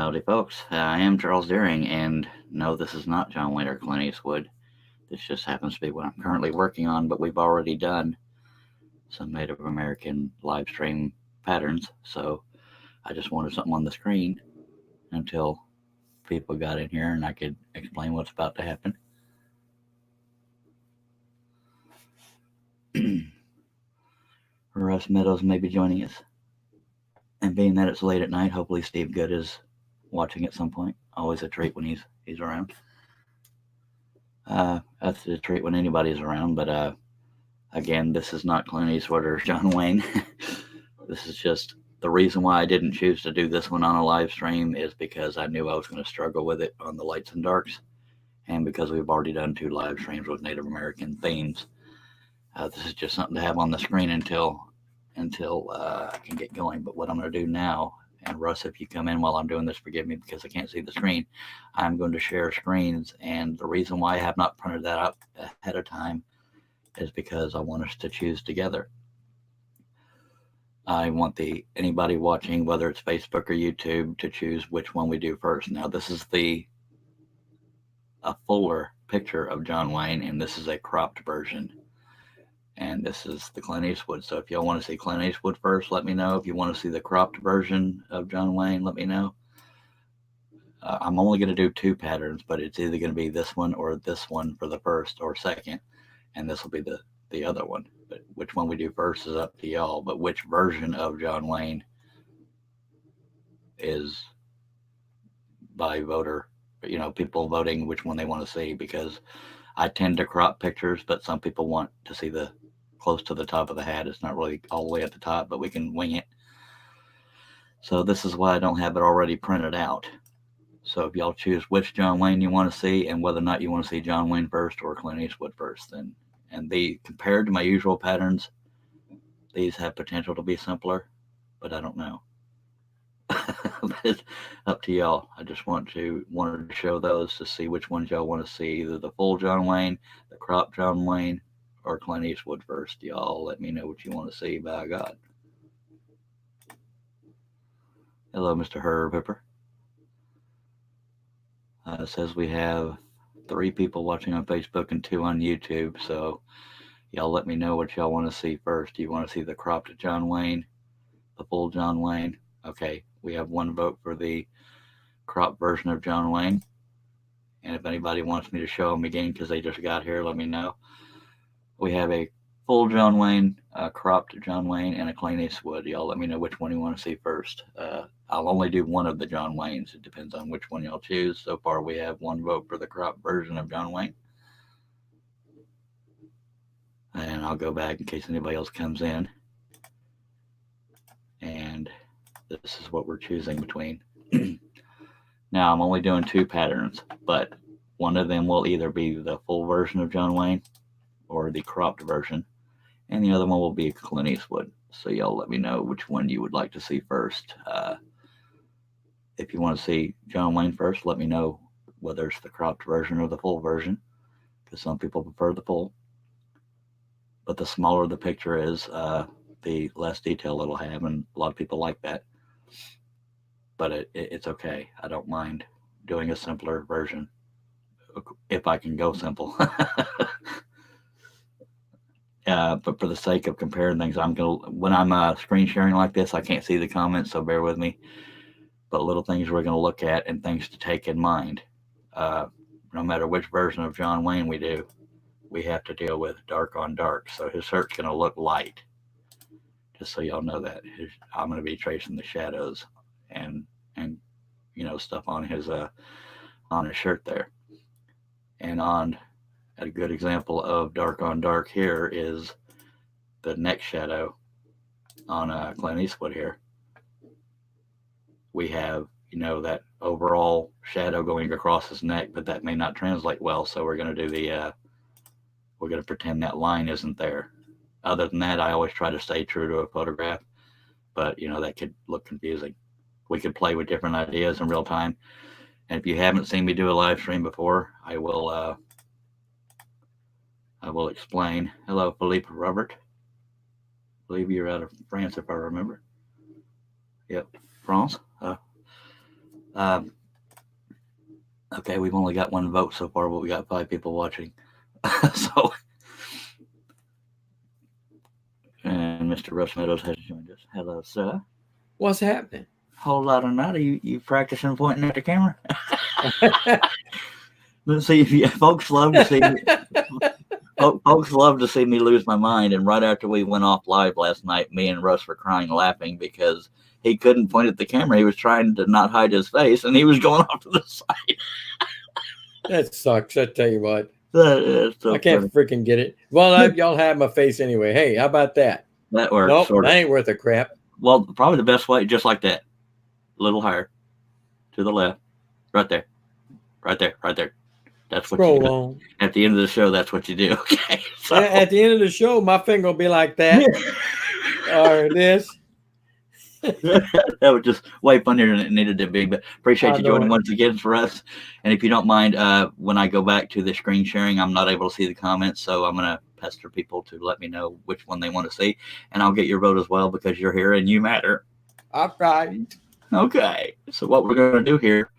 Howdy, folks. I am Charles Deering, and no, this is not John Wayne or Clint Eastwood. This just happens to be what I'm currently working on, but we've already done some Native American live stream patterns, so I just wanted something on the screen until people got in here and I could explain what's about to happen. Russ Meadows may be joining us. And being that it's late at night, hopefully Steve Good is watching at some point. Always a treat when he's around. That's a treat when anybody's around, but again, this is not Clint Eastwood or John Wayne. This is just the reason why I didn't choose to do this one on a live stream is because I knew I was going to struggle with it on the lights and darks, and because we've already done 2 live streams with Native American themes. This is just something to have on the screen until I can get going. But what I'm going to do now, and Russ, if you come in while I'm doing this, forgive me because I can't see the screen. I'm going to share screens, and the reason why I have not printed that up ahead of time is because I want us to choose together. I want anybody watching, whether it's Facebook or YouTube, to choose which one we do first. Now, this is a fuller picture of John Wayne, and this is a cropped version. And this is the Clint Eastwood. So if y'all want to see Clint Eastwood first, let me know. If you want to see the cropped version of John Wayne, let me know. I'm only going to do 2 patterns, but it's either going to be this one or this one for the first or second, and this will be the other one. But which one we do first is up to y'all. But which version of John Wayne is by voter, people voting which one they want to see, because I tend to crop pictures, but some people want to see the close to the top of the hat. It's not really all the way at the top, but we can wing it. So this is why I don't have it already printed out. So if y'all choose which John Wayne you want to see and whether or not you want to see John Wayne first or Clint Eastwood first, then, and compared to my usual patterns, these have potential to be simpler, but I don't know. But it's up to y'all. I just wanted to show those to see which ones y'all want to see, either the full John Wayne, the cropped John Wayne, or Clint Eastwood first. Y'all let me know what you want to see, by God. Hello, Mr. Herb Hipper. It says we have 3 people watching on Facebook and 2 on YouTube, so y'all let me know what y'all want to see first. Do you want to see the cropped John Wayne, the full John Wayne? Okay, we have 1 vote for the cropped version of John Wayne. And if anybody wants me to show them again because they just got here, let me know. We have a full John Wayne, a cropped John Wayne, and a Clint Eastwood. Y'all let me know which one you want to see first. I'll only do 1 of the John Waynes. It depends on which one y'all choose. So far, we have 1 vote for the cropped version of John Wayne. And I'll go back in case anybody else comes in. And this is what we're choosing between. Now, I'm only doing 2 patterns, but one of them will either be the full version of John Wayne or the cropped version, and the other one will be Clint Eastwood. So y'all let me know which one you would like to see first. If you want to see John Wayne first, let me know whether it's the cropped version or the full version, because some people prefer the full. But the smaller the picture is, the less detail it'll have, and a lot of people like that. But it's okay. I don't mind doing a simpler version if I can go simple. But for the sake of comparing things, when I'm screen sharing like this, I can't see the comments, so bear with me. But little things we're going to look at and things to take in mind. No matter which version of John Wayne we do, we have to deal with dark on dark. So his shirt's going to look light, just so y'all know that. I'm going to be tracing the shadows and stuff on his shirt there. And a good example of dark on dark here is the neck shadow on Clint Eastwood here. We have that overall shadow going across his neck, but that may not translate well, so we're going to do we're going to pretend that line isn't there. Other than that, I always try to stay true to a photograph, but that could look confusing. We could play with different ideas in real time. And if you haven't seen me do a live stream before, I will explain. Hello, Philippe Robert. I believe you're out of France, if I remember. Yep, France. Um, okay, we've only got one vote so far, but we got 5 people watching. So, and Mr. Russ Meadows has joined us. Hello, sir. What's happening? Whole lot of night. Are you practicing pointing at the camera? Let's see if you, folks love to see me. Folks love to see me lose my mind. And right after we went off live last night, me and Russ were crying, laughing because he couldn't point at the camera. He was trying to not hide his face, and he was going off to the side. That sucks. I tell you what. So I can't freaking get it. Well, y'all have my face anyway. Hey, how about that? That works. Nope, sort of. that ain't worth a crap. Well, probably the best way, just like that. A little higher. To the left. Right there. Right there. Right there. That's what you do. On. At the end of the show, that's what you do. Okay. So. At the end of the show, my finger will be like that. Or this. That was just way funnier than it needed to be. But appreciate you joining once again for us. And if you don't mind, when I go back to the screen sharing, I'm not able to see the comments. So I'm going to pester people to let me know which one they want to see. And I'll get your vote as well because you're here and you matter. All right. Okay. So what we're going to do here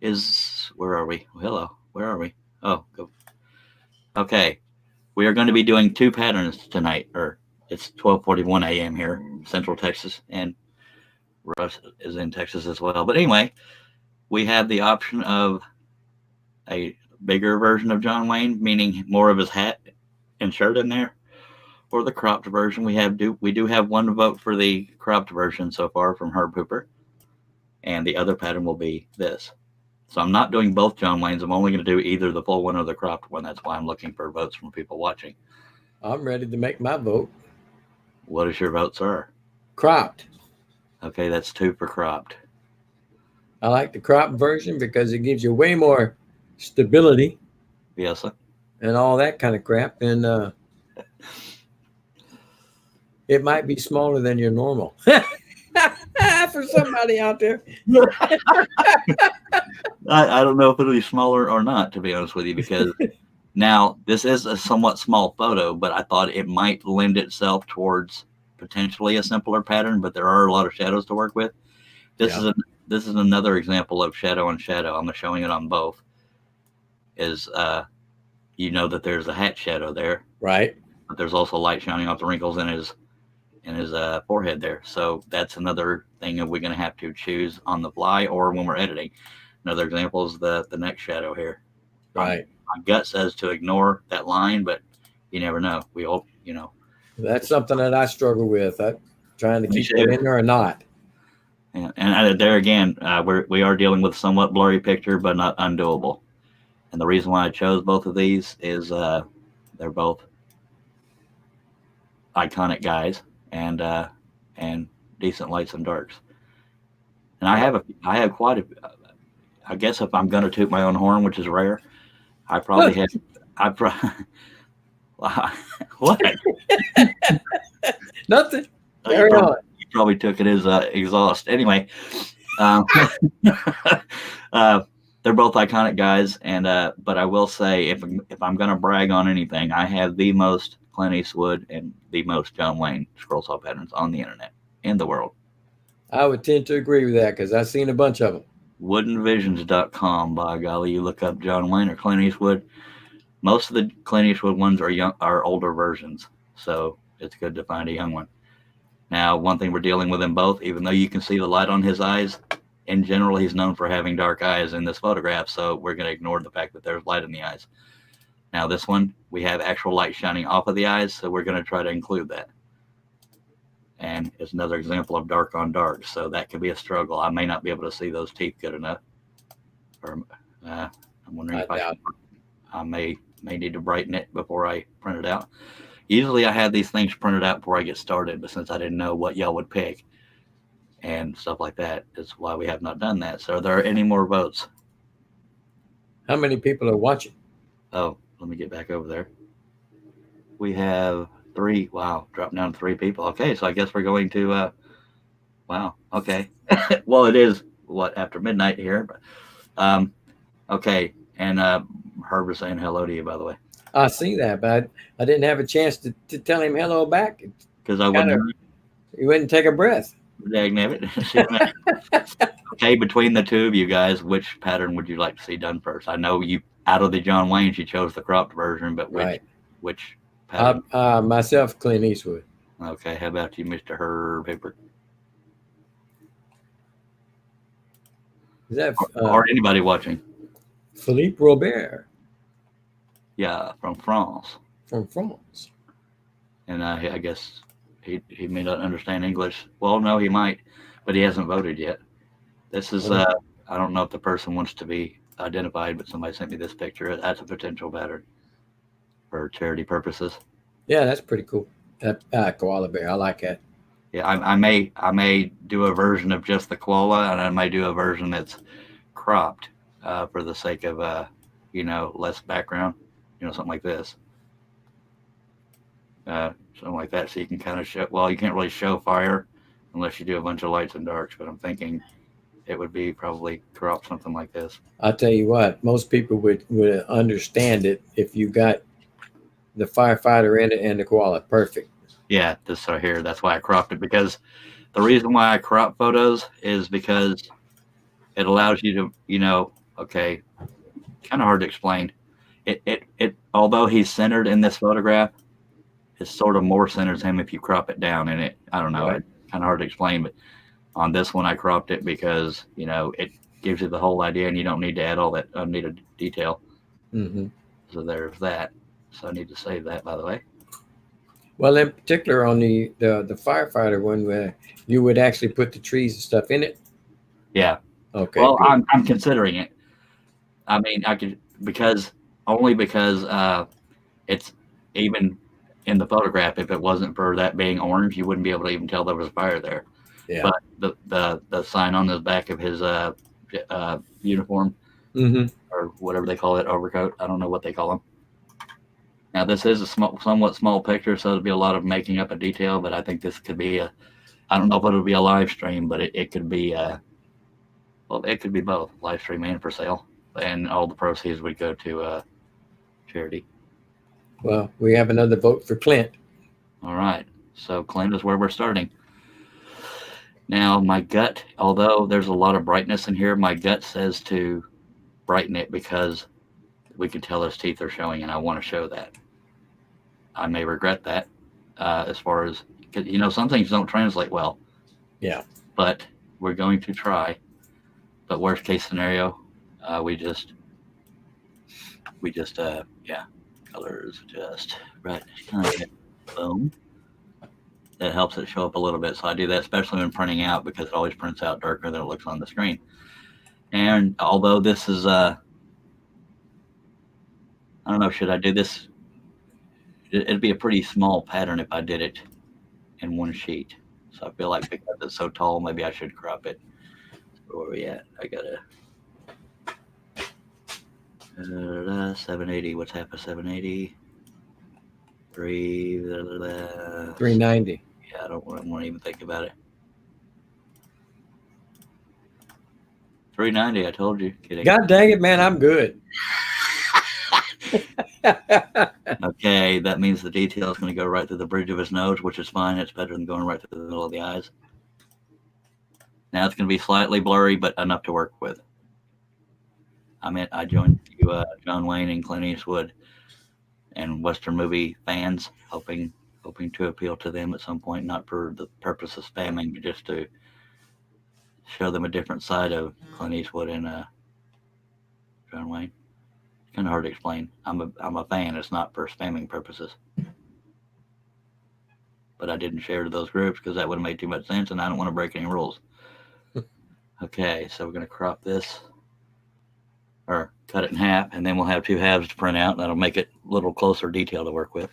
is, where are we? Oh, hello. Where are we? Oh, go. Okay. We are going to be doing 2 patterns tonight, or it's 12:41 a.m. here, Central Texas, and Russ is in Texas as well. But anyway, we have the option of a bigger version of John Wayne, meaning more of his hat and shirt in there, or the cropped version. We do have one vote for the cropped version so far from Herb Hooper, and the other pattern will be this. So I'm not doing both John Waynes. I'm only going to do either the full one or the cropped one. That's why I'm looking for votes from people watching. I'm ready to make my vote. What is your vote, sir? Cropped. Okay, that's 2 for cropped. I like the cropped version because it gives you way more stability. Yes, sir. And all that kind of crap. And it might be smaller than your normal. For somebody out there. I don't know if it'll be smaller or not, to be honest with you, because now this is a somewhat small photo, but I thought it might lend itself towards potentially a simpler pattern, but there are a lot of shadows to work with. This is another example of shadow on shadow. I'm showing it on both. Is you know that there's a hat shadow there, right? But there's also light shining off the wrinkles in his forehead there. So that's another thing that we're going to have to choose on the fly or when we're editing. Another example is the neck shadow here. Right. My gut says to ignore that line, but you never know. We all, That's something that I struggle with. I'm trying to keep it in there or not. And there again, we are dealing with a somewhat blurry picture, but not undoable. And the reason why I chose both of these is they're both iconic guys and decent lights and darks. And I have quite a. I guess if I'm going to toot my own horn, which is rare, I probably have. What? Nothing. Carry on. You probably took it as exhaust. Anyway, they're both iconic guys, and but I will say, if I'm going to brag on anything, I have the most Clint Eastwood and the most John Wayne scroll saw patterns on the internet in the world. I would tend to agree with that because I've seen a bunch of them. Woodenvisions.com, by golly, you look up John Wayne or Clint Eastwood. Most of the Clint Eastwood ones are older versions, so it's good to find a young one. Now, one thing we're dealing with in both, even though you can see the light on his eyes, in general, he's known for having dark eyes in this photograph, so we're going to ignore the fact that there's light in the eyes. Now, this one, we have actual light shining off of the eyes, so we're going to try to include that. And it's another example of dark on dark, so that could be a struggle. I may not be able to see those teeth good enough. Or I'm wondering if I may need to brighten it before I print it out. Usually I have these things printed out before I get started, but since I didn't know what y'all would pick and stuff like that, is why we have not done that. So are there any more votes? How many people are watching? Oh, let me get back over there. We have 3. Wow, dropped down to 3 people. Okay, so I guess we're going to wow, okay. Well, it is after midnight here, but okay. And Herb is saying hello to you, by the way. I see that, but I didn't have a chance to tell him hello back because I wouldn't. He wouldn't take a breath. Dagnabbit. Okay, between the two of you guys, which pattern would you like to see done first? I know you, out of the John Waynes, you chose the cropped version, but Right. which pattern? Myself, Clint Eastwood. Okay, how about you, Mr. Herb Paper? Is that Or anybody watching? Philippe Robert Yeah, from France. from France? And I guess he may not understand English. Well, no, he might, but he hasn't voted yet. This is Oh, I don't know if the person wants to be identified, but somebody sent me this picture. That's a potential pattern for charity purposes. yeah, that's pretty cool. Koala bear, I like that. Yeah, I may do a version of just the koala, and I may do a version that's cropped for the sake of less background, something like this, something like that, so you can kind of show. Well, you can't really show fire unless you do a bunch of lights and darks, but I'm thinking it would be probably cropped something like this. I'll tell you what, most people would understand it if you got the firefighter in it and the koala. Perfect. Yeah, this right here. That's why I cropped it, because the reason why I crop photos is because it allows you to, okay, kind of hard to explain. It although he's centered in this photograph, it sort of more centers him if you crop it down. And I don't know, Right. it's kind of hard to explain, but on this one I cropped it because it gives you the whole idea, and you don't need to add all that unneeded detail. Hmm. So there's that. So I need to save that, by the way. Well, in particular on the firefighter one, where you would actually put the trees and stuff in it. Yeah. Okay, Well, good. I'm considering it. I mean, I could, because it's even in the photograph. If it wasn't for that being orange, you wouldn't be able to even tell there was a fire there. Yeah. But the sign on the back of his uniform, Hmm. or whatever they call it, overcoat. I don't know what they call them. Now this is a somewhat small picture, so it'll be a lot of making up a detail. But I think this could be a. I don't know if it'll be a live stream, but it could be. Well, it could be both live stream and for sale, and all the proceeds would go to charity. Well, we have another vote for Clint. All right. So Clint is where we're starting. Now, my gut, although there's a lot of brightness in here, my gut says to brighten it because we can tell his teeth are showing, and I want to show that. I may regret that as far as, because, some things don't translate well, Yeah. but we're going to try. But worst case scenario, we just, yeah, colors just right. Kind of boom. That helps it show up a little bit. So I do that, especially when printing out, because it always prints out darker than it looks on the screen. And although this is, I don't know, should I do this? It'd be a pretty small pattern if I did it in one sheet. So I feel like because it's so tall, maybe I should crop it. So where are we at? I gotta 780. What's half of 780? 390. Yeah, I don't want to even think about it. 390. I told you. Kidding. God dang it, man! I'm good. Okay, that means the detail is going to go right through the bridge of his nose, which is fine. It's better than going right through the middle of the eyes. Now it's going to be slightly blurry, but enough to work with. I joined you, John Wayne and Clint Eastwood, and Western movie fans, hoping to appeal to them at some point, not for the purpose of spamming, but just to show them a different side of Clint Eastwood and John Wayne. It's kind of hard to explain. I'm a fan. It's not for spamming purposes. But I didn't share to those groups because that would have made too much sense, and I don't want to break any rules. Okay, so we're going to crop this, or cut it in half, and then we'll have two halves to print out, and that'll make it a little closer detail to work with.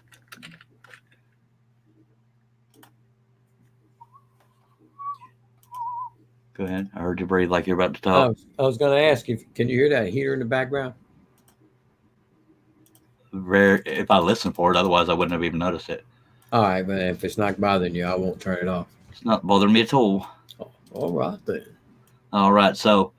Go ahead. I heard you breathe like you're about to talk. I was going to ask you, can you hear that heater in the background? Rare if I listen for it, otherwise I wouldn't have even noticed it. All right, but if it's not bothering you, I won't turn it off. It's not bothering me at all. Oh, all right then. All right, so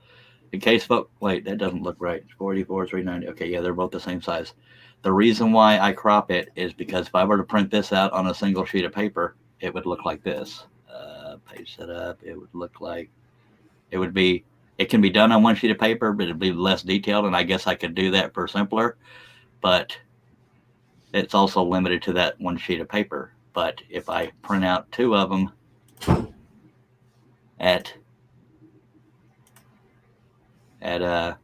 in case folks, wait, that doesn't look right. 44, 390. Okay, yeah, they're both the same size. The reason why I crop it is because if I were to print this out on a single sheet of paper, it would look like this. Page setup, it would look like, it would be it can be done on one sheet of paper, but it'd be less detailed, and I guess I could do that for simpler, but it's also limited to that one sheet of paper. But if I print out 2 of them at that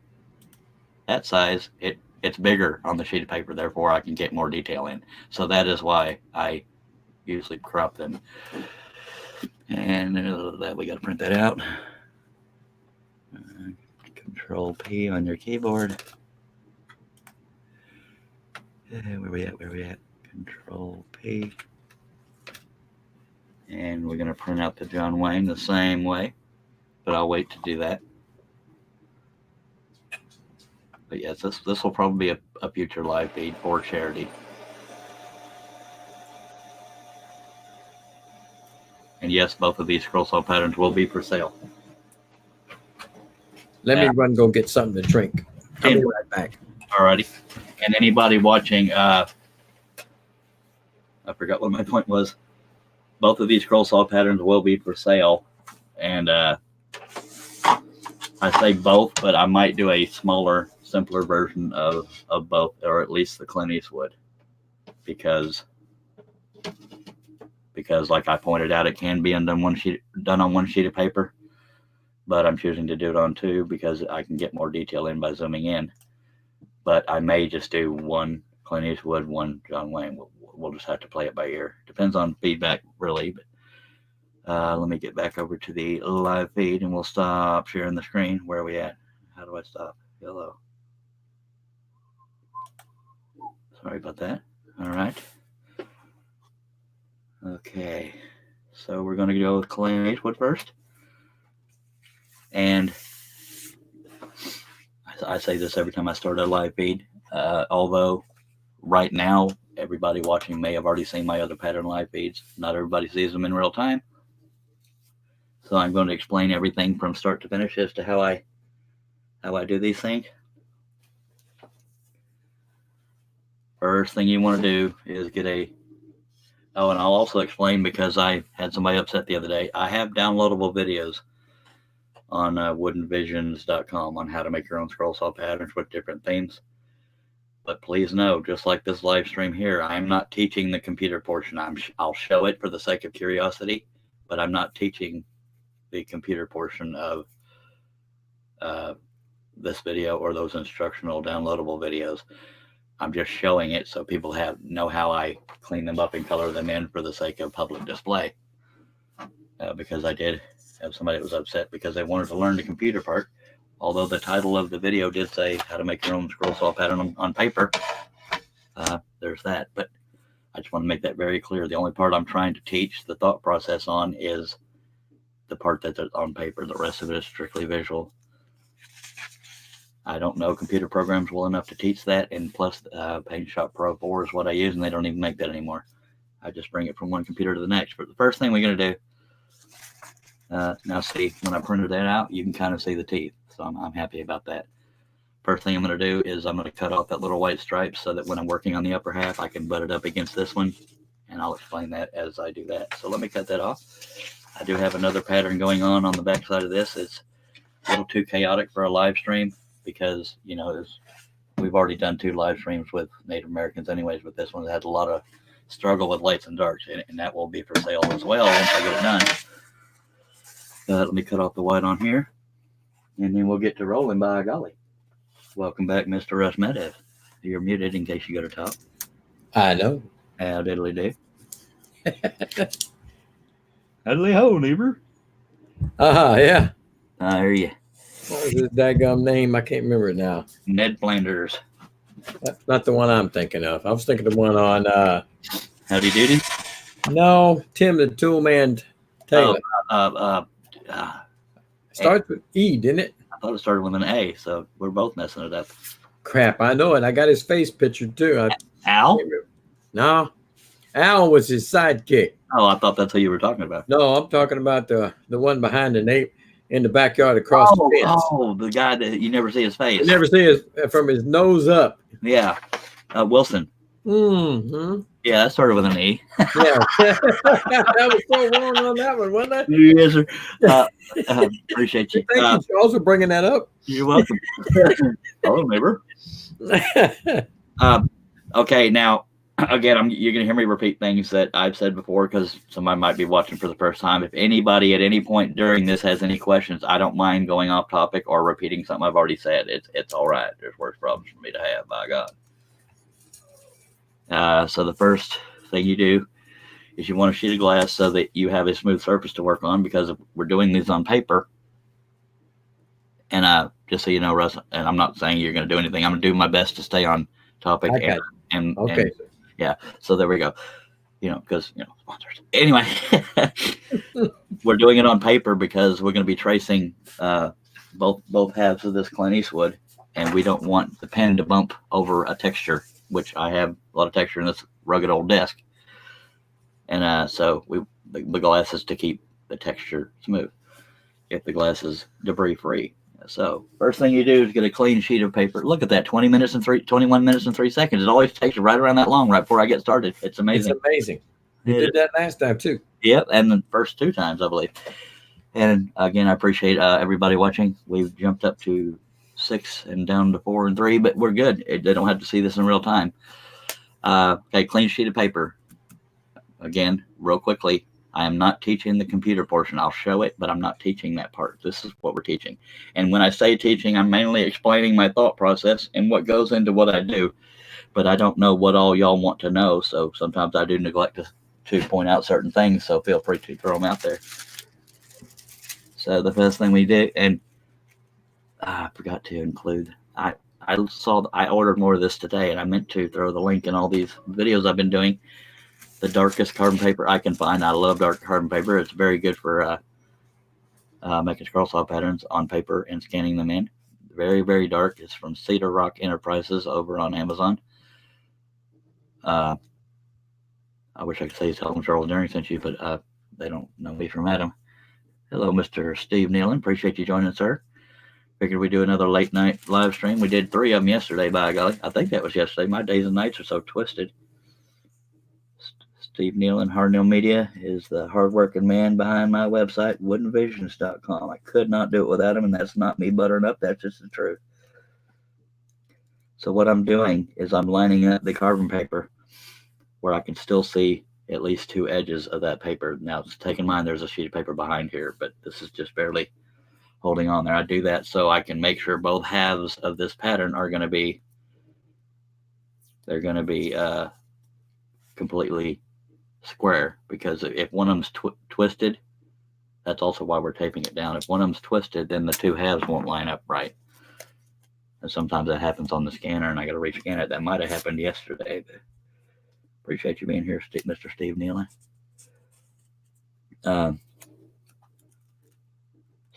size, it's bigger on the sheet of paper, therefore I can get more detail in. So that is why I usually crop them. And that we got to print that out. Control P on your keyboard. Where we at? Control P. And we're going to print out the John Wayne the same way, but I'll wait to do that. But yes, this will probably be a future live feed for charity. And yes, both of these scroll saw patterns will be for sale. Let me run go get something to drink. I'll be right back. Alrighty. And anybody watching, I forgot what my point was. Both of these scroll saw patterns will be for sale. And I say both, but I might do a smaller, simpler version of both, or at least the Clint Eastwood. Because like I pointed out, it can be done on one sheet of paper, but I'm choosing to do it on 2 because I can get more detail in by zooming in. But I may just do 1 Clint Eastwood, 1 John Wayne. We'll just have to play it by ear. Depends on feedback, really. But let me get back over to the live feed, and we'll stop sharing the screen. Where are we at? How do I stop? Hello. Sorry about that. All right. Okay. So we're going to go with Clint Eastwood first. And I say this every time I start a live feed, although right now everybody watching may have already seen my other pattern live feeds. Not everybody sees them in real time. So I'm going to explain everything from start to finish as to how I do these things. First thing you want to do is get and I'll also explain, because I had somebody upset the other day. I have downloadable videos on woodenvisions.com on how to make your own scroll saw patterns with different themes. But please know, just like this live stream here, I'm not teaching the computer portion. I'll show it for the sake of curiosity, but I'm not teaching the computer portion of this video or those instructional downloadable videos. I'm just showing it so people know how I clean them up and color them in for the sake of public display. Because I did have somebody that was upset because they wanted to learn the computer part, although the title of the video did say how to make your own scroll saw pattern on paper. There's that, but I just want to make that very clear. The only part I'm trying to teach the thought process on is the part that's on paper. The rest of it is strictly visual. I don't know computer programs well enough to teach that, and plus Paint Shop Pro 4 is what I use, and they don't even make that anymore. I just bring it from one computer to the next. But the first thing we're going to do, now see, when I printed that out, you can kind of see the teeth, so I'm happy about that. First thing I'm going to do is I'm going to cut off that little white stripe so that when I'm working on the upper half, I can butt it up against this one, and I'll explain that as I do that. So let me cut that off. I do have another pattern going on the back side of this. It's a little too chaotic for a live stream, because we've already done 2 live streams with Native Americans anyways, but this one had a lot of struggle with lights and darks, and that will be for sale as well once I get it done. Let me cut off the white on here, and then we'll get to rolling, by golly. Welcome back, Mr. Russ Meadows. You're muted in case you go to talk. I know. How diddly do. Diddly ho, neighbor. Yeah. I hear you. What was his daggum name? I can't remember it now. Ned Flanders. That's not the one I'm thinking of. I was thinking the one on Howdy Doody? No, Tim the Toolman Taylor. Starts with E, didn't it? I thought it started with an A, so we're both messing it up. Crap, I know it. I got his face picture too. Al? No. Al was his sidekick. Oh, I thought that's who you were talking about. No, I'm talking about the one behind in the backyard across the fence. Oh, the guy that you never see his face. You never see from his nose up. Yeah. Wilson. Mm-hmm. Yeah, that started with an E. Yeah. That was so wrong on that one, wasn't Yes, sir. Uh, Appreciate you. it? Thank you, Charles, for bringing that up. You're welcome. Hello, neighbor. Okay, now again, you're going to hear me repeat things that I've said before because somebody might be watching for the first time. If anybody at any point during this has any questions, I don't mind going off topic or repeating something I've already said. It's all right. There's worse problems for me to have, by God. So the first thing you do is you want a sheet of glass so that you have a smooth surface to work on because we're doing these on paper. And just so you know, Russ, and I'm not saying you're going to do anything. I'm going to do my best to stay on topic. Okay. Okay. Yeah. So there we go. Because sponsors. Anyway, we're doing it on paper because we're going to be tracing both halves of this Clint Eastwood, and we don't want the pen to bump over a texture, which I have a lot of texture in this rugged old desk, and so the glass is to keep the texture smooth. If the glass is debris free. So first thing you do is get a clean sheet of paper. Look at that, 21 minutes and 3 seconds. It always takes you right around that long right before I get started. It's amazing. It's amazing. You did that last time too. Yep, and the first 2 times, I believe. And again, I appreciate everybody watching. We've jumped up to 6 and down to 4 and 3, but we're good. They don't have to see this in real time. Okay, clean sheet of paper. Again, real quickly, I am not teaching the computer portion. I'll show it, but I'm not teaching that part. This is what we're teaching. And when I say teaching, I'm mainly explaining my thought process and what goes into what I do. But I don't know what all y'all want to know, so sometimes I do neglect to point out certain things, so feel free to throw them out there. So the first thing we do, and I forgot to include, I ordered more of this today, and I meant to throw the link in all these videos I've been doing. The darkest carbon paper I can find. I love dark carbon paper. It's very good for making scroll saw patterns on paper and scanning them in. Very, very dark. It's from Cedar Rock Enterprises over on Amazon. I wish I could say tell them Charles During sent you, but they don't know me from Adam. Hello, Mr. Steve Nealon. Appreciate you joining, sir. Figured we'd do another late night live stream. We did 3 of them yesterday, by golly. I think that was yesterday. My days and nights are so twisted. Steve Nealon, Hardnail Media, is the hardworking man behind my website, woodenvisions.com. I could not do it without him, and that's not me buttering up. That's just the truth. So what I'm doing is I'm lining up the carbon paper where I can still see at least 2 edges of that paper. Now, take in mind there's a sheet of paper behind here, but this is just barely holding on there. I do that so I can make sure both halves of this pattern are going to be, completely square, because if one of them's twisted, that's also why we're taping it down. If one of them's twisted, then the 2 halves won't line up right. And sometimes that happens on the scanner, and I got to rescan it. That might have happened yesterday. But appreciate you being here, Mr. Steve Nealon. So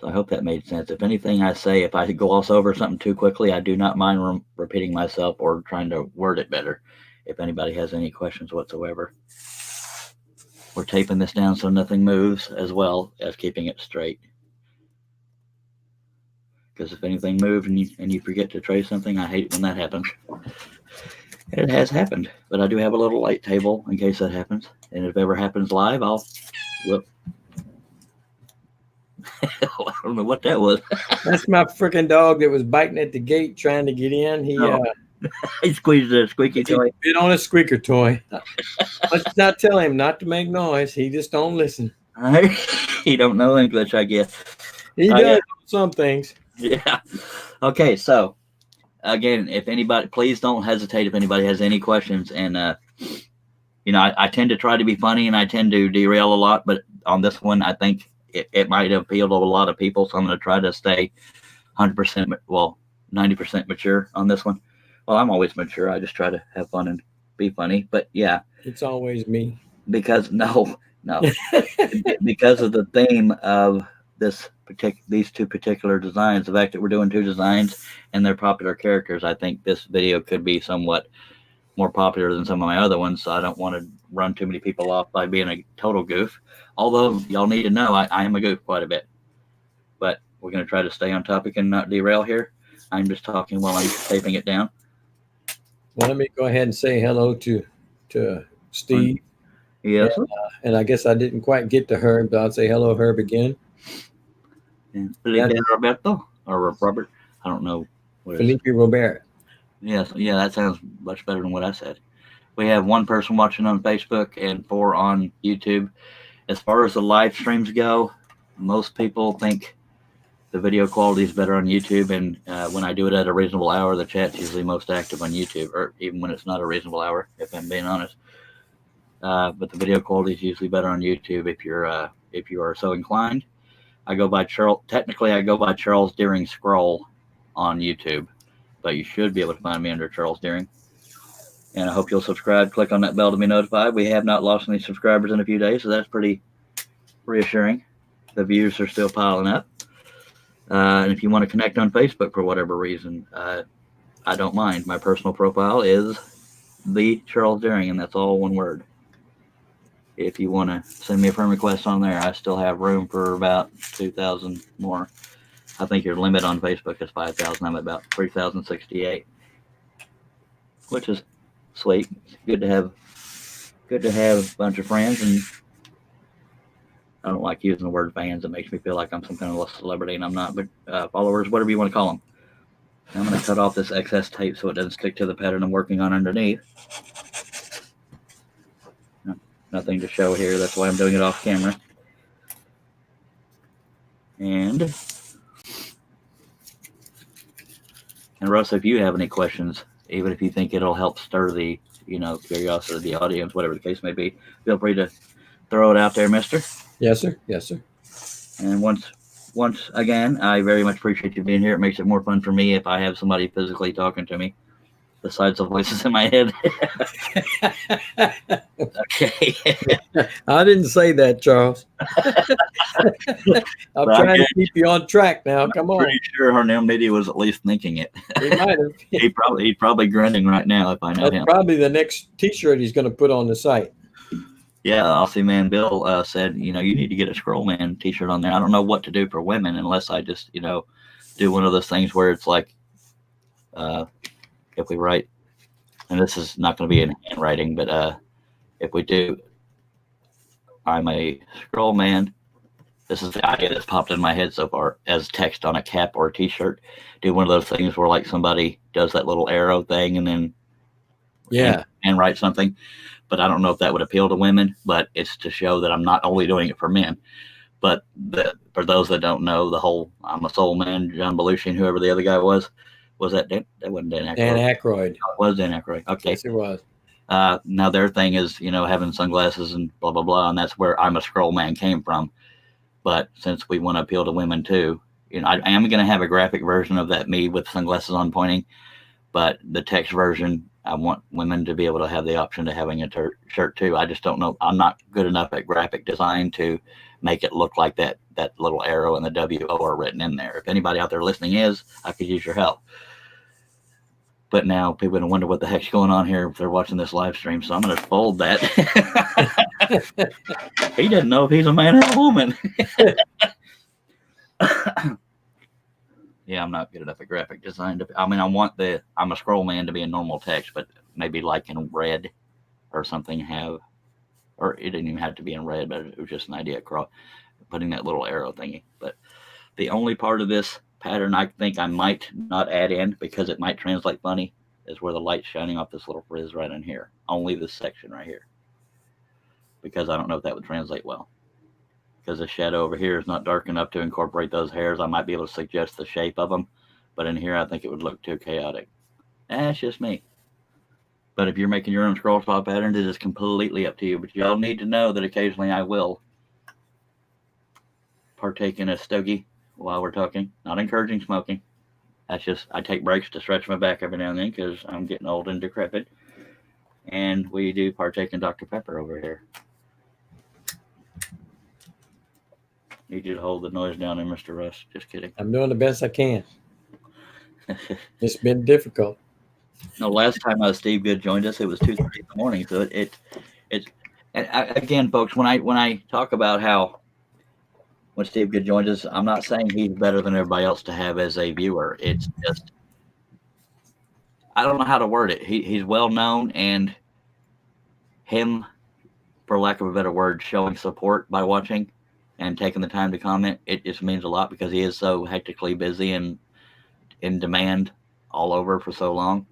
I hope that made sense. If anything I say, if I gloss over something too quickly, I do not mind repeating myself or trying to word it better. If anybody has any questions whatsoever. We're taping this down so nothing moves, as well as keeping it straight. Because if anything moves and you forget to trace something, I hate it when that happens. It has happened, but I do have a little light table in case that happens. And if it ever happens live, I'll look. I don't know what that was. That's my freaking dog that was biting at the gate trying to get in. He squeezed a squeaky toy. Bit on a squeaker toy. Let's not tell him not to make noise. He just don't listen. He don't know English, I guess. He does some things. Yeah. Okay, so again, if anybody, please don't hesitate if anybody has any questions. And I tend to try to be funny, and I tend to derail a lot. But on this one, I think it might appeal to a lot of people. So I'm going to try to stay 100%, 90% mature on this one. Well, I'm always mature. I just try to have fun and be funny. But yeah, it's always me. Because because of the theme of these 2 particular designs, the fact that we're doing 2 designs and they're popular characters, I think this video could be somewhat more popular than some of my other ones. So I don't want to run too many people off by being a total goof. Although y'all need to know I am a goof quite a bit. But we're going to try to stay on topic and not derail here. I'm just talking while I'm taping it down. Well, let me go ahead and say hello to Steve. Yes. And I guess I didn't quite get to Herb, but I'll say hello, Herb, again. And Felipe Roberto or Robert. I don't know what is. Felipe Robert. Yes. Yeah, that sounds much better than what I said. We have one person watching on Facebook and 4 on YouTube. As far as the live streams go, most people think the video quality is better on YouTube, and when I do it at a reasonable hour, the chat's usually most active on YouTube, or even when it's not a reasonable hour, if I'm being honest. But the video quality is usually better on YouTube if you are so inclined. I go by Charles. Technically, I go by Charles Deering Scroll on YouTube, but you should be able to find me under Charles Deering. And I hope you'll subscribe. Click on that bell to be notified. We have not lost any subscribers in a few days, so that's pretty reassuring. The views are still piling up. And if you want to connect on Facebook for whatever reason, I don't mind. My personal profile is the Charles Deering, and that's all one word. If you want to send me a friend request on there, I still have room for about 2,000 more. I think your limit on Facebook is 5,000. I'm at about 3,068, which is sweet. It's good to have a bunch of friends, and I don't like using the word fans. It makes me feel like I'm some kind of a celebrity, and I'm not. But followers, whatever you want to call them. I'm going to cut off this excess tape so it doesn't stick to the pattern I'm working on underneath. Nothing to show here. That's why I'm doing it off camera. And Russ, if you have any questions, even if you think it'll help stir the curiosity of the audience, whatever the case may be, feel free to throw it out there, mister. Yes, sir. Yes, sir. And once again, I very much appreciate you being here. It makes it more fun for me if I have somebody physically talking to me besides the voices in my head. Okay. I didn't say that, Charles. I'm trying to keep you on track now. Come on. I'm pretty sure Harnell was at least thinking it. He might have. He's probably grinning right now if I know That's him. probably the next T-shirt he's going to put on the site. Yeah, Aussie Man Bill said, you need to get a Scroll Man T-shirt on there. I don't know what to do for women unless I just, do one of those things where it's like, if we write, and this is not going to be in handwriting, but if we do, I'm a Scroll Man. This is the idea that's popped in my head so far as text on a cap or a T-shirt. Do one of those things where like somebody does that little arrow thing and then and write something. But I don't know if that would appeal to women, but it's to show that I'm not only doing it for men, but for those that don't know, the whole I'm a soul man, John Belushi, and whoever the other guy was that that wasn't Dan Aykroyd. Dan Aykroyd. No, it was Dan Aykroyd. Okay. Yes, it was. Now their thing is, having sunglasses and blah, blah, blah. And that's where I'm a Scroll Man came from. But since we want to appeal to women too, I am going to have a graphic version of that me with sunglasses on pointing, but the text version, I want women to be able to have the option to having a shirt too. I just don't know. I'm not good enough at graphic design to make it look like that little arrow and the WO are written in there. If anybody out there listening is, I could use your help. But now people are going to wonder what the heck's going on here if they're watching this live stream. So I'm going to fold that. He doesn't know if he's a man or a woman. Yeah, I'm not good enough at graphic design. I want I'm a Scroll Man to be in normal text, but maybe like in red or something or it didn't even have to be in red, but it was just an idea putting that little arrow thingy. But the only part of this pattern I think I might not add in because it might translate funny is where the light's shining off this little frizz right in here. Only this section right here. Because I don't know if that would translate well. Because the shadow over here is not dark enough to incorporate those hairs. I might be able to suggest the shape of them. But in here, I think it would look too chaotic. That's just me. But if you're making your own scroll saw pattern, it is completely up to you. But y'all need to know that occasionally I will partake in a stogie while we're talking. Not encouraging smoking. That's just, I take breaks to stretch my back every now and then because I'm getting old and decrepit. And we do partake in Dr. Pepper over here. Need you to hold the noise down there, Mr. Russ. Just kidding. I'm doing the best I can. It's been difficult. No, last time Steve Good joined us, it was 2:30 in the morning. So it's again, folks. When I talk about how when Steve Good joined us, I'm not saying he's better than everybody else to have as a viewer. It's just I don't know how to word it. He's well known, and him, for lack of a better word, showing support by watching and taking the time to comment, it just means a lot because he is so hectically busy and in demand all over for so long.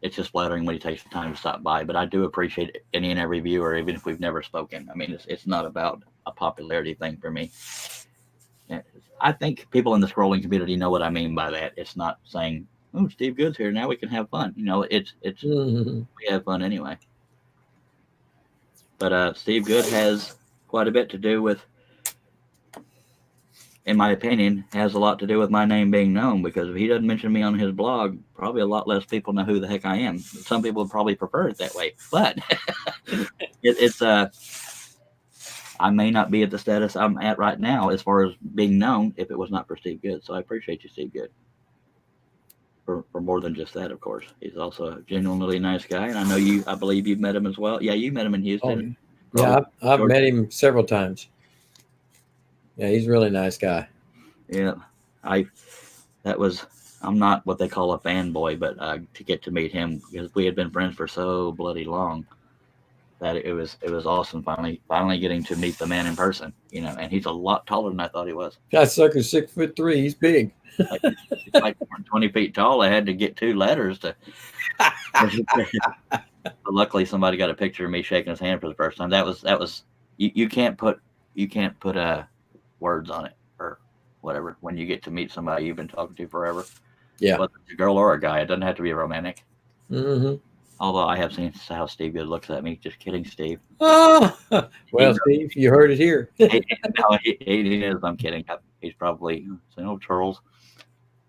It's just flattering when he takes the time to stop by. But I do appreciate any and every viewer, even if we've never spoken. I mean, it's not about a popularity thing for me. I think people in the scrolling community know what I mean by that. It's not saying, "Oh, Steve Good's here now, we can have fun." It's Hmm. we have fun anyway. But Steve Good has quite a bit to do with, in my opinion, has a lot to do with my name being known because if he doesn't mention me on his blog, probably a lot less people know who the heck I am. Some people would probably prefer it that way, but it's I may not be at the status I'm at right now as far as being known if it was not for Steve Good. So I appreciate you, Steve Good, for more than just that. Of course, he's also a genuinely nice guy, and I believe you've met him as well. Yeah, you met him in Oh, Houston, yeah, probably I've Georgia. met him several times. Yeah, he's a really nice guy. Yeah, I that was I'm not what they call a fanboy, but to get to meet him because we had been friends for so bloody long that it was awesome finally getting to meet the man in person. And he's a lot taller than I thought he was. That sucker's 6'3". He's big. Like he's like 20 feet tall. I had to get two ladders to. But luckily, somebody got a picture of me shaking his hand for the first time. That was you can't put words on it or whatever when you get to meet somebody you've been talking to forever. Yeah. Whether it's a girl or a guy, it doesn't have to be romantic. Hmm. Although I have seen how Steve Good looks at me. Just kidding, Steve. Ah, He well, Steve, you heard it here. no, he is. I'm kidding. He's probably saying, "Oh, Charles."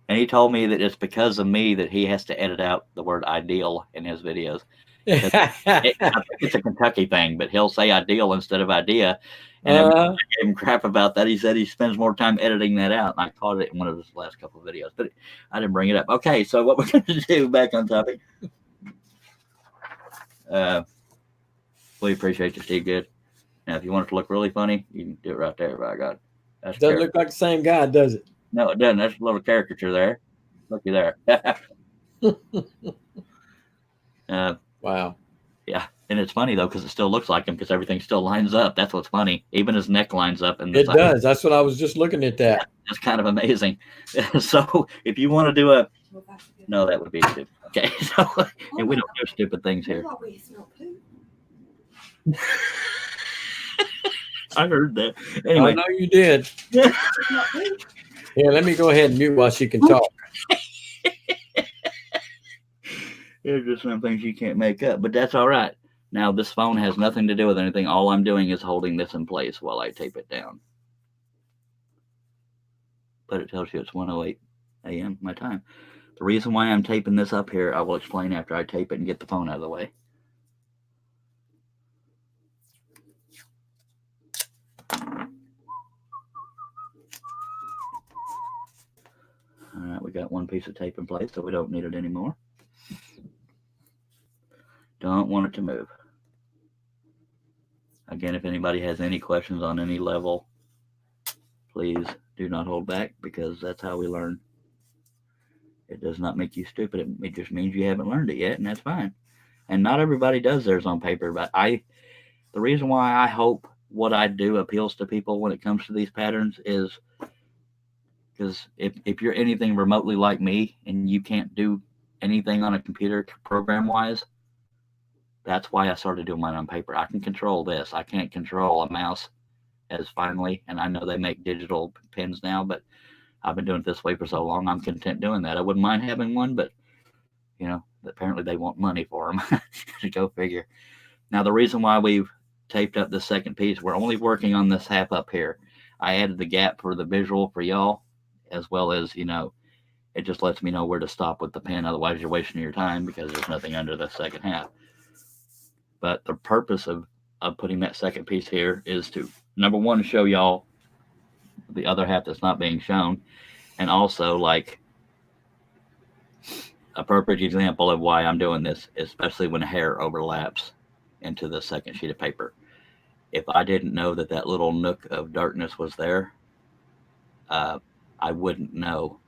And he told me that it's because of me that he has to edit out the word ideal in his videos. Because I think it's a Kentucky thing, but he'll say ideal instead of idea. And every time uh, I gave him crap about that, he said he spends more time editing that out. And I caught it in one of his last couple of videos, but I didn't bring it up. Okay, so what we're going to do, back on topic. Uh, we appreciate you, Steve Good. Now, if you want it to look really funny, you can do it right there. By God, that's doesn't look like the same guy, does it? No, it doesn't. That's a little caricature there. Looky there. uh, Wow. yeah, and it's funny though because it still looks like him because everything still lines up. That's what's funny. Even his neck lines up, and the It side. does. That's what I was just looking at that. That's kind of amazing. So if you want to do a no, that would be stupid. Okay, so and we don't do stupid things here. I heard that. I Anyway, know you did. yeah, Here, let me go ahead and mute while she can talk. there's just some things you can't make up, but that's all right. Now this phone has nothing to do with anything. All I'm doing is holding this in place while I tape it down. But it tells you it's 1:08 a.m. my time. The reason why I'm taping this up here, I will explain after I tape it and get the phone out of the way. All right, we got one piece of tape in place, so we don't need it anymore. Don't want it to move. Again, if anybody has any questions on any level, please do not hold back because that's how we learn. It does not make you stupid. It just means you haven't learned it yet, and that's fine. And not everybody does theirs on paper, but the reason why I hope what I do appeals to people when it comes to these patterns is because if you're anything remotely like me and you can't do anything on a computer program wise, that's why I started doing mine on paper. I can control this. I can't control a mouse as finely, and I know they make digital pens now, but I've been doing it this way for so long. I'm content doing that. I wouldn't mind having one, but apparently they want money for them. Go figure. Now the reason why we've taped up the second piece, we're only working on this half up here. I added the gap for the visual for y'all, as well as it just lets me know where to stop with the pen. Otherwise, you're wasting your time because there's nothing under the second half. But the purpose of putting that second piece here is to, number one, show y'all the other half that's not being shown, and also like a perfect example of why I'm doing this, especially when hair overlaps into the second sheet of paper. If I didn't know that little nook of darkness was there, I wouldn't know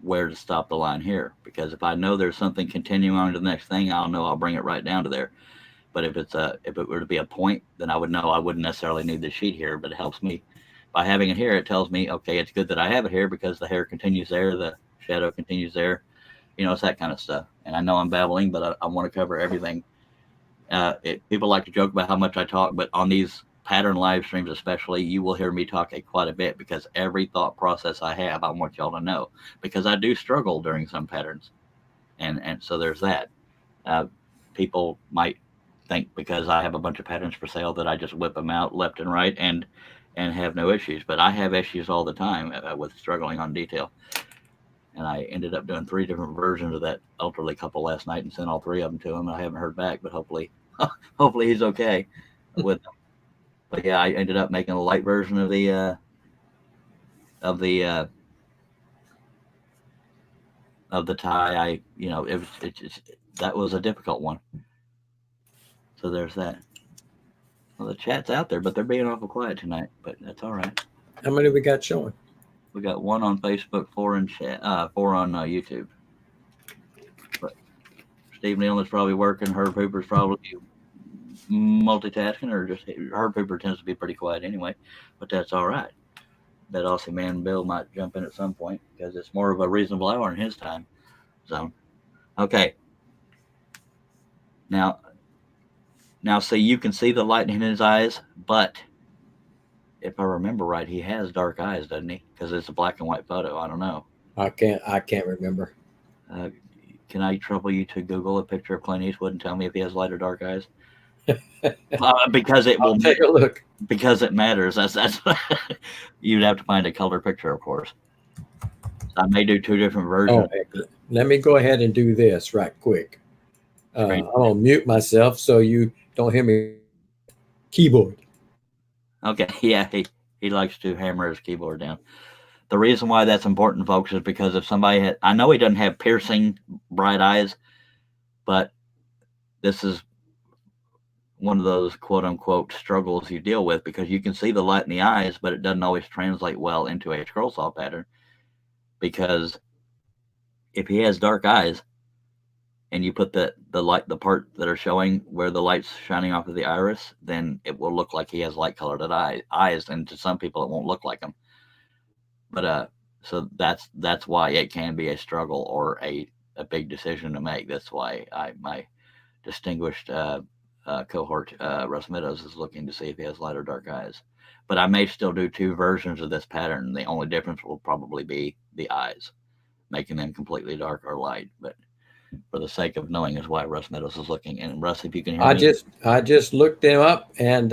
where to stop the line here. Because if I know there's something continuing on to the next thing, I'll know I'll bring it right down to there. But if it were to be a point, then I would know I wouldn't necessarily need the sheet here. But it helps me by having it here. It tells me, okay, it's good that I have it here because the hair continues there, the shadow continues there. It's that kind of stuff. And I know I'm babbling, but I want to cover everything. People like to joke about how much I talk, but on these pattern live streams, especially, you will hear me talk quite a bit because every thought process I have, I want y'all to know because I do struggle during some patterns, and so there's that. Uh, People might think because I have a bunch of patterns for sale that I just whip them out left and right and have no issues, but I have issues all the time with struggling on detail. And I ended up doing 3 different versions of that elderly couple last night and sent all 3 of them to him. I haven't heard back, but hopefully he's okay with them. But yeah, I ended up making a light version of the uh, of the tie. That was a difficult one. So there's that. Well, the chat's out there, but they're being awful quiet tonight. But that's all right. How many we got showing? We got 1 on Facebook, 4 in chat, 4 on YouTube. But Steve Nealon is probably working. Herb Hooper's probably multitasking, or just Herb Hooper tends to be pretty quiet anyway. But that's all right. That Aussie man Bill might jump in at some point because it's more of a reasonable hour in his time zone. Okay. Now, see, you can see the light in his eyes, but if I remember right, he has dark eyes, doesn't he? Because it's a black and white photo. I don't know. I can't remember. Can I trouble you to Google a picture of Clint Eastwood and tell me if he has light or dark eyes? Because it will take a look. Because it matters. That's you'd have to find a color picture, of course. I may do 2 different versions. Oh, let me go ahead and do this right quick. I'm gonna mute myself so you don't hear me. Keyboard. Okay, yeah, he likes to hammer his keyboard down. The reason why that's important, folks, is because if somebody I know he doesn't have piercing bright eyes, but this is one of those quote unquote struggles you deal with because you can see the light in the eyes, but it doesn't always translate well into a scroll saw pattern. Because if he has dark eyes and you put the part that are showing where the light's shining off of the iris, then it will look like he has light colored eyes, and to some people it won't look like them. But so that's why it can be a struggle or a big decision to make. That's why my distinguished cohort, Russ Meadows, is looking to see if he has light or dark eyes. But I may still do 2 versions of this pattern. The only difference will probably be the eyes, making them completely dark or light. But for the sake of knowing is why Russ Meadows is looking. And Russ, if you can hear me. I just looked him up, and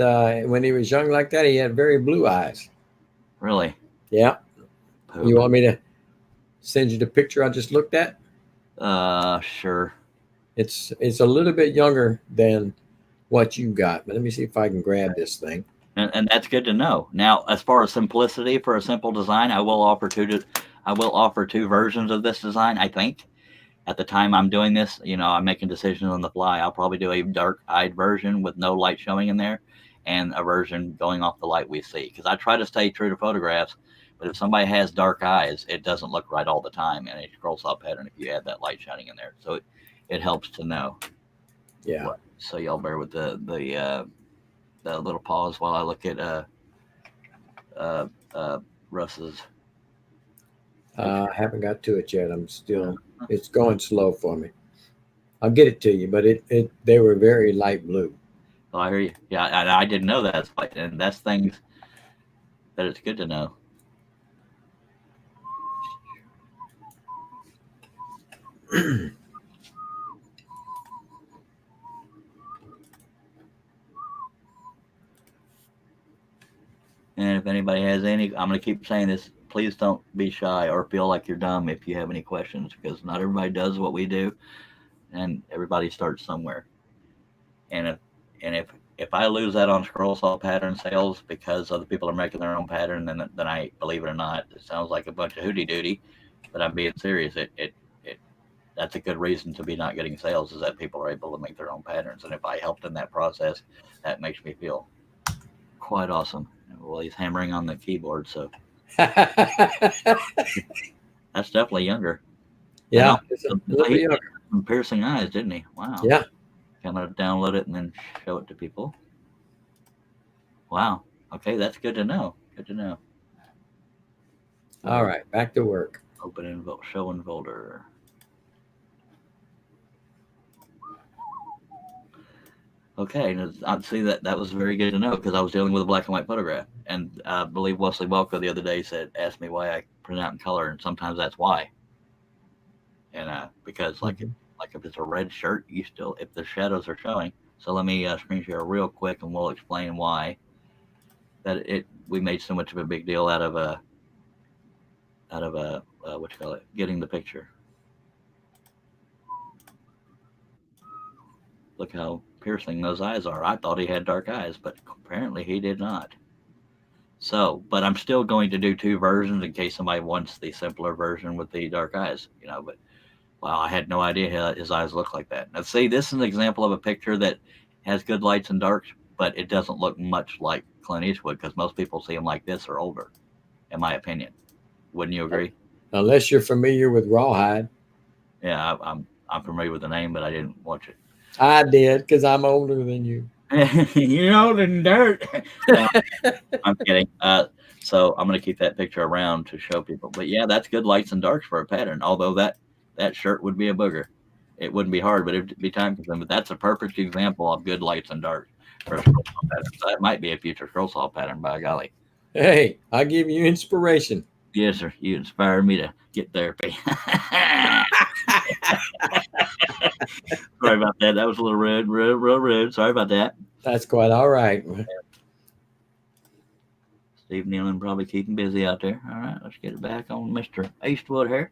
when he was young like that, he had very blue eyes. Really? Yeah. Poop. You want me to send you the picture I just looked at? Sure. It's a little bit younger than what you got, but let me see if I can grab this thing. And that's good to know. Now, as far as simplicity for a simple design, I will offer 2 versions of this design. I think at the time I'm doing this, I'm making decisions on the fly. I'll probably do a dark-eyed version with no light showing in there, and a version going off the light we see. Because I try to stay true to photographs, but if somebody has dark eyes, it doesn't look right all the time in a scroll saw pattern if you add that light shining in there. So it helps to know. Yeah. So y'all bear with the little pause while I look at Russ's. I haven't got to it yet. I'm still. It's going slow for me. I'll get it to you, but they were very light blue. Oh, I hear you. Yeah, I didn't know that. And that's things that it's good to know. And if anybody has any, I'm going to keep saying this. Please don't be shy or feel like you're dumb if you have any questions, because not everybody does what we do, and everybody starts somewhere. And if I lose that on scroll saw pattern sales because other people are making their own pattern, then I, believe it or not, it sounds like a bunch of hooty doody, but I'm being serious. That's a good reason to be not getting sales, is that people are able to make their own patterns. And if I helped in that process, that makes me feel quite awesome. Well, he's hammering on the keyboard, so that's definitely younger. Yeah, it's a little bit younger. Some piercing eyes, didn't he? Wow. Yeah. gonna download it and then show it to people. Wow. Okay, that's good to know. Good to know. All So right, back to work. open in show in folder. Okay, and I see that was very good to know because I was dealing with a black and white photograph, and I believe Wesley Walker the other day asked me why I print out in color, and sometimes that's why. And because Mhm. like if it's a red shirt, you still if the shadows are showing. So let me screen share real quick, and we'll explain why that it we made so much of a big deal out of a what you call it, getting the picture. Look how piercing those eyes are. I thought he had dark eyes, but apparently he did not. So, but I'm still going to do two versions in case somebody wants the simpler version with the dark eyes, you know. But wow, I had no idea his eyes look like that. Now, see, this is an example of a picture that has good lights and darks, but it doesn't look much like Clint Eastwood because most people see him like this or older, in my opinion. Wouldn't you agree? Unless you're familiar with Rawhide. Yeah, I'm familiar with the name, but I didn't watch it. I did because I'm older than you. You know the dirt. No, I'm kidding. So I'm gonna keep that picture around to show people. But yeah, that's good lights and darks for a pattern. Although that shirt would be a booger. It wouldn't be hard, but it'd be time consuming. But that's a perfect example of good lights and darks for a scroll saw pattern. So that might be a future scroll saw pattern, by golly. Hey, I give you inspiration. Yes, sir. You inspired me to get therapy. Sorry about that. That was a little rude, real rude. Sorry about that. That's quite all right. Steve Nealon probably keeping busy out there. All right, let's get it back on Mr. Eastwood here.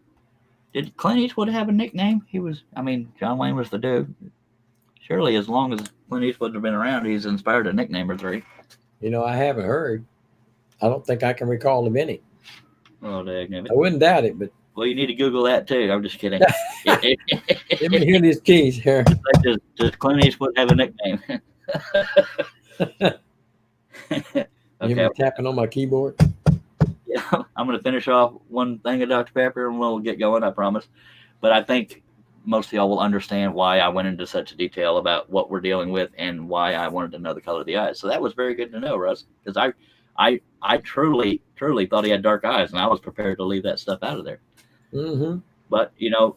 Did Clint Eastwood have a nickname? He was, I mean, John Wayne was the dude. Surely, as long as Clint Eastwood has been around, he's inspired a nickname or three. You know, I haven't heard. I don't think I can recall of any. Oh, dang it. I wouldn't doubt it, but Well, you need to Google that too. I'm just kidding. let me hear these keys here. Does Clint Eastwood have a nickname? You Okay, me tapping on my keyboard? yeah, I'm going to finish off one thing of Dr. Pepper and we'll get going, I promise. But I think most of y'all will understand why I went into such detail about what we're dealing with and why I wanted to know the color of the eyes. So that was very good to know, Russ, because I truly thought he had dark eyes, and I was prepared to leave that stuff out of there. Mm-hmm. But you know,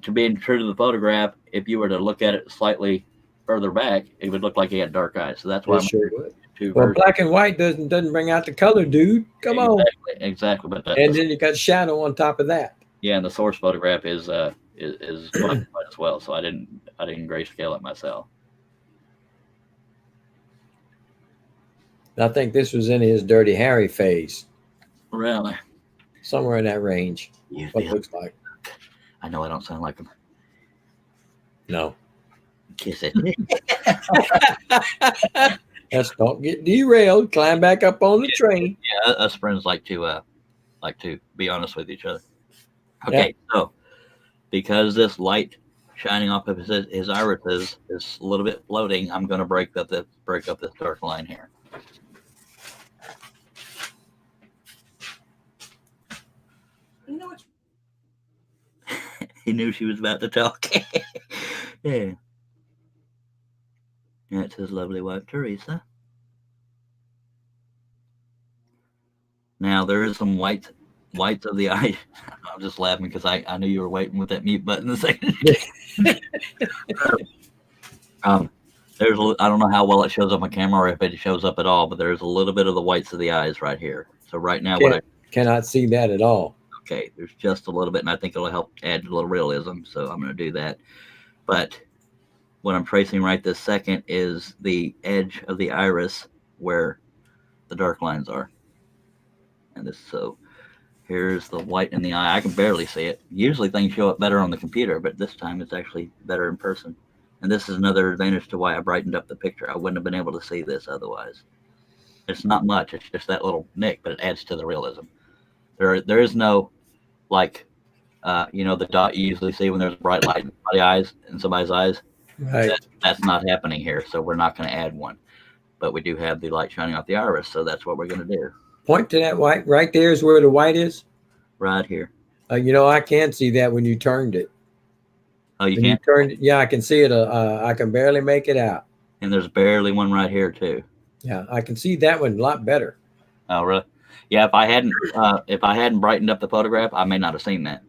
to being true to the photograph, if you were to look at it slightly further back, it would look like he had dark eyes. So that's why It I'm sure would. two Well, versions. black and white doesn't bring out the color, dude. Come on. Exactly. But And then you got shadow on top of that. yeah, and the source photograph is black and white as well. So I didn't grayscale it myself. I think this was in his Dirty Harry phase, Really? somewhere in that range. Use What it this. looks like. I know I don't sound like him. No. Kiss it. Let's don't get derailed. Climb back up on the train. Yeah, us friends like to be honest with each other. Okay, so because this light shining off of his irises is a little bit floating, I'm going to break up this dark line here. You know what? He knew she was about to talk. Yeah. That's his lovely wife, Teresa. Now there is some whites of the eye. I'm just laughing because I knew you were waiting with that mute button a second. There's I don't know how well it shows up on camera or if it shows up at all, but there's a little bit of the whites of the eyes right here. So right now, Cannot see that at all. okay, there's just a little bit, and I think it'll help add a little realism. So I'm going to do that. But what I'm tracing right this second is the edge of the iris where the dark lines are. And so here's the white in the eye. I can barely see it. Usually things show up better on the computer, but this time it's actually better in person. And this is another advantage to why I brightened up the picture. I wouldn't have been able to see this otherwise. It's not much. It's just that little nick, but it adds to the realism. There is no like the dot you usually see when there's a bright light in somebody's eyes. Right. That's not happening here, so we're not going to add one. But we do have the light shining off the iris, so that's what we're going to do. Point to that white. Right there is where the white is. Right here. I can see that when you turned it. Oh, you And you can't? turn, yeah, I can see it. I can barely make it out. And there's barely one right here too. Yeah, I can see that one a lot better. Oh, really? Yeah, if I hadn't brightened up the photograph, I may not have seen that.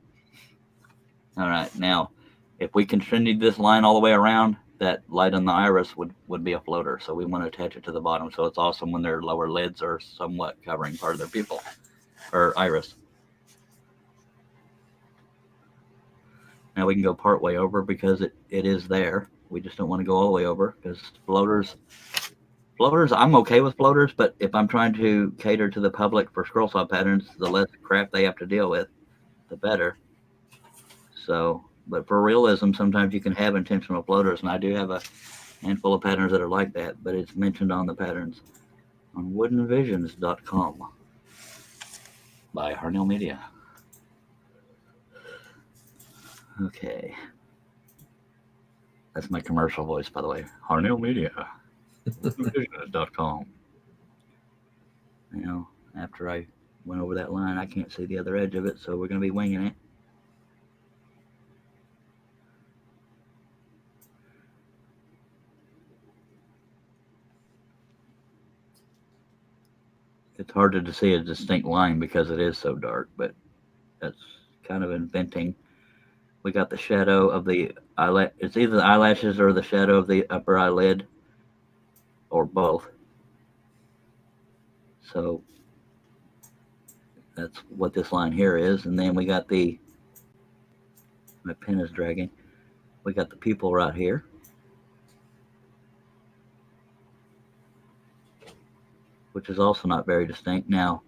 All right, now, if we continued this line all the way around, that light on the iris would be a floater. So we want to attach it to the bottom. So it's awesome when their lower lids are somewhat covering part of their pupil or iris. Now we can go part way over because it is there. We just don't want to go all the way over because floaters, I'm okay with floaters, but if I'm trying to cater to the public for scroll saw patterns, the less crap they have to deal with, the better. So, but for realism, sometimes you can have intentional floaters, and I do have a handful of patterns that are like that, but it's mentioned on the patterns on woodenvisions.com by Harnell Media. Okay. That's my commercial voice, by the way. Harnell Media. woodenvisions.com. You know, after I went over that line, I can't see the other edge of it, so we're going to be winging it. It's harder to see a distinct line because it is so dark, but that's kind of inventing. We got the shadow of the eyelash. It's either the eyelashes or the shadow of the upper eyelid, or both. So that's what this line here is. And then we got my pen is dragging. We got the pupil right here. Which is also not very distinct. Now,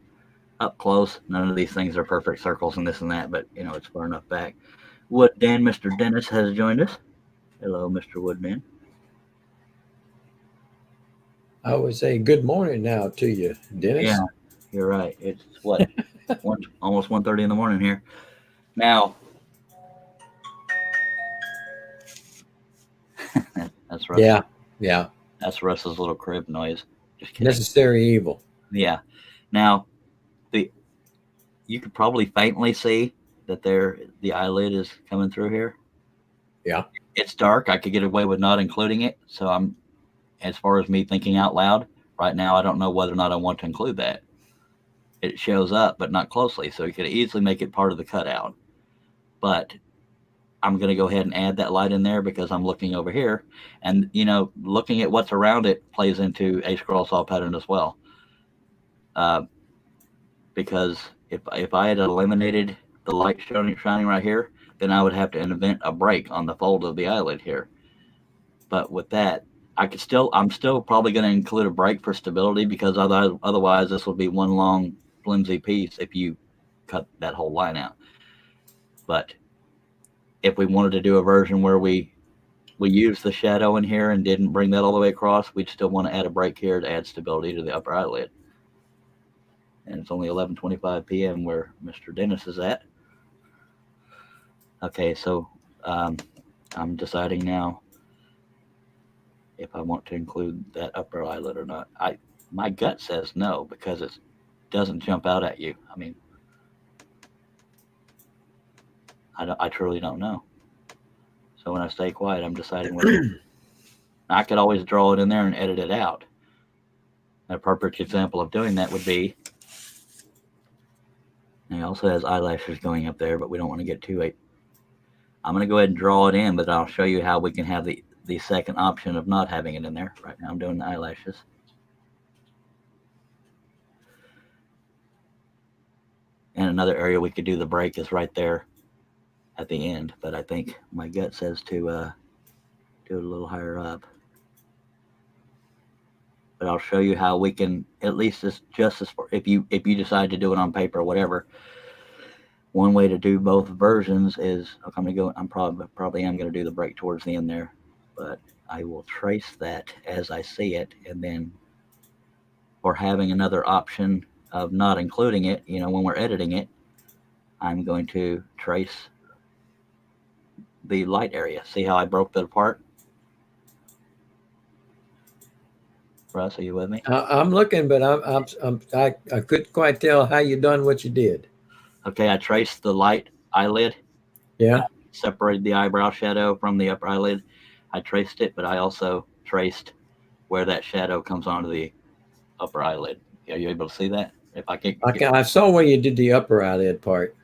up close, none of these things are perfect circles and this and that, but you know, it's far enough back. Mr. Dennis has joined us. Hello, Mr. Woodman. I would say good morning now to you, Dennis. Yeah, you're right. It's what almost 1:30 in the morning here. Now, that's Russ. Yeah. That's Russ's little crib noise. Just kidding. Necessary evil. Yeah. Now, you could probably faintly see that the eyelid is coming through here. Yeah. It's dark. I could get away with not including it. So as far as me thinking out loud, right now, I don't know whether or not I want to include that. It shows up, but not closely. So you could easily make it part of the cutout. But I'm going to go ahead and add that light in there because I'm looking over here. And, you know, looking at what's around it plays into a scroll saw pattern as well. Because if I had eliminated the light shining right here, then I would have to invent a break on the fold of the eyelid here. But with that, I'm still probably going to include a break for stability because otherwise this will be one long flimsy piece if you cut that whole line out. But if we wanted to do a version where we use the shadow in here and didn't bring that all the way across, we'd still want to add a break here to add stability to the upper eyelid. And it's only 11:25 p.m. where Mr. Dennis is at. Okay, so I'm deciding now if I want to include that upper eyelid or not. My gut says no because it doesn't jump out at you. I mean, I truly don't know. So when I stay quiet, I'm deciding whether I could always draw it in there and edit it out. A perfect example of doing that would be, and it also has eyelashes going up there, but we don't want to get too late. I'm going to go ahead and draw it in, but I'll show you how we can have the second option of not having it in there. Right now I'm doing the eyelashes. And another area we could do the break is right there at the end, but I think my gut says to do it a little higher up. But I'll show you how we can, at least if you decide to do it on paper or whatever. One way to do both versions is I'm probably am going to do the break towards the end there, but I will trace that as I see it, and then for having another option of not including it, you know, when we're editing it, I'm going to trace the light area. See how I broke that apart? Russ, are you with me? I'm looking, but I couldn't quite tell how you done what you did. Okay, I traced the light eyelid. Yeah. separated the eyebrow shadow from the upper eyelid. I traced it, but I also traced where that shadow comes onto the upper eyelid. Are you able to see that? If I can, I saw where you did the upper eyelid part,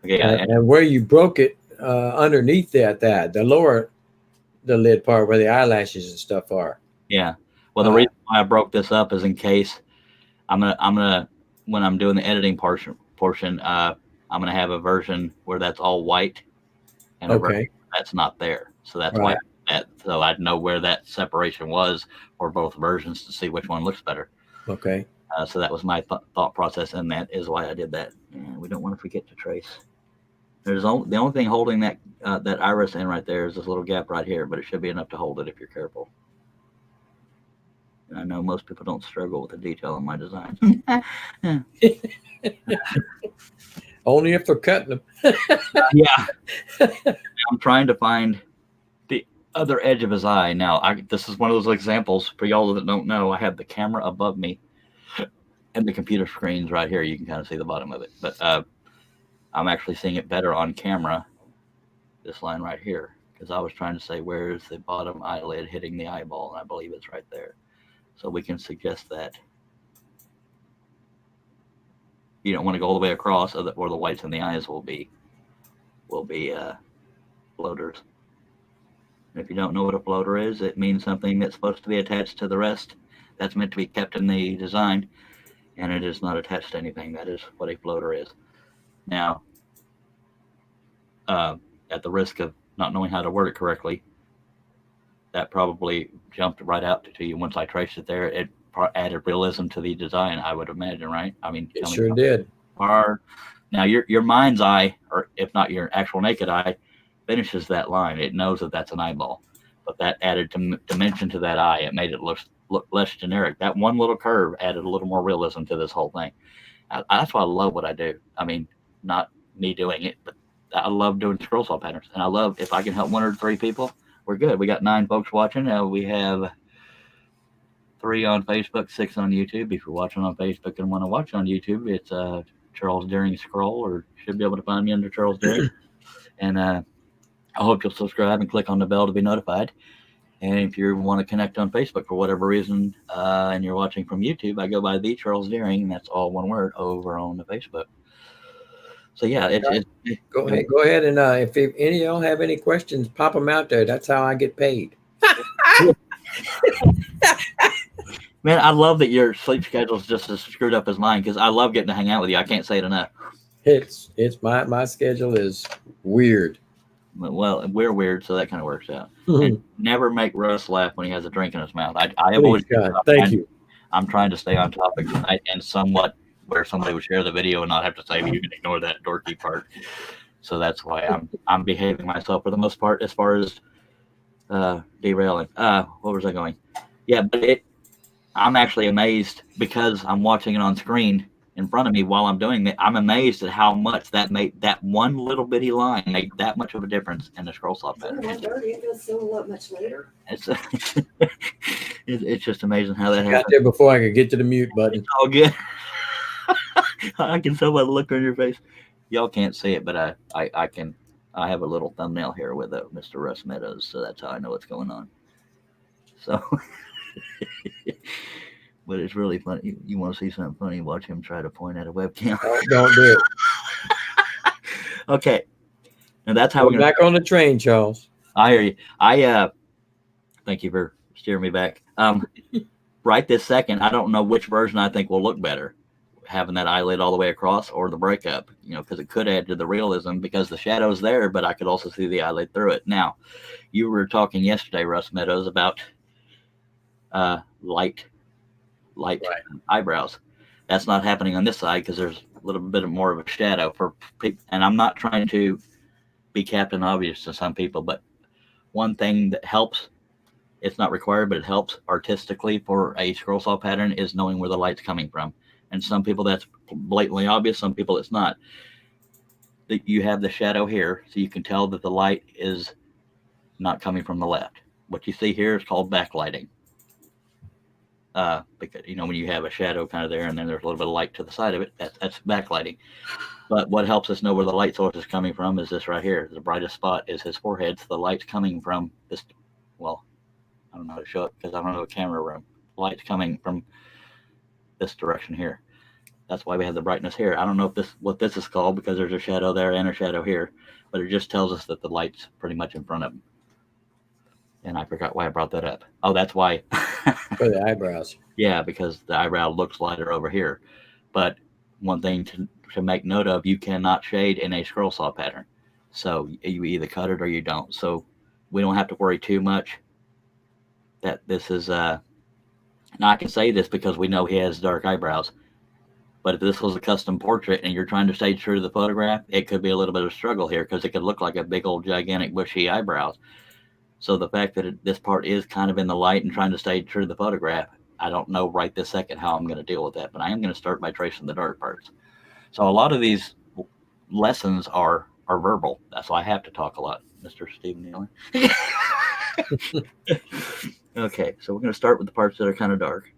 okay, and where you broke it underneath the lower the lid part where the eyelashes and stuff are. yeah. Well, the reason why I broke this up is in case I'm gonna when I'm doing the editing portion, I'm gonna have a version where that's all white and a version Okay. that's not there. So that's Right. why so I'd know where that separation was for both versions to see which one looks better. Okay. So that was my thought process, and that is why I did that. And we don't want to forget to trace. The only thing holding that iris in right there is this little gap right here, but it should be enough to hold it if you're careful. And I know most people don't struggle with the detail in my design. Only if they're cutting them. Yeah. I'm trying to find the other edge of his eye. Now, this is one of those examples for y'all that don't know. I have the camera above me, and the computer screen's right here. You can kind of see the bottom of it, but I'm actually seeing it better on camera. This line right here, because I was trying to say where is the bottom eyelid hitting the eyeball, and I believe it's right there. So we can suggest that you don't want to go all the way across, or the whites in the eyes will be floaters. And if you don't know what a floater is, it means something that's supposed to be attached to the rest. That's meant to be kept in the design, and it is not attached to anything. That is what a floater is. Now, at the risk of not knowing how to word it correctly, that probably jumped right out to you once I traced it there. It added realism to the design, I would imagine, right? I mean, it sure did. Now, your mind's eye, or if not your actual naked eye, finishes that line. It knows that that's an eyeball, but that added dimension to that eye. It made it look less generic. That one little curve added a little more realism to this whole thing. That's why I love what I do. I mean, not me doing it, but I love doing scroll saw patterns, and I love if I can help 1 or 3 people. We're good. We got 9 folks watching. We have 3 on Facebook, 6 on YouTube. If you're watching on Facebook and want to watch on YouTube, it's Charles Deering Scroll, or should be able to find me under Charles Deering. And I hope you'll subscribe and click on the bell to be notified. And if you want to connect on Facebook for whatever reason, and you're watching from YouTube, I go by the Charles Deering, and that's all one word over on the Facebook. So yeah, Go ahead, and if any of y'all have any questions, pop them out there. That's how I get paid. Man, I love that your sleep schedule is just as screwed up as mine, because I love getting to hang out with you. I can't say it enough. It's my schedule is weird. Well, we're weird, so that kind of works out. And never make Russ laugh when he has a drink in his mouth. I avoid. Thank you. I'm trying to stay on topic tonight, and somewhat where somebody would share the video and not have to say, you can ignore that dorky part. So that's why I'm behaving myself for the most part as far as derailing. What was I going? Yeah, but I'm actually amazed because I'm watching it on screen in front of me while I'm doing it. I'm amazed at how much that one little bitty line made that much of a difference in the scroll saw pattern. It goes so much later. It's just amazing how that Got happens. there before I could get to the mute button. It's all good. I can tell by the look on your face. Y'all can't see it, but I can. I have a little thumbnail here with Mr. Russ Meadows, so that's how I know what's going on. So, but it's really funny. You want to see something funny? Watch him try to point at a webcam. Don't do it. Okay, and that's how we're back on the train, Charles. I hear you. Thank you for steering me back. Right this second, I don't know which version I think will look better, having that eyelid all the way across or the breakup, because it could add to the realism because the shadow's there, but I could also see the eyelid through it. Now, you were talking yesterday, Russ Meadows, about light right. Eyebrows. That's not happening on this side because there's a little bit more of a shadow for people. And I'm not trying to be Captain Obvious to some people, but one thing that helps, it's not required, but it helps artistically for a scroll saw pattern, is knowing where the light's coming from. And some people that's blatantly obvious, some people it's not. You have the shadow here, so you can tell that the light is not coming from the left. What you see here is called backlighting. Because when you have a shadow kind of there, and then there's a little bit of light to the side of it, that's backlighting. But what helps us know where the light source is coming from is this right here. The brightest spot is his forehead, so the light's coming from this. Well, I don't know how to show it because I don't have a camera room. The light's coming from this direction here. That's why we have the brightness here. I don't know if what this is called because there's a shadow there and a shadow here, but it just tells us that the light's pretty much in front of him. And I forgot why I brought that up. Oh, that's why. For the eyebrows. Yeah, because the eyebrow looks lighter over here. But one thing to make note of, you cannot shade in a scroll saw pattern. So you either cut it or you don't. So we don't have to worry too much that this is now I can say this because we know he has dark eyebrows. But if this was a custom portrait and you're trying to stay true to the photograph, it could be a little bit of a struggle here because it could look like a big old gigantic bushy eyebrows. So the fact that this part is kind of in the light and trying to stay true to the photograph, I don't know right this second how I'm going to deal with that, but I am going to start by tracing the dark parts. So a lot of these lessons are verbal. That's why I have to talk a lot, Mr. Stephen Nealon. Okay, so we're going to start with the parts that are kind of dark.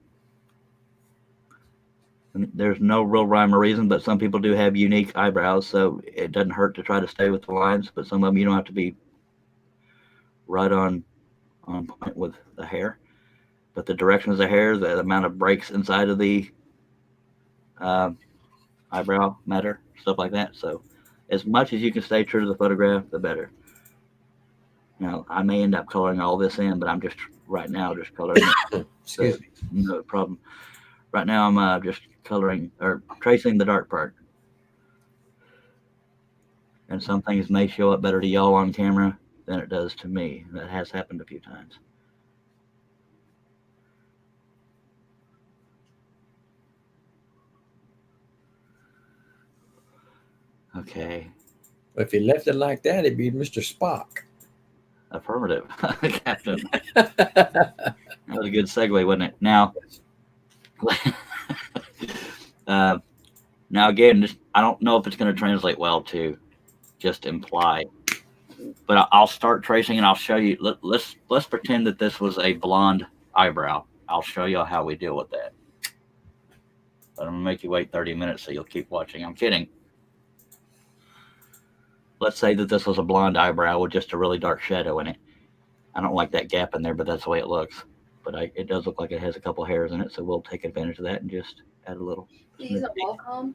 And there's no real rhyme or reason, but some people do have unique eyebrows, so it doesn't hurt to try to stay with the lines, but some of them you don't have to be right on point with the hair. But the direction of the hair, the amount of breaks inside of the eyebrow matter, stuff like that. So as much as you can stay true to the photograph, the better. Now, I may end up coloring all this in, but I'm just right now just coloring it. Excuse me. No problem. Right now I'm just coloring or tracing the dark part. And some things may show up better to y'all on camera than it does to me. That has happened a few times. Okay. If you left it like that, it'd be Mr. Spock. Affirmative, Captain. That was a good segue, wasn't it? Now, now again, I don't know if it's going to translate well to just imply, but I'll start tracing and I'll show you. Let's pretend that this was a blonde eyebrow. I'll show you how we deal with that. But I'm gonna make you wait 30 minutes so you'll keep watching. I'm kidding. Let's say that this was a blonde eyebrow with just a really dark shadow in it. I don't like that gap in there, but that's the way it looks. But it does look like it has a couple hairs in it, so we'll take advantage of that and just add a little. He's a Qualcomm.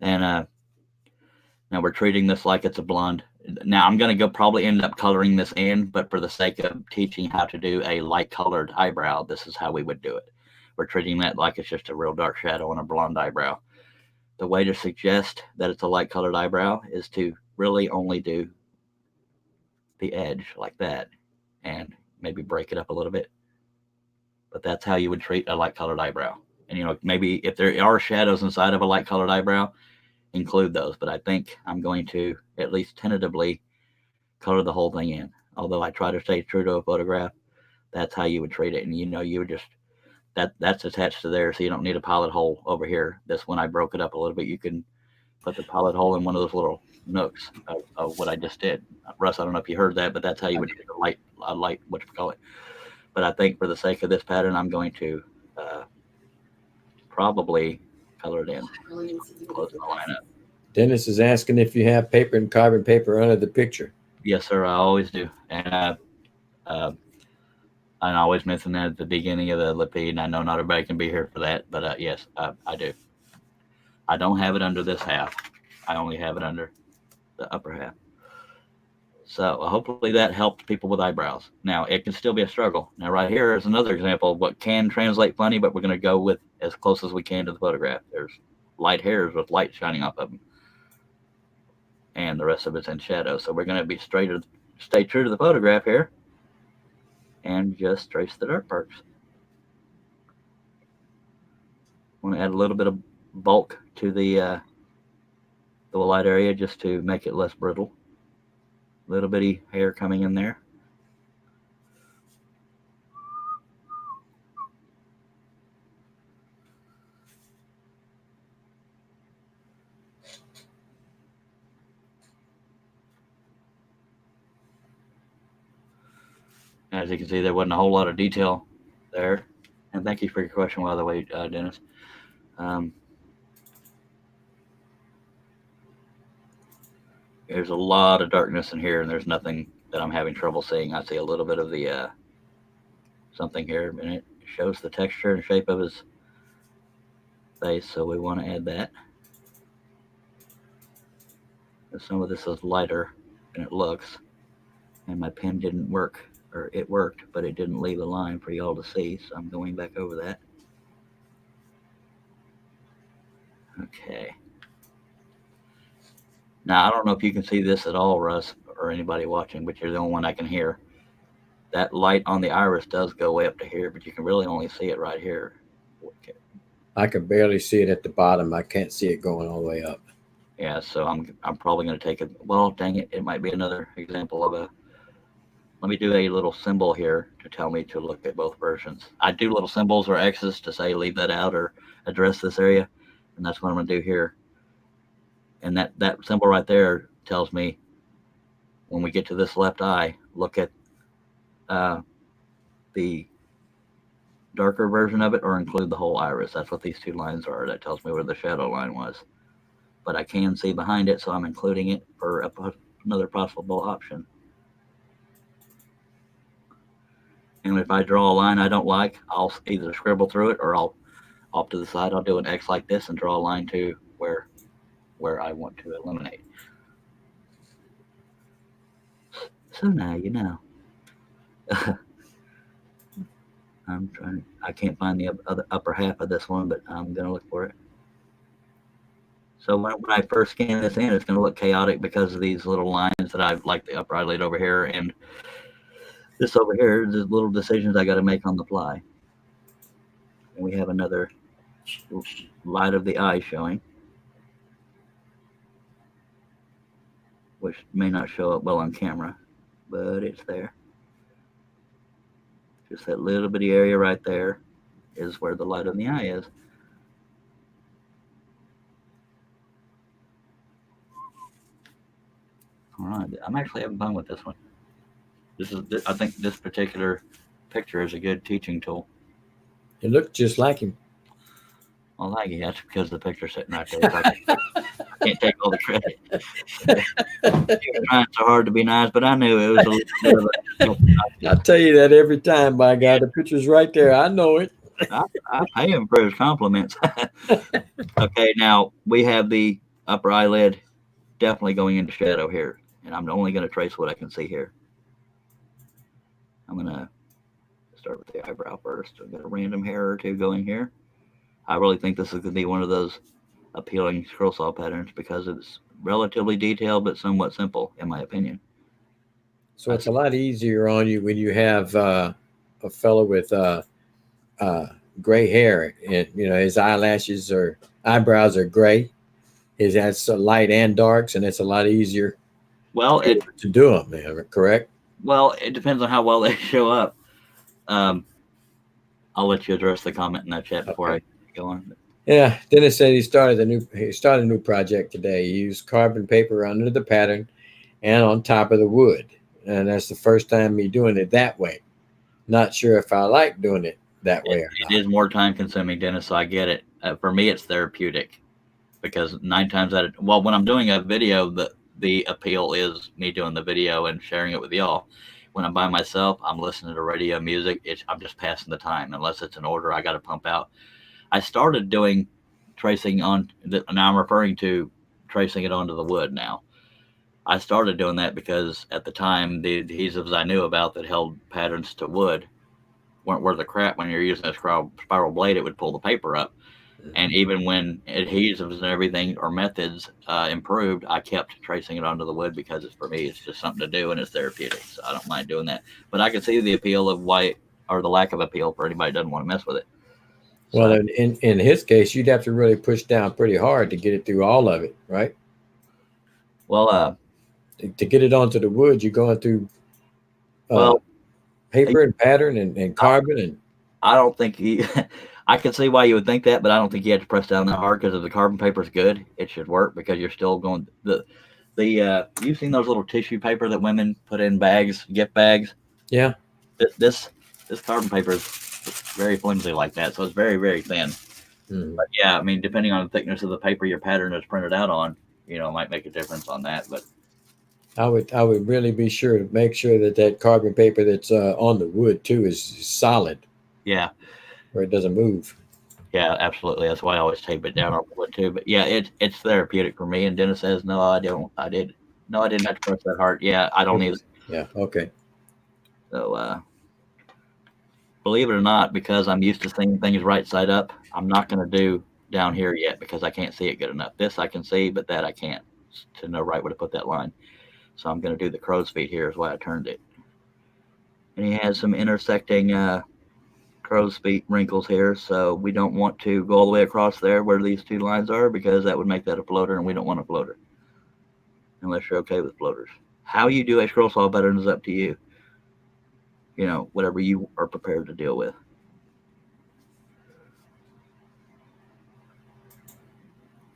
And now we're treating this like it's a blonde. Now I'm going to probably end up coloring this in, but for the sake of teaching how to do a light colored eyebrow, this is how we would do it. We're treating that like it's just a real dark shadow on a blonde eyebrow. The way to suggest that it's a light colored eyebrow is to really only do the edge like that and maybe break it up a little bit. But that's how you would treat a light colored eyebrow. And maybe if there are shadows inside of a light colored eyebrow, include those. But I think I'm going to at least tentatively color the whole thing in. Although I try to stay true to a photograph, that's how you would treat it. And you would just that's attached to there, so you don't need a pilot hole over here. This one I broke it up a little bit. You can put the pilot hole in one of those little nooks of what I just did. Russ, I don't know if you heard that, but that's how you would treat a light what you call it. But I think for the sake of this pattern, I'm going to probably color it in. Close the line up. Dennis is asking if you have paper and carbon paper under the picture. Yes, sir. I always do, and I always mention that at the beginning of the Lipid, and I know not everybody can be here for that, but yes, I do. I don't have it under this half. I only have it under the upper half. So hopefully that helps people with eyebrows. Now, it can still be a struggle. Now, right here is another example of what can translate funny, but we're going to go with as close as we can to the photograph. There's light hairs with light shining off of them. And the rest of it's in shadow. So we're going to be stay true to the photograph here and just trace the dark parts. I want to add a little bit of bulk to the light area just to make it less brittle. Little bitty hair coming in there. As you can see, there wasn't a whole lot of detail there. And thank you for your question, by the way, Dennis. There's a lot of darkness in here, and there's nothing that I'm having trouble seeing. I see a little bit of the something here, and it shows the texture and shape of his face, so we want to add that. Some of this is lighter than it looks, and my pen didn't work, or it worked, but it didn't leave a line for y'all to see, so I'm going back over that. Okay. Now, I don't know if you can see this at all, Russ, or anybody watching, but you're the only one I can hear. That light on the iris does go way up to here, but you can really only see it right here. Okay. I can barely see it at the bottom. I can't see it going all the way up. Yeah, so I'm probably going to take it. Well, dang it, it might be another example of a. Let me do a little symbol here to tell me to look at both versions. I do little symbols or X's to say leave that out or address this area, and that's what I'm going to do here. And that symbol right there tells me when we get to this left eye, look at the darker version of it or include the whole iris. That's what these two lines are. That tells me where the shadow line was. But I can see behind it, so I'm including it for another possible option. And if I draw a line I don't like, I'll either scribble through it or I'll off to the side. I'll do an X like this and draw a line to where I want to eliminate. So now you know. I can't find the upper half of this one, but I'm going to look for it. So when I first scan this in, it's going to look chaotic because of these little lines that I've like the upper eyelid over here and this over here, the little decisions I got to make on the fly. And we have another light of the eye showing, which may not show up well on camera, but it's there. Just that little bitty area right there is where the light of the eye is. All right, I'm actually having fun with this one. I think this particular picture is a good teaching tool. It looked just like him. Well, thank you. That's because the picture's sitting right there. So I can't take all the credit. You're trying so hard to be nice, but I knew it was a little bit of a. I tell you that every time, by God, the picture's right there. I know it. I pay him for his compliments. Okay, now we have the upper eyelid definitely going into shadow here, and I'm only going to trace what I can see here. I'm going to start with the eyebrow first. I've got a random hair or two going here. I really think this is going to be one of those appealing scroll saw patterns because it's relatively detailed but somewhat simple, in my opinion. So it's a lot easier on you when you have a fellow with gray hair, and his eyebrows are gray. His has light and darks, and it's a lot easier. Well, to do them, correct? Well, it depends on how well they show up. I'll let you address the comment in that chat before I go on. Yeah, Dennis said he started a new project today. He used carbon paper under the pattern and on top of the wood, and that's the first time me doing it that way. Not sure if I like doing it that way or not. It is more time consuming, Dennis, so I get it. For me, it's therapeutic because 9 times out of when I'm doing a video, the appeal is me doing the video and sharing it with y'all. When I'm by myself, I'm listening to radio music. I'm just passing the time. Unless it's an order I got to pump out. I started doing tracing on, now I'm referring to tracing it onto the wood now. I started doing that because at the time, the adhesives I knew about that held patterns to wood weren't worth a crap. When you're using a spiral blade, it would pull the paper up. And even when adhesives and everything or methods improved, I kept tracing it onto the wood because for me, it's just something to do and it's therapeutic. So I don't mind doing that. But I can see the appeal of or the lack of appeal for anybody who doesn't want to mess with it. So, well, in his case, you'd have to really push down pretty hard to get it through all of it, right? Well, to get it onto the wood, you're going through paper and pattern and carbon. And I don't think I can see why you would think that, but I don't think you have to press down that hard because if the carbon paper is good, it should work because you're still going you've seen those little tissue paper that women put in bags, gift bags? Yeah. This carbon paper is very flimsy like that. So it's very, very thin. Mhm. But yeah, I mean, depending on the thickness of the paper your pattern is printed out on, might make a difference on that. But I would really be sure to make sure that that carbon paper that's on the wood too is solid, yeah, where it doesn't move. yeah, absolutely. That's why I always tape it down on wood too. But yeah, it's therapeutic for me. And Dennis says, no, I don't. I did. No, I didn't have to press that hard. Yeah, I don't either. Yeah. Okay. So believe it or not, because I'm used to seeing things right side up, I'm not going to do down here yet because I can't see it good enough. This I can see, but that I can't to know right where to put that line. So I'm going to do the crow's feet here is why I turned it. And he has some intersecting crow's feet wrinkles here, so we don't want to go all the way across there where these two lines are because that would make that a floater, and we don't want a floater unless you're okay with floaters. How you do a scroll saw pattern is up to you. Whatever you are prepared to deal with.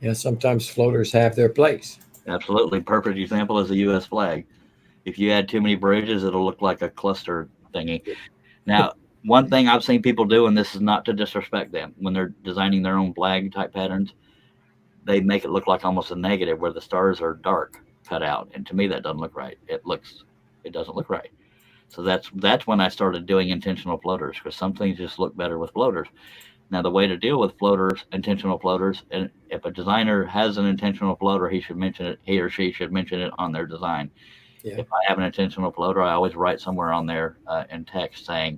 Yeah. Sometimes floaters have their place. Absolutely. Perfect example is the U.S. flag. If you add too many bridges, it'll look like a cluster thingy. Now, one thing I've seen people do, and this is not to disrespect them, when they're designing their own flag type patterns, they make it look like almost a negative where the stars are dark cut out. And to me, that doesn't look right. It doesn't look right. So that's when I started doing intentional floaters because some things just look better with floaters. Now, the way to deal with floaters, intentional floaters, and if a designer has an intentional floater, he or she should mention it on their design. Yeah. If I have an intentional floater, I always write somewhere on there in text saying,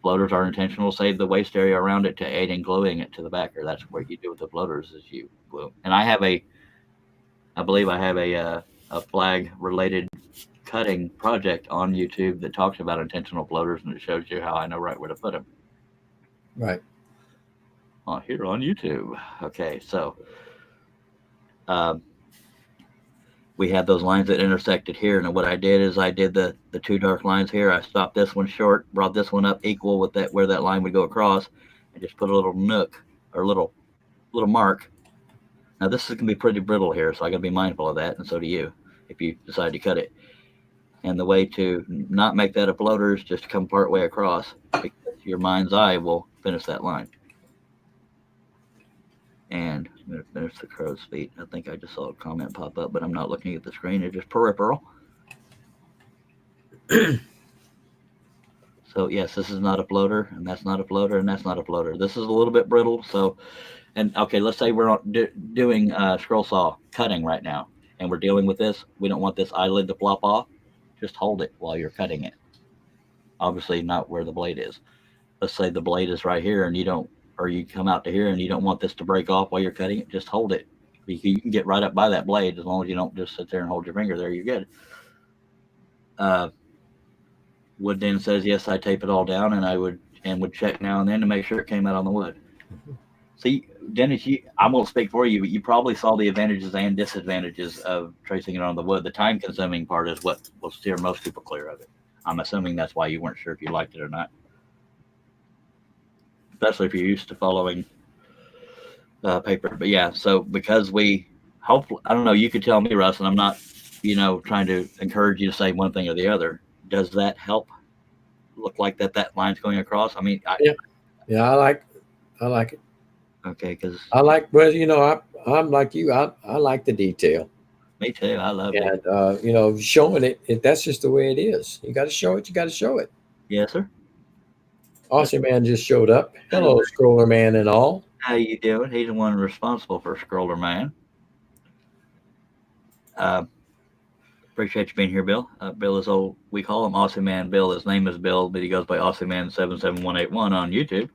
floaters are intentional, save the waste area around it to aid in gluing it to the backer. That's what you do with the floaters is you glue. And I believe I have a flag related cutting project on YouTube that talks about intentional floaters and it shows you how I know right where to put them. Right. Here on YouTube. Okay, so um, we had those lines that intersected here, and what I did is I did the two dark lines here. I stopped this one short, brought this one up equal with that where that line would go across, and just put a little nook or little mark. Now this is gonna be pretty brittle here, so I gotta be mindful of that, and so do you if you decide to cut it. And the way to not make that a floater is just to come part way across because your mind's eye will finish that line. And I'm going to finish the crow's feet. I think I just saw a comment pop up, but I'm not looking at the screen. It's just peripheral. So yes, this is not a floater, and that's not a floater, and that's not a floater. This is a little bit brittle. So, and okay, let's say we're doing scroll saw cutting right now, and we're dealing with this. We don't want this eyelid to flop off. Just hold it while you're cutting it. Obviously, not where the blade is. Let's say the blade is right here, and you come out to here, and you don't want this to break off while you're cutting it. Just hold it. You can get right up by that blade as long as you don't just sit there and hold your finger there. You're good. Wood then says yes. I tape it all down, and I would check now and then to make sure it came out on the wood. See, Dennis, I won't speak for you, but you probably saw the advantages and disadvantages of tracing it on the wood. The time-consuming part is what will steer most people clear of it. I'm assuming that's why you weren't sure if you liked it or not, especially if you're used to following paper. But yeah, so because we hopefully, I don't know, you could tell me, Russ, and I'm not, trying to encourage you to say one thing or the other. Does that help look like that line's going across? I mean, Yeah. I like it. Okay, because Well, I'm like you. I like the detail. me too. I love it. And showing it. That's just the way it is. You got to show it. You got to show it. Yes, sir. Aussie Man just showed up. Hello, Scroller Man and all. How you doing? He's the one responsible for Scroller Man. Appreciate you being here, Bill. Bill is old. We call him Aussie Man Bill. His name is Bill, but he goes by Aussie Man 77181 on YouTube.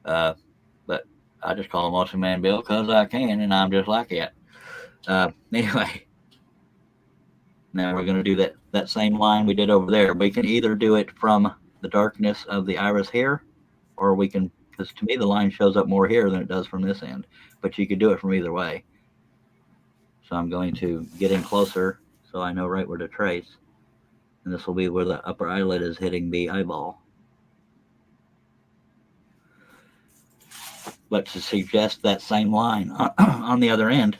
But I just call him Aussie Man Bill because I can, and I'm just like it. Anyway, now we're going to do that same line we did over there. We can either do it from the darkness of the iris here, or we can, because to me the line shows up more here than it does from this end, but you could do it from either way. So I'm going to get in closer so I know right where to trace, and this will be where the upper eyelid is hitting the eyeball. But to suggest that same line on the other end,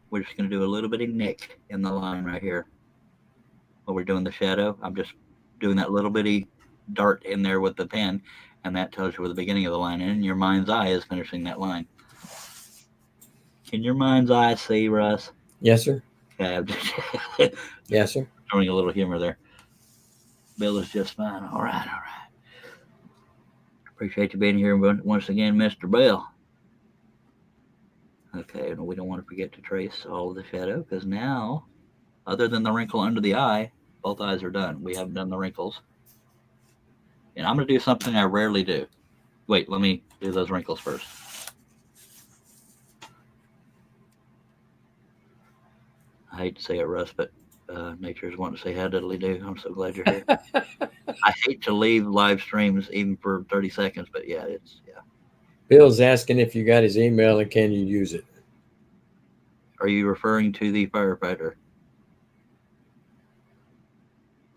we're just going to do a little bitty nick in the line right here. While we're doing the shadow, I'm just doing that little bitty dart in there with the pen, and that tells you where the beginning of the line is, and your mind's eye is finishing that line. Can your mind's eye see, Russ? Yes, sir. Okay, I'm just Yes, sir. throwing a little humor there. Bill is just fine. All right. Appreciate you being here once again, Mr. Bill. Okay, and we don't want to forget to trace all of the shadow, because now, other than the wrinkle under the eye, both eyes are done. We haven't done the wrinkles. And I'm going to do something I rarely do. Wait, let me do those wrinkles first. I hate to say it, Russ, but nature's wanting to say how diddly do. I'm so glad you're here. I hate to leave live streams even for 30 seconds, but yeah. Bill's asking if you got his email and can you use it. Are you referring to the firefighter?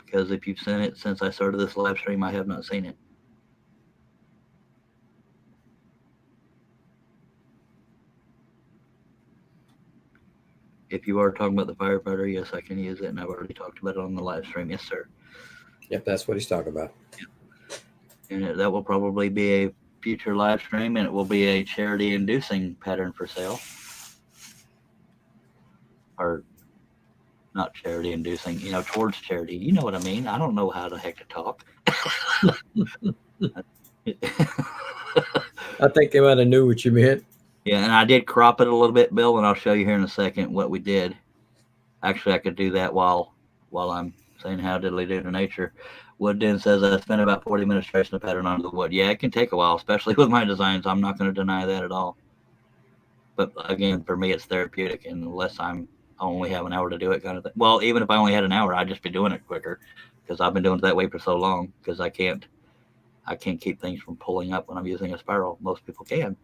Because if you've sent it since I started this live stream, I have not seen it. If you are talking about the firefighter, yes, I can use it, and I've already talked about it on the live stream. Yes, sir. Yep, that's what he's talking about. And that will probably be a future live stream, and it will be a charity-inducing pattern for sale. Or not charity-inducing, towards charity. You know what I mean. I don't know how the heck to talk. I think they might have knew what you meant. Yeah, and I did crop it a little bit, Bill, and I'll show you here in a second what we did. Actually, I could do that while I'm saying how diddly do to nature. Woodden says I spent about 40 minutes tracing the pattern onto the wood. Yeah, it can take a while, especially with my designs. I'm not going to deny that at all. But again, for me, it's therapeutic, and unless I only have an hour to do it, kind of thing. Well, even if I only had an hour, I'd just be doing it quicker, because I've been doing it that way for so long. Because I can't keep things from pulling up when I'm using a spiral. Most people can.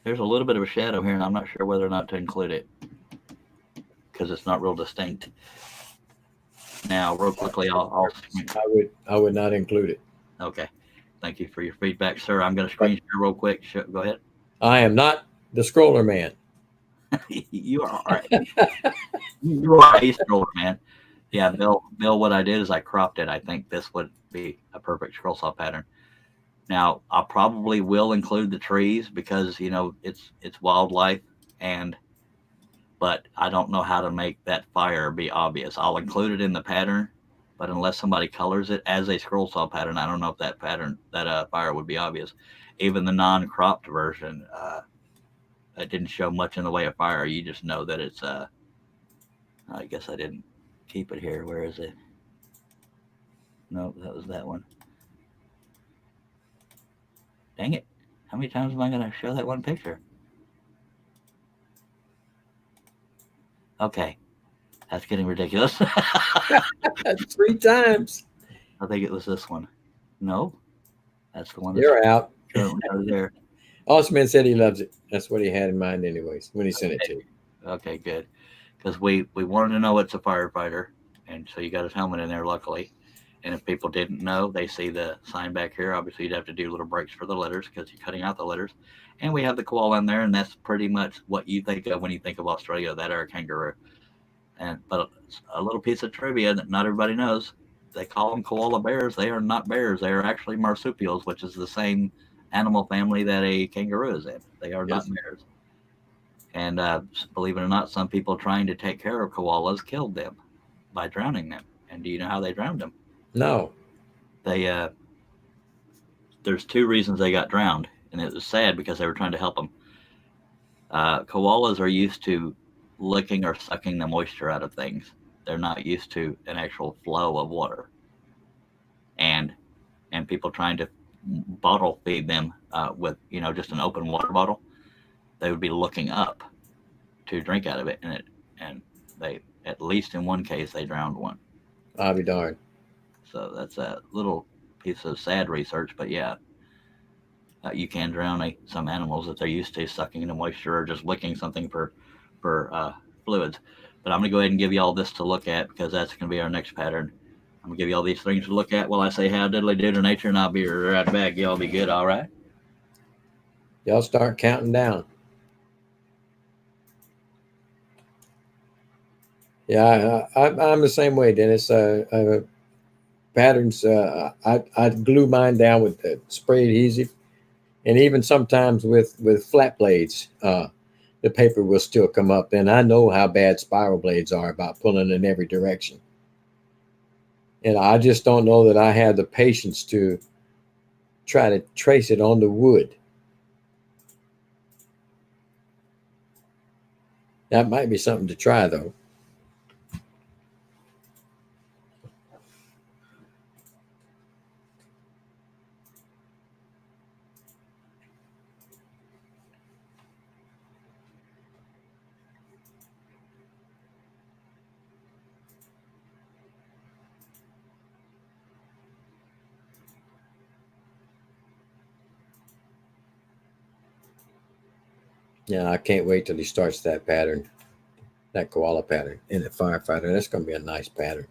There's a little bit of a shadow here, and I'm not sure whether or not to include it, because it's not real distinct. Now, real quickly, I'll I would not include it. Okay. Thank you for your feedback, sir. I'm going to screen share real quick. Go ahead. I am not the scroller man. You are all right. You are a scroller, man. Yeah, Bill, what I did is I cropped it. I think this would be a perfect scroll saw pattern. Now, I probably will include the trees because, it's wildlife, but I don't know how to make that fire be obvious. I'll include it in the pattern, but unless somebody colors it as a scroll saw pattern, I don't know if that fire would be obvious. Even the non-cropped version, it didn't show much in the way of fire. You just know that it's, I guess I didn't keep it here. Where is it? Nope, that was that one. Dang it. How many times am I going to show that one picture? Okay. That's getting ridiculous. 3 times. I think it was this one. No, that's the one. You're out. There. Osman said he loves it. That's what he had in mind anyways when he sent it to you. Okay, good. Because we wanted to know it's a firefighter, and so you got his helmet in there, luckily. And if people didn't know, they see the sign back here. Obviously, you'd have to do little breaks for the letters because you're cutting out the letters. And we have the koala in there, and that's pretty much what you think of when you think of Australia, that or a kangaroo. But a little piece of trivia that not everybody knows, they call them koala bears. They are not bears. They are actually marsupials, which is the same animal family that a kangaroo is in. They are not bears. And believe it or not, some people trying to take care of koalas killed them by drowning them. And do you know how they drowned them? No. There's 2 reasons they got drowned, and it was sad because they were trying to help them. Koalas are used to licking or sucking the moisture out of things. They're not used to an actual flow of water. And people trying to bottle feed them with just an open water bottle, they would be looking up to drink out of it, and they, at least in one case, they drowned one. I'll be darned. So that's a little piece of sad research, but yeah, you can drown some animals if they're used to sucking the moisture or just licking something for fluids. But I'm going to go ahead and give you all this to look at because that's going to be our next pattern. I'm going to give you all these things to look at while I say how diddly do to nature, and I'll be right back. Y'all be good, all right? Y'all start counting down. Yeah, I'm the same way, Dennis. patterns, I'd glue mine down with the spray adhesive, and even sometimes with flat blades, the paper will still come up. And I know how bad spiral blades are about pulling in every direction. And I just don't know that I have the patience to try to trace it on the wood. That might be something to try, though. Yeah, I can't wait till he starts that pattern, that koala pattern in the firefighter. That's going to be a nice pattern.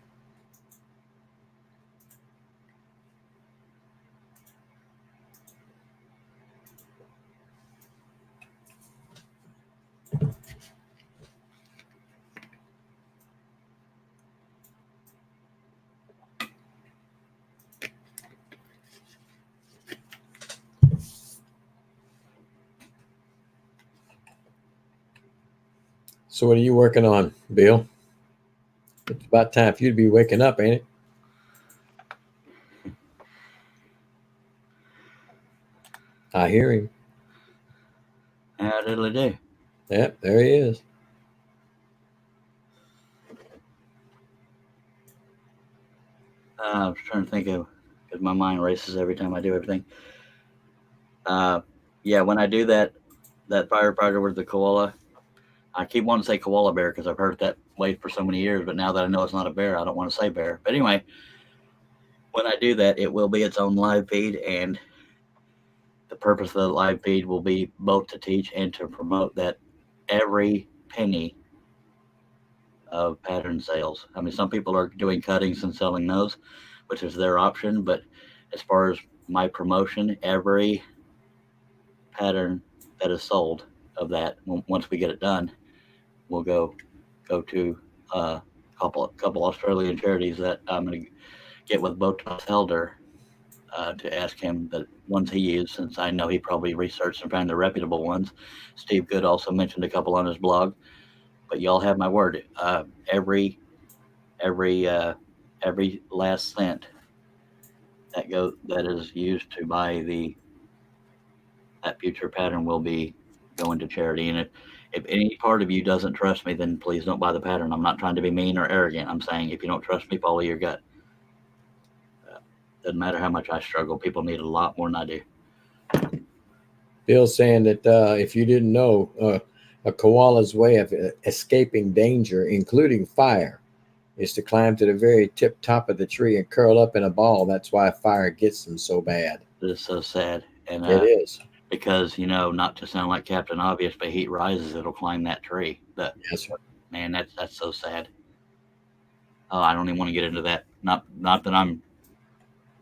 So, what are you working on, Bill? It's about time for you to be waking up, ain't it? I hear him. How diddly do? Yep, there he is. I was trying to think of, because my mind races every time I do everything. Yeah, when I do that firefighter with the koala, I keep wanting to say koala bear because I've heard that way for so many years. But now that I know it's not a bear, I don't want to say bear. But anyway, when I do that, it will be its own live feed, and the purpose of the live feed will be both to teach and to promote that every penny of pattern sales. I mean, some people are doing cuttings and selling those, which is their option. But as far as my promotion, every pattern that is sold of that, once we get it done, will go to a couple Australian charities that I'm going to get with Botas Helder to ask him the ones he used, since I know he probably researched and found the reputable ones. Steve Good also mentioned a couple on his blog, but y'all have my word. Every every last cent that is used to buy that future pattern will be going to charity. And if any part of you doesn't trust me, then please don't buy the pattern. I'm not trying to be mean or arrogant. I'm saying if you don't trust me, follow your gut. Doesn't matter how much I struggle. People need a lot more than I do. Bill's saying that if you didn't know, a koala's way of escaping danger, including fire, is to climb to the very tip top of the tree and curl up in a ball. That's why fire gets them so bad. It is so sad. And It is. because, not to sound like Captain Obvious, but heat rises, it'll climb that tree. Yes, sir. Man, that's so sad. Oh, I don't even want to get into that. Not that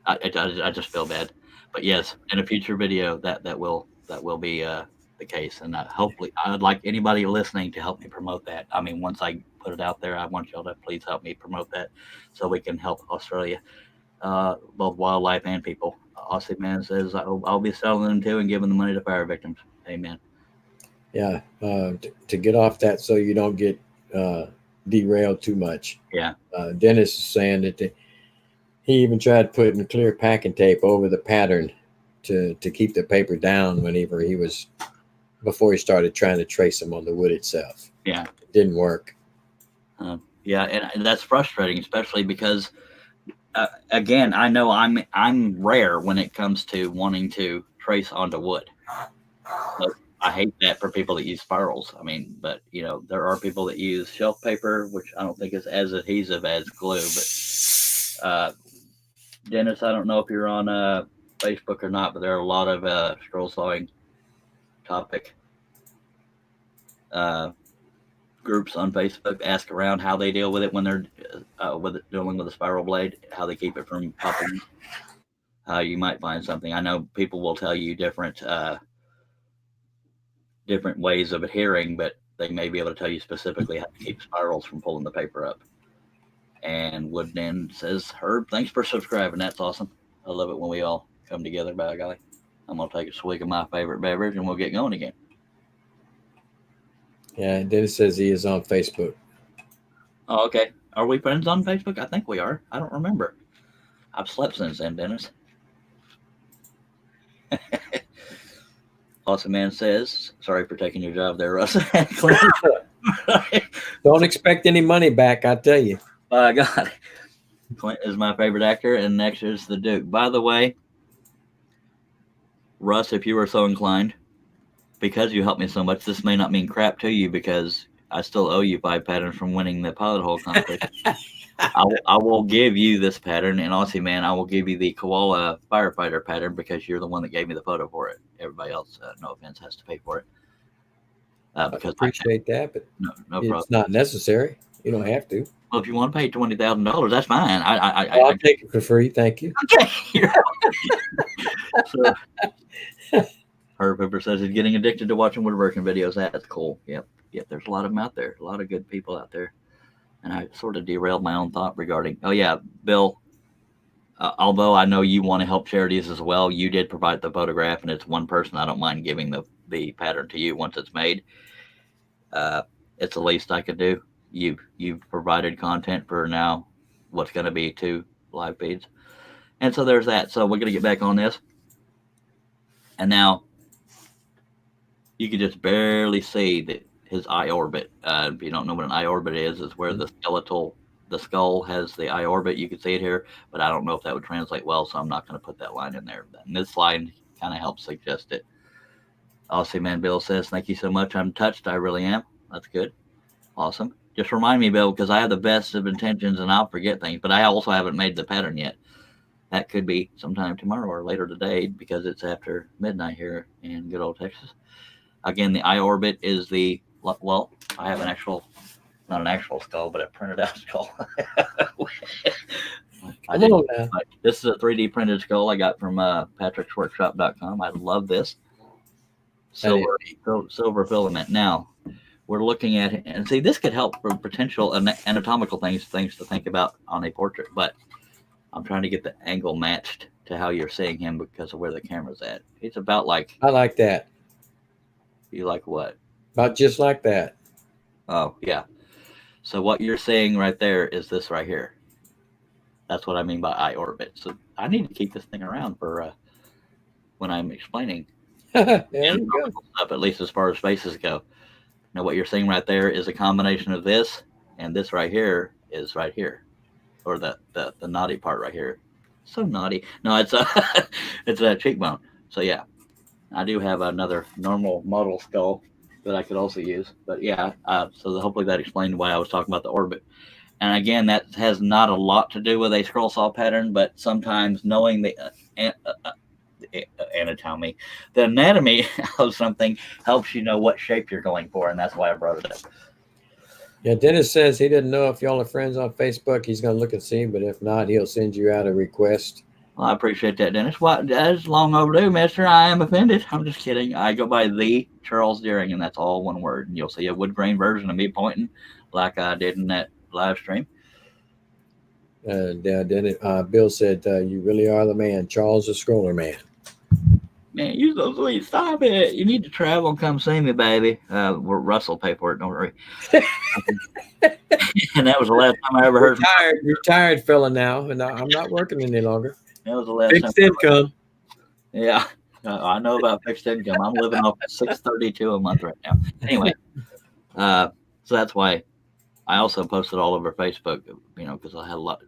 I just feel bad. But yes, in a future video, that will be the case, and hopefully, I'd like anybody listening to help me promote that. I mean, once I put it out there, I want y'all to please help me promote that, so we can help Australia, both wildlife and people. Aussie Man says I'll be selling them too and giving the money to fire victims. Amen. Yeah. To get off that so you don't get derailed too much. Yeah. Dennis is saying that he even tried putting clear packing tape over the pattern to keep the paper down before he started trying to trace them on the wood itself. Yeah. It didn't work. Yeah, and that's frustrating, especially because again, I know I'm rare when it comes to wanting to trace onto wood. But I hate that for people that use spirals. I mean, but there are people that use shelf paper, which I don't think is as adhesive as glue. But Dennis, I don't know if you're on Facebook or not, but there are a lot of scroll sawing topic uh, groups on Facebook. Ask around how they deal with it when they're dealing with a spiral blade, how they keep it from popping. You might find something. I know people will tell you different ways of adhering, but they may be able to tell you specifically how to keep spirals from pulling the paper up. And Woodden says, Herb, thanks for subscribing. That's awesome. I love it when we all come together, by golly. I'm going to take a swig of my favorite beverage and we'll get going again. Yeah, Dennis says he is on Facebook. Oh, okay. Are we friends on Facebook? I think we are. I don't remember. I've slept since then, Dennis. Awesome Man says, sorry for taking your job there, Russ. Don't expect any money back, I tell you. God. Clint is my favorite actor, and next is the Duke. By the way, Russ, if you were so inclined, because you helped me so much, this may not mean crap to you because I still owe you 5 patterns from winning the pilot hole competition. I will give you this pattern, and honestly, man, I will give you the koala firefighter pattern because you're the one that gave me the photo for it. Everybody else, no offense, has to pay for it. Because I appreciate that, but no it's problem. not necessary. You don't have to. Well, if you want to pay $20,000, that's fine. I'll take it for free. Thank you. Okay. So, Herb Pepper says he's getting addicted to watching woodworking videos. That's cool. Yep. There's a lot of them out there. A lot of good people out there. And I sort of derailed my own thought regarding. Oh yeah, Bill. Although I know you want to help charities as well, you did provide the photograph, and it's one person. I don't mind giving the pattern to you once it's made. It's the least I could do. You've provided content for now what's going to be 2 live feeds, and so there's that. So we're going to get back on this, and now you can just barely see his eye orbit. If you don't know what an eye orbit is where the skull has the eye orbit. You can see it here, but I don't know if that would translate well, so I'm not going to put that line in there. And this line kind of helps suggest it. Aussie Man Bill says, thank you so much. I'm touched. I really am. That's good. Awesome. Just remind me, Bill, because I have the best of intentions and I'll forget things, but I also haven't made the pattern yet. That could be sometime tomorrow or later today because it's after midnight here in good old Texas. Again, the eye orbit is well, I have not an actual skull, but a printed out skull. This is a 3D printed skull I got from patricksworkshop.com. I love this. Silver filament. Now, we're looking at it, and see, this could help for potential anatomical things to think about on a portrait, but I'm trying to get the angle matched to how you're seeing him because of where the camera's at. He's about like... I like that. You like what? About just like that. Oh, yeah. So what you're seeing right there is this right here. That's what I mean by eye orbit. So I need to keep this thing around for when I'm explaining There you go. stuff, at least as far as faces go. Now what you're seeing right there is a combination of this, and this right here is right here, or the naughty part right here. So naughty. No, it's it's a cheekbone. So yeah, I do have another normal model skull that I could also use. But yeah, so hopefully that explained why I was talking about the orbit. And again, that has not a lot to do with a scroll saw pattern, but sometimes knowing the anatomy, the anatomy of something helps you know what shape you're going for, and that's why I brought it up. Yeah, Dennis says he doesn't know if y'all are friends on Facebook. He's going to look and see, but if not, he'll send you out a request. Well, I appreciate that, Dennis. Well, that's long overdue, mister. I am offended. I'm just kidding. I go by the Charles Deering, and that's all one word. And you'll see a wood grain version of me pointing like I did in that live stream. Dennis, Bill said, you really are the man. Charles the Scroller Man. Man, you're so sweet. Stop it. You need to travel and come see me, baby. Russ will pay for it. Don't worry. And that was the last time I ever heard Retired fella now, and I'm not working any longer. That was the last fixed income. Yeah, I know about fixed income. I'm living off $632 a month right now. Anyway, so that's why I also posted all over Facebook. Because I had a lot,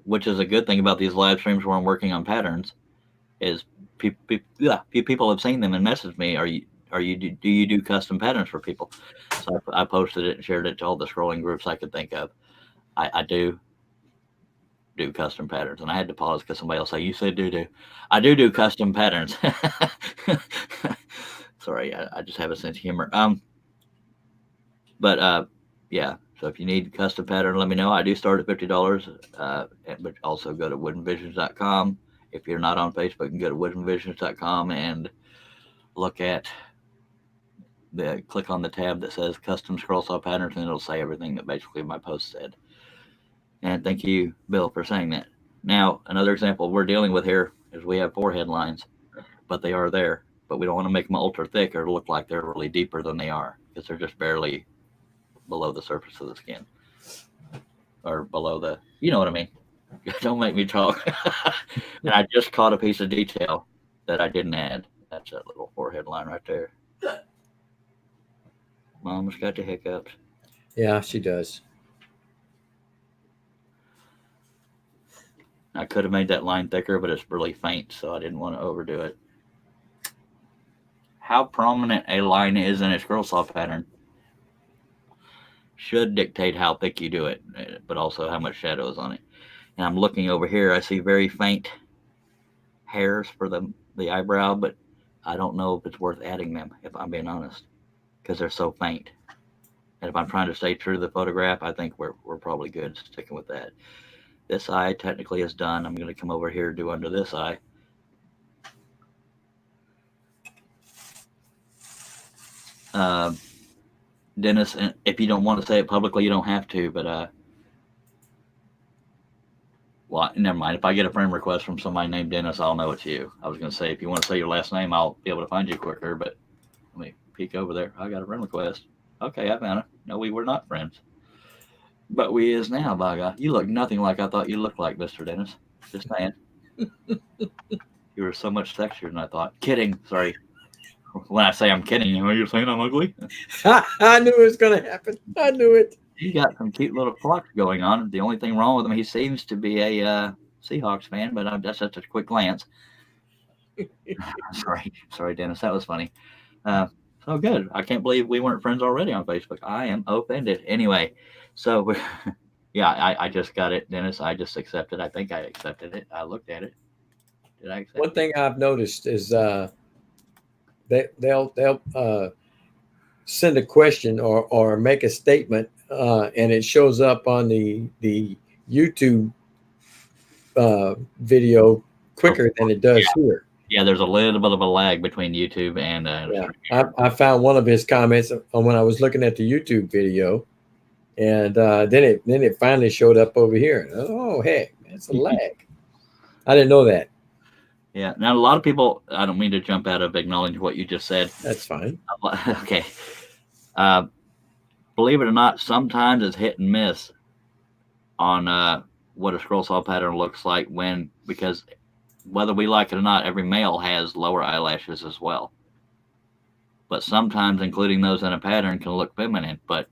which is a good thing about these live streams where I'm working on patterns, is people have seen them and messaged me. Do you do custom patterns for people? So I posted it and shared it to all the scrolling groups I could think of. I do custom patterns, and I had to pause because somebody else say, you said do. I do custom patterns. Sorry, I just have a sense of humor. Yeah, so if you need custom pattern, let me know. I do start at $50, but also go to woodenvisions.com. If you're not on Facebook, you can go to woodenvisions.com and click on the tab that says custom scroll saw patterns, and it'll say everything that basically my post said. And thank you, Bill, for saying that. Now, another example we're dealing with here is we have 4 headlines, but they are there. But we don't want to make them ultra thick or look like they're really deeper than they are because they're just barely below the surface of the skin or below the, you know what I mean? Don't make me talk. And I just caught a piece of detail that I didn't add. That's that little 4 headline right there. Mom's got the hiccups. Yeah, she does. I could have made that line thicker, but it's really faint, so I didn't want to overdo it. How prominent a line is in a scroll saw pattern should dictate how thick you do it, but also how much shadow is on it. And I'm looking over here, I see very faint hairs for the eyebrow, but I don't know if it's worth adding them, if I'm being honest, because they're so faint. And if I'm trying to stay true to the photograph, I think we're probably good sticking with that. This eye technically is done. I'm going to come over here and do under this eye. Dennis, if you don't want to say it publicly, you don't have to, but well, never mind. If I get a friend request from somebody named Dennis, I'll know it's you. I was going to say, if you want to say your last name, I'll be able to find you quicker, but let me peek over there. I got a friend request. Okay, I found it. No, we were not friends. But we is now, by God. You look nothing like I thought you looked like, Mr. Dennis. Just saying. You were so much sexier than I thought. Kidding. Sorry. When I say I'm kidding, you're saying I'm ugly? I knew it was going to happen. I knew it. He got some cute little plucks going on. The only thing wrong with him, he seems to be a Seahawks fan, but that's just a quick glance. Sorry, Dennis. That was funny. So good. I can't believe we weren't friends already on Facebook. I am offended. Anyway, so yeah, I just got it, Dennis. I just accepted. I think I accepted it. I looked at it. Did I accept One it? thing I've noticed is they'll send a question or make a statement, and it shows up on the YouTube video quicker than it does here. Yeah, there's a little bit of a lag between YouTube and Yeah, I found one of his comments when I was looking at the YouTube video, and then it finally showed up over here. Oh heck, that's a lag. I didn't know that. Yeah. Now a lot of people. I don't mean to jump out of acknowledging what you just said. That's fine. Okay. Believe it or not, sometimes it's hit and miss on what a scroll saw pattern looks like because whether we like it or not, every male has lower eyelashes as well. But sometimes including those in a pattern can look feminine, but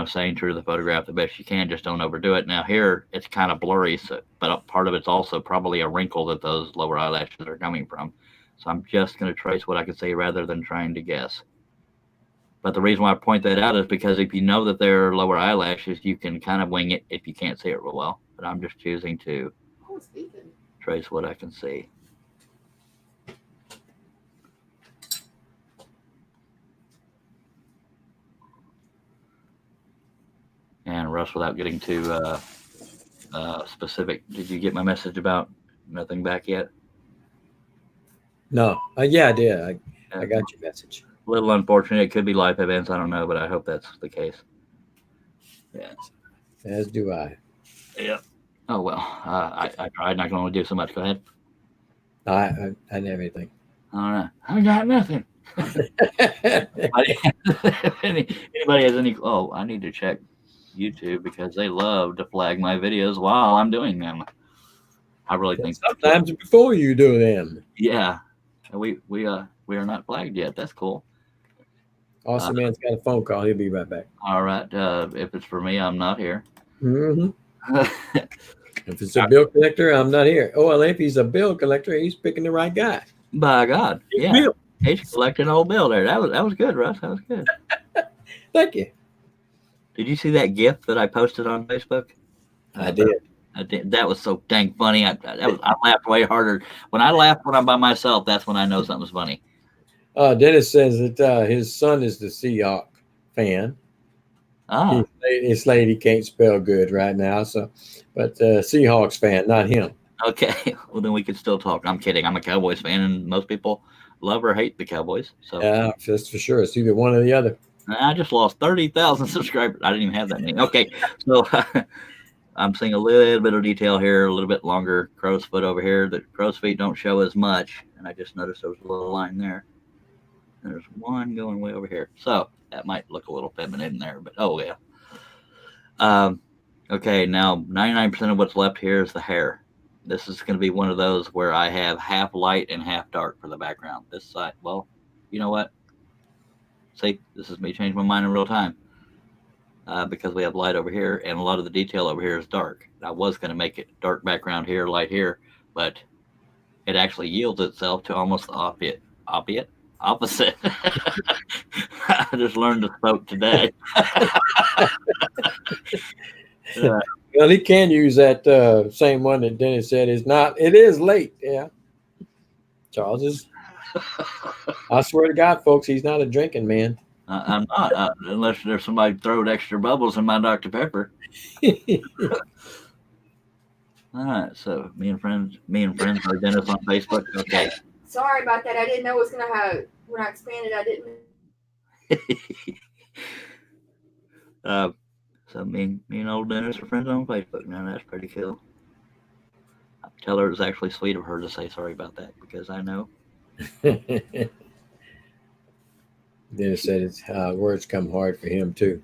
staying true to the photograph the best you can, just don't overdo it. Now here it's kind of blurry, but part of it's also probably a wrinkle that those lower eyelashes are coming from. So I'm just going to trace what I can see rather than trying to guess. But the reason why I point that out is because if you know that there are lower eyelashes, you can kind of wing it if you can't see it real well. But I'm just choosing to trace what I can see. And Russ, without getting too specific, did you get my message about nothing back yet? No. Yeah, I did. I got your message. A little unfortunate. It could be life events. I don't know, but I hope that's the case. Yeah. As do I. Yeah. Oh, well. I tried. Not going to do so much. Go ahead. I didn't have anything. All right. I got nothing. Anybody has any? Oh, I need to check YouTube because they love to flag my videos while I'm doing them. I really think sometimes before you do them. Yeah, we are not flagged yet. That's cool. Awesome man's got a phone call. He'll be right back. All right. If it's for me, I'm not here. Mm-hmm. If it's a bill collector, I'm not here. Oh, well, if he's a bill collector, he's picking the right guy. By God, yeah. Bill. He's collecting old bill there. That was good, Russ. That was good. Thank you. Did you see that GIF that I posted on Facebook? I did. That was so dang funny. I laughed way harder. When I laugh when I'm by myself, that's when I know something's funny. Dennis says that his son is the Seahawk fan. Oh. His lady can't spell good right now, but Seahawks fan, not him. Okay, well then we can still talk. I'm kidding. I'm a Cowboys fan, and most people love or hate the Cowboys. So yeah, that's for sure. It's either one or the other. I just lost 30,000 subscribers. I didn't even have that many. Okay, so I'm seeing a little bit of detail here, a little bit longer crow's foot over here. The crow's feet don't show as much, and I just noticed there was a little line there. There's one going way over here, so that might look a little feminine there, but oh yeah. Um, okay, now 99% of what's left here is the hair. This is going to be one of those where I have half light and half dark for the background. This side, well, you know what? See, this is me changing my mind in real time. Because we have light over here and a lot of the detail over here is dark. I was going to make it dark background here, light here, but it actually yields itself to almost the opposite. I just learned to spoke today. Well, he can use that same one that Dennis said. It is late. Yeah. Charles is, I swear to God, folks, he's not a drinking man. I'm not, unless there's somebody throwing extra bubbles in my Dr. Pepper. All right, so me and friends are Dennis on Facebook. Okay. Sorry about that. I didn't know it was gonna have when I expanded. I didn't. So me and old Dennis are friends on Facebook now. That's pretty cool. I tell her it was actually sweet of her to say sorry about that because I know. Dennis said his words come hard for him too.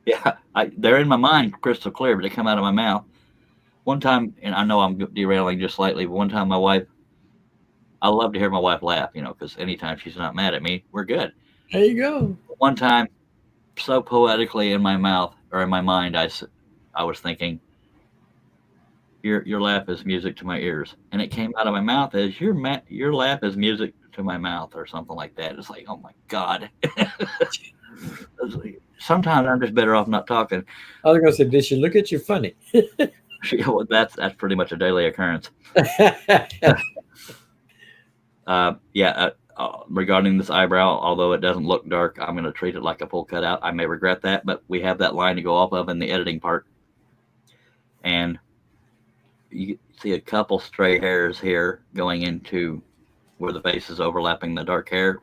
Yeah, they're in my mind crystal clear, but they come out of my mouth. One time, and I know I'm derailing just slightly, but one time my wife, I love to hear my wife laugh, because anytime she's not mad at me, we're good. There you go. One time, so poetically in my mouth or in my mind, I was thinking, your laugh is music to my ears, and it came out of my mouth as your laugh is music to my mouth or something like that. It's like, oh my God. Sometimes I'm just better off not talking. I was gonna say, did she look at you funny? Well, that's pretty much a daily occurrence. Regarding this eyebrow, although it doesn't look dark, I'm going to treat it like a full cutout. I may regret that, but we have that line to go off of in the editing part. And you see a couple stray hairs here going into where the face is overlapping the dark hair.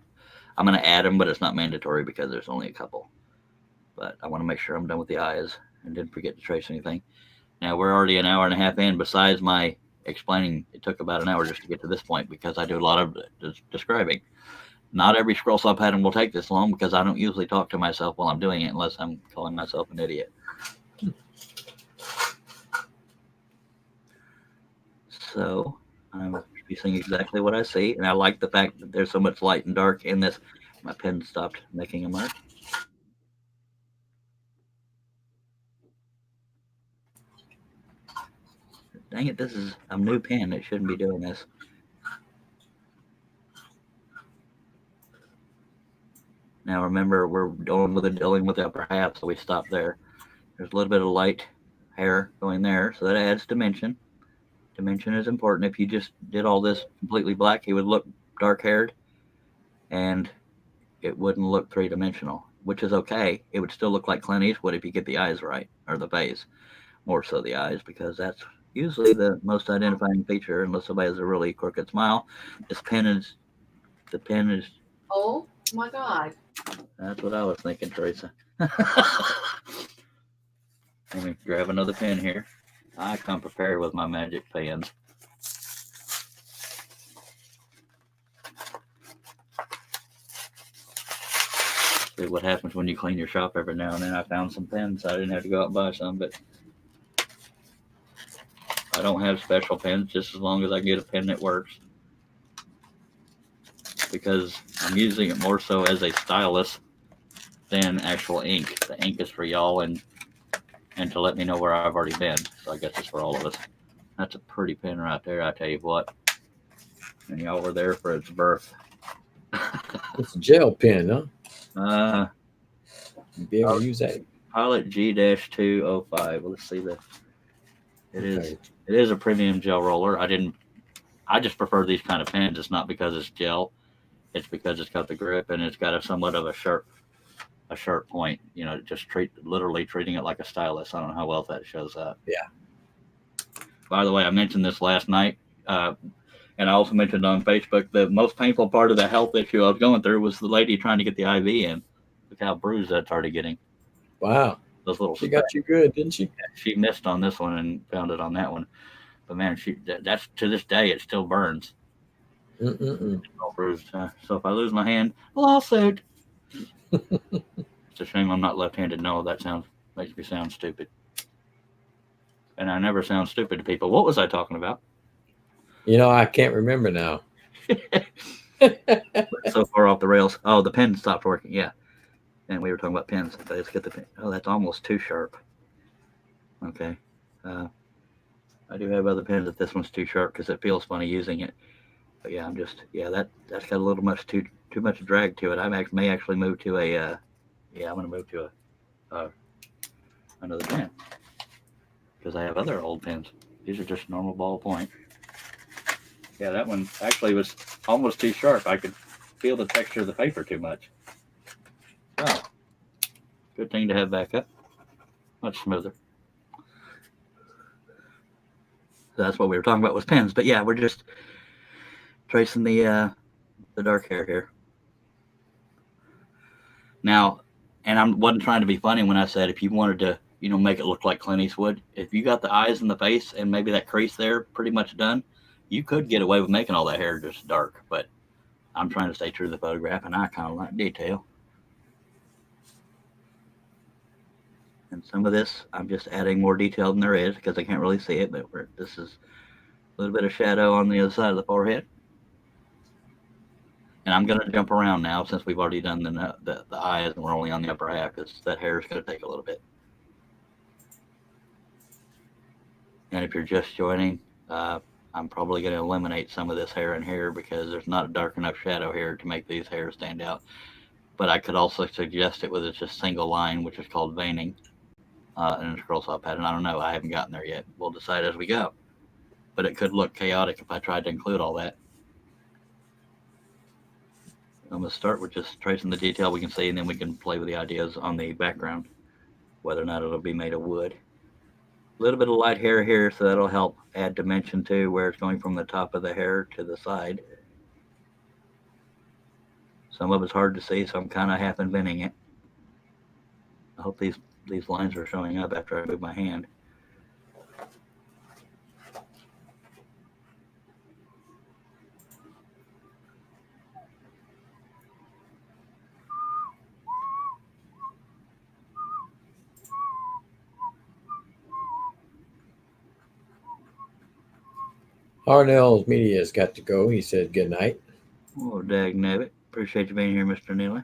I'm going to add them, but it's not mandatory because there's only a couple. But I want to make sure I'm done with the eyes and didn't forget to trace anything. Now we're already an hour and a half in. Besides my explaining, it took about an hour just to get to this point because I do a lot of describing. Not every scroll saw pattern will take this long because I don't usually talk to myself while I'm doing it unless I'm calling myself an idiot. So I'm producing exactly what I see, and I like the fact that there's so much light and dark in this. My pen stopped making a mark. Dang it, this is a new pen. It shouldn't be doing this. Now remember, we're dealing with the upper half, so we stop there. There's a little bit of light hair going there, so that adds dimension. Dimension is important. If you just did all this completely black, he would look dark-haired, and it wouldn't look three-dimensional, which is okay. It would still look like Clint Eastwood if you get the eyes right, or the face. More so the eyes, because that's usually the most identifying feature, unless somebody has a really crooked smile. The pen is. Oh my God. That's what I was thinking, Teresa. Let me grab another pen here. I come prepared with my magic pens. See what happens when you clean your shop every now and then. I found some pens. I didn't have to go out and buy some, but I don't have special pens just as long as I get a pen that works. Because I'm using it more so as a stylus than actual ink. The ink is for y'all and to let me know where I've already been. So I guess it's for all of us. That's a pretty pen right there, I tell you what. And y'all were there for its birth. It's a gel pen, huh? You be able to use that. Pilot G-205. Well, let's see that. It is a premium gel roller. I just prefer these kind of pens. It's not because it's gel. It's because it's got the grip and it's got a somewhat of a sharp point. Just literally treating it like a stylus. I don't know how well that shows up. Yeah. By the way, I mentioned this last night, and I also mentioned on Facebook the most painful part of the health issue I was going through was the lady trying to get the IV in. Look how bruised that's already getting. Wow. Those little She got you good, didn't she? she missed on this one and found it on that one. But man, that's to this day it still burns. Mm-mm-mm. All bruised. So if I lose my hand, lawsuit. It's a shame I'm not left-handed. No, that sounds makes me sound stupid. And I never sound stupid to people. What was I talking about? I can't remember now. So far off the rails. Oh, the pen stopped working. Yeah. And we were talking about pens. Let's get the pen. Oh, that's almost too sharp. Okay. Uh, I do have other pens if this one's too sharp because it feels funny using it. But yeah, that's got a little much too much drag to it. May actually move to a I'm gonna move to a another pen because I have other old pens. These are just normal ballpoint. Yeah, that one actually was almost too sharp. I could feel the texture of the paper too much. Oh, good thing to have back up. Much smoother. So that's what we were talking about was pens. But yeah, we're just tracing the dark hair here. Now, and I wasn't trying to be funny when I said if you wanted to, make it look like Clint Eastwood, if you got the eyes and the face and maybe that crease there pretty much done, you could get away with making all that hair just dark. But I'm trying to stay true to the photograph, and I kind of like detail. And some of this, I'm just adding more detail than there is because I can't really see it. But this is a little bit of shadow on the other side of the forehead. And I'm going to jump around now since we've already done the eyes and we're only on the upper half because that hair is going to take a little bit. And if you're just joining, I'm probably going to eliminate some of this hair in here because there's not a dark enough shadow here to make these hairs stand out. But I could also suggest it with a just single line, which is called veining, and a scroll saw pattern. I don't know. I haven't gotten there yet. We'll decide as we go. But it could look chaotic if I tried to include all that. I'm going to start with just tracing the detail we can see, and then we can play with the ideas on the background, whether or not it'll be made of wood. A little bit of light hair here, so that'll help add dimension to where it's going from the top of the hair to the side. Some of it's hard to see, so I'm kind of half inventing it. I hope these lines are showing up after I move my hand. Harnell's media's got to go. He said good night. Oh, dag nabbit. Appreciate you being here, Mr. Neely.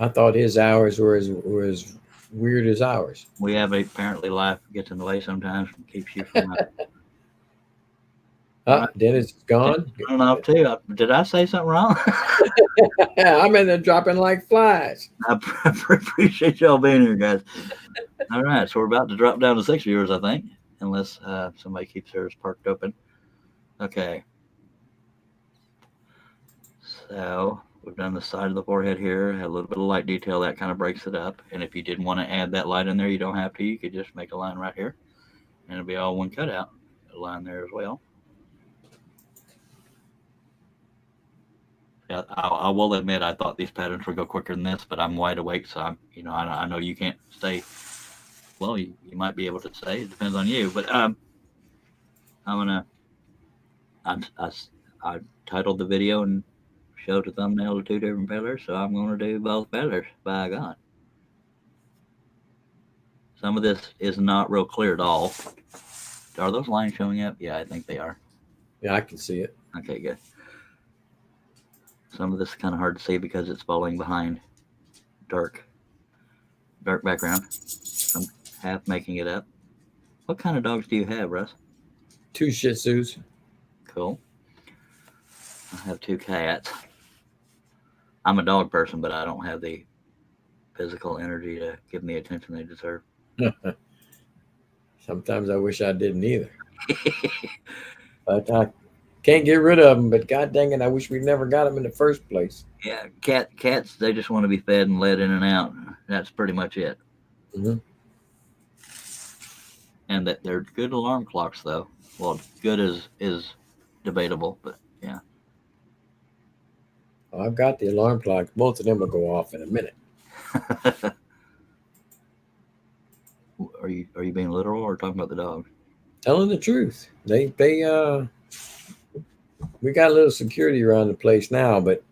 I thought his hours were as weird as ours. We have apparently life gets in the way sometimes and keeps you from. Dennis is gone. I don't know too. Did I say something wrong? I'm in there dropping like flies. I appreciate y'all being here, guys. All right, so we're about to drop down to 6 viewers, I think, unless somebody keeps theirs parked open. Okay. So we've done the side of the forehead here, had a little bit of light detail that kind of breaks it up. And if you didn't want to add that light in there, you don't have to. You could just make a line right here, and it'll be all one cutout. A line there as well. Yeah, I will admit I thought these patterns would go quicker than this, but I'm wide awake, so I know you can't stay. Well, you might be able to stay. It depends on you, but I titled the video and showed a thumbnail to two different pillars, so I'm going to do both pillars. By God, some of this is not real clear at all. Are those lines showing up? Yeah, I think they are. Yeah, I can see it. Okay, good. Some of this is kind of hard to see because it's falling behind dark background. I'm half making it up. What kind of dogs do you have, Russ? 2 Shih Tzus. Cool. I have 2 cats. I'm a dog person, but I don't have the physical energy to give them the attention they deserve. Sometimes I wish I didn't either. But I can't get rid of them. But God dang it, I wish we never got them in the first place. Yeah, cats, they just want to be fed and led in and out. That's pretty much it. Mm-hmm. And that they're good alarm clocks, though. Well, good is debatable, but yeah. I've got the alarm clock. Both of them will go off in a minute. Are you being literal or talking about the dog? Telling the truth. We got a little security around the place now, but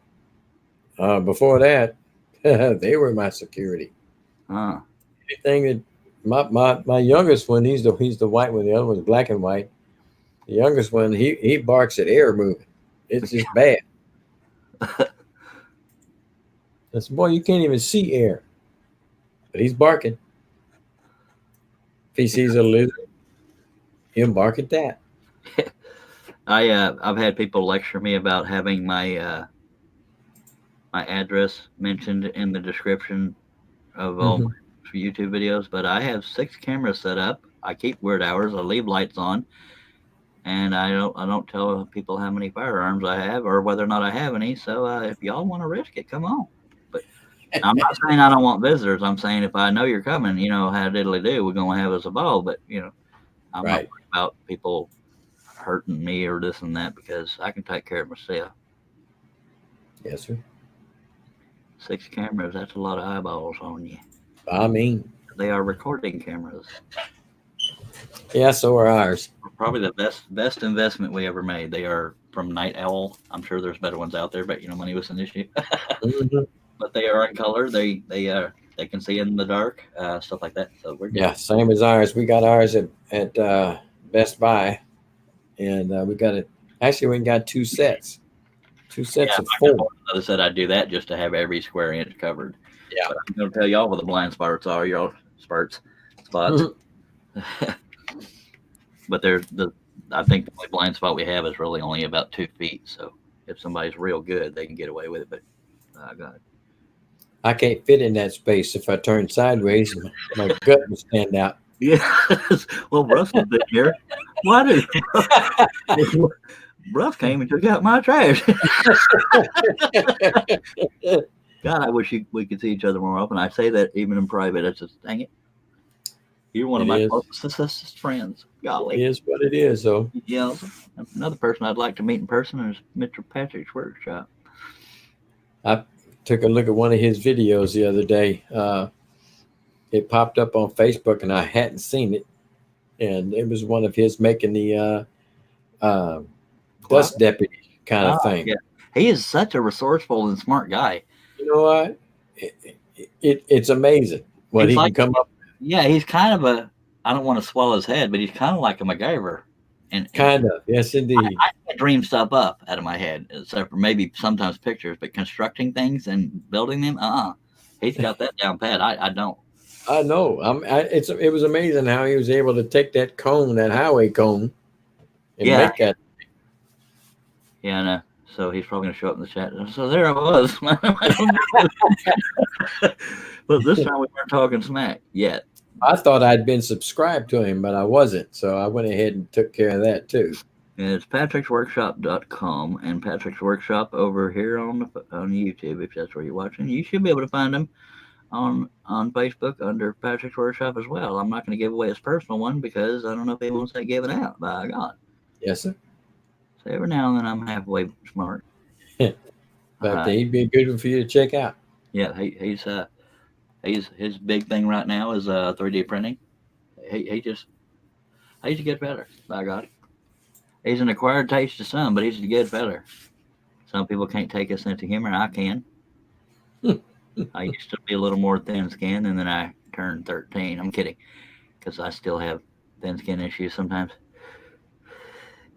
before that, they were my security. Huh. Anything that my youngest one, he's the white one. The other one's black and white. The youngest one, he barks at air moving. It's just bad. I said, boy, you can't even see air, but he's barking. If he sees a lizard, he'll bark at that. I've had people lecture me about having my address mentioned in the description of all Mhm. my YouTube videos, but I have 6 cameras set up. I keep weird hours. I leave lights on, and I don't tell people how many firearms I have or whether or not I have any. So if y'all want to risk it, come on. But I'm not saying I don't want visitors. I'm saying if I know you're coming, how diddly do, we're gonna have us a ball. But I'm not Right. worried about people hurting me or this and that because I can take care of myself. Yes, sir. 6 cameras, that's a lot of eyeballs on you. I mean, They are recording cameras. yeah, so are ours. Probably the best investment we ever made. They are from Night Owl. I'm sure there's better ones out there, but money was an issue. Mhm. But they are in color. They can see in the dark, stuff like that. So we're good. Yeah, same as ours. We got ours at Best Buy, and we got it. Actually, we got two Yeah, sets if of I could four. afford another set, I'd do that just to have every square inch covered. Yeah. But I'm gonna tell y'all what the blind spots are, y'all spots. Mhm. But I think the only blind spot we have is really only about 2 feet. So if somebody's real good, they can get away with it. But God, I can't fit in that space. If I turn sideways, my gut will stand out. yes. Well, Russell's been here. Why did Russ came and took out my trash? God, I wish we could see each other more often. I say that even in private. It's just, dang it, you're one of It my is. closest friends. It Golly. is what it is, though. Yeah, another person I'd like to meet in person is Mr. Patrick's workshop. I took a look at one of his videos the other day. It popped up on Facebook, and I hadn't seen it. And it was one of his making the uh, Wow. dust deputy kind of thing. Yeah. He is such a resourceful and smart guy. You know what? It's amazing what He's he like, can come up. yeah, he's kind of I don't want to swallow his head, but he's kind of like a MacGyver. And Kind of, yes, indeed. I dream stuff up out of my head, except for maybe sometimes pictures, but constructing things and building them, he's got that down pat. I don't. I know. It was amazing how he was able to take that cone, that highway cone, and Yeah, make that. yeah, no. So he's probably gonna show up in the chat. So there I was. But this time we weren't talking smack yet. I thought I'd been subscribed to him, but I wasn't. So I went ahead and took care of that too. And it's patricksworkshop.com and Patrick's Workshop over here on YouTube. If that's where you're watching, you should be able to find him on Facebook under Patrick's Workshop as well. I'm not going to give away his personal one because I don't know if he wants that given out. By God, Yes, sir. so every now and then I'm halfway smart. But he'd be a good one for you to check out. Yeah, he's his big thing right now is 3D printing. He just get better. By God, he's an acquired taste to some, but he's a good feller. Some people can't take a sense of humor. I can. I used to be a little more thin-skinned, and then I turned 13. I'm kidding, because I still have thin-skin issues sometimes.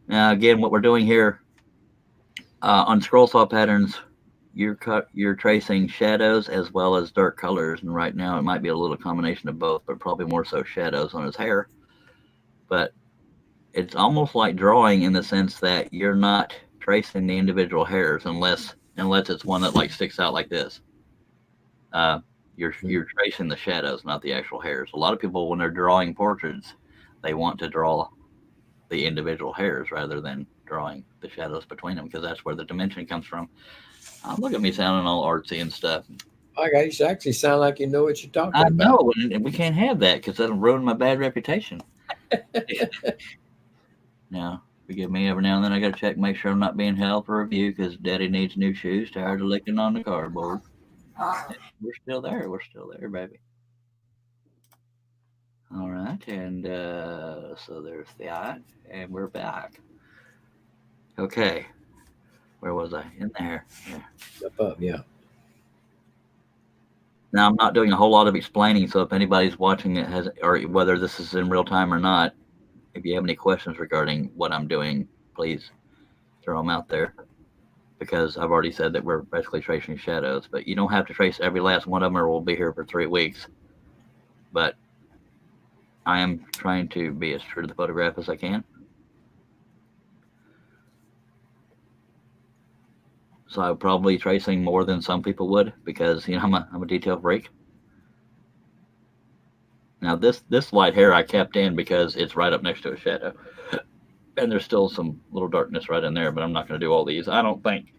Now, again, what we're doing here on scroll saw patterns, you're tracing shadows as well as dark colors, and right now it might be a little combination of both, but probably more so shadows on his hair. But it's almost like drawing in the sense that you're not tracing the individual hairs unless it's one that like sticks out like this. You're tracing the shadows, not the actual hairs. A lot of people, when they're drawing portraits, they want to draw the individual hairs rather than drawing the shadows between them because that's where the dimension comes from. Look at me sounding all artsy and stuff. Okay, you actually sound like you know what you're talking I about. know, and we can't have that because that'll ruin my bad reputation. No, Forgive me, every now and then I got to check, make sure I'm not being held for review because Daddy needs new shoes. Tired of licking on the cardboard. We're still there. We're still there, baby. All right, and so there's that, and we're back. Okay, where was I? In there. Yeah. Up, yeah. Now I'm not doing a whole lot of explaining, so if anybody's watching it has, or whether this is in real time or not, if you have any questions regarding what I'm doing, please throw them out there. Because I've already said that we're basically tracing shadows, but you don't have to trace every last one of them, or we'll be here for 3 weeks. But I am trying to be as true to the photograph as I can. So I'm probably tracing more than some people would because I'm a detail freak. Now this light here I kept in because it's right up next to a shadow, and there's still some little darkness right in there. But I'm not going to do all these, I don't think.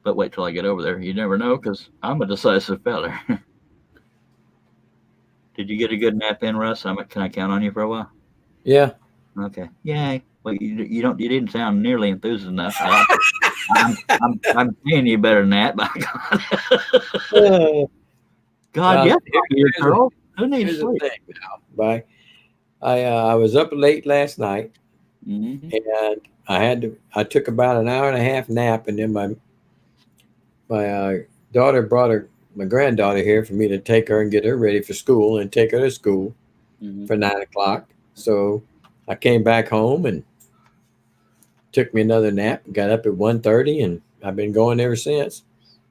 But wait till I get over there. You never know because I'm a decisive feller. Did you get a good nap in, Russ? Can I count on you for a while? Yeah. Okay. Yay. Well, you didn't sound nearly enthused enough. I'm paying you better than that, by God. God, yeah, girl. Who needs sleep? Bye. I was up late last night, Mm-hmm. and I took about an hour and a half nap, and then my daughter brought my granddaughter here for me to take her and get her ready for school and take her to school for 9:00. So I came back home and took me another nap. Got up at 1:30, and I've been going ever since.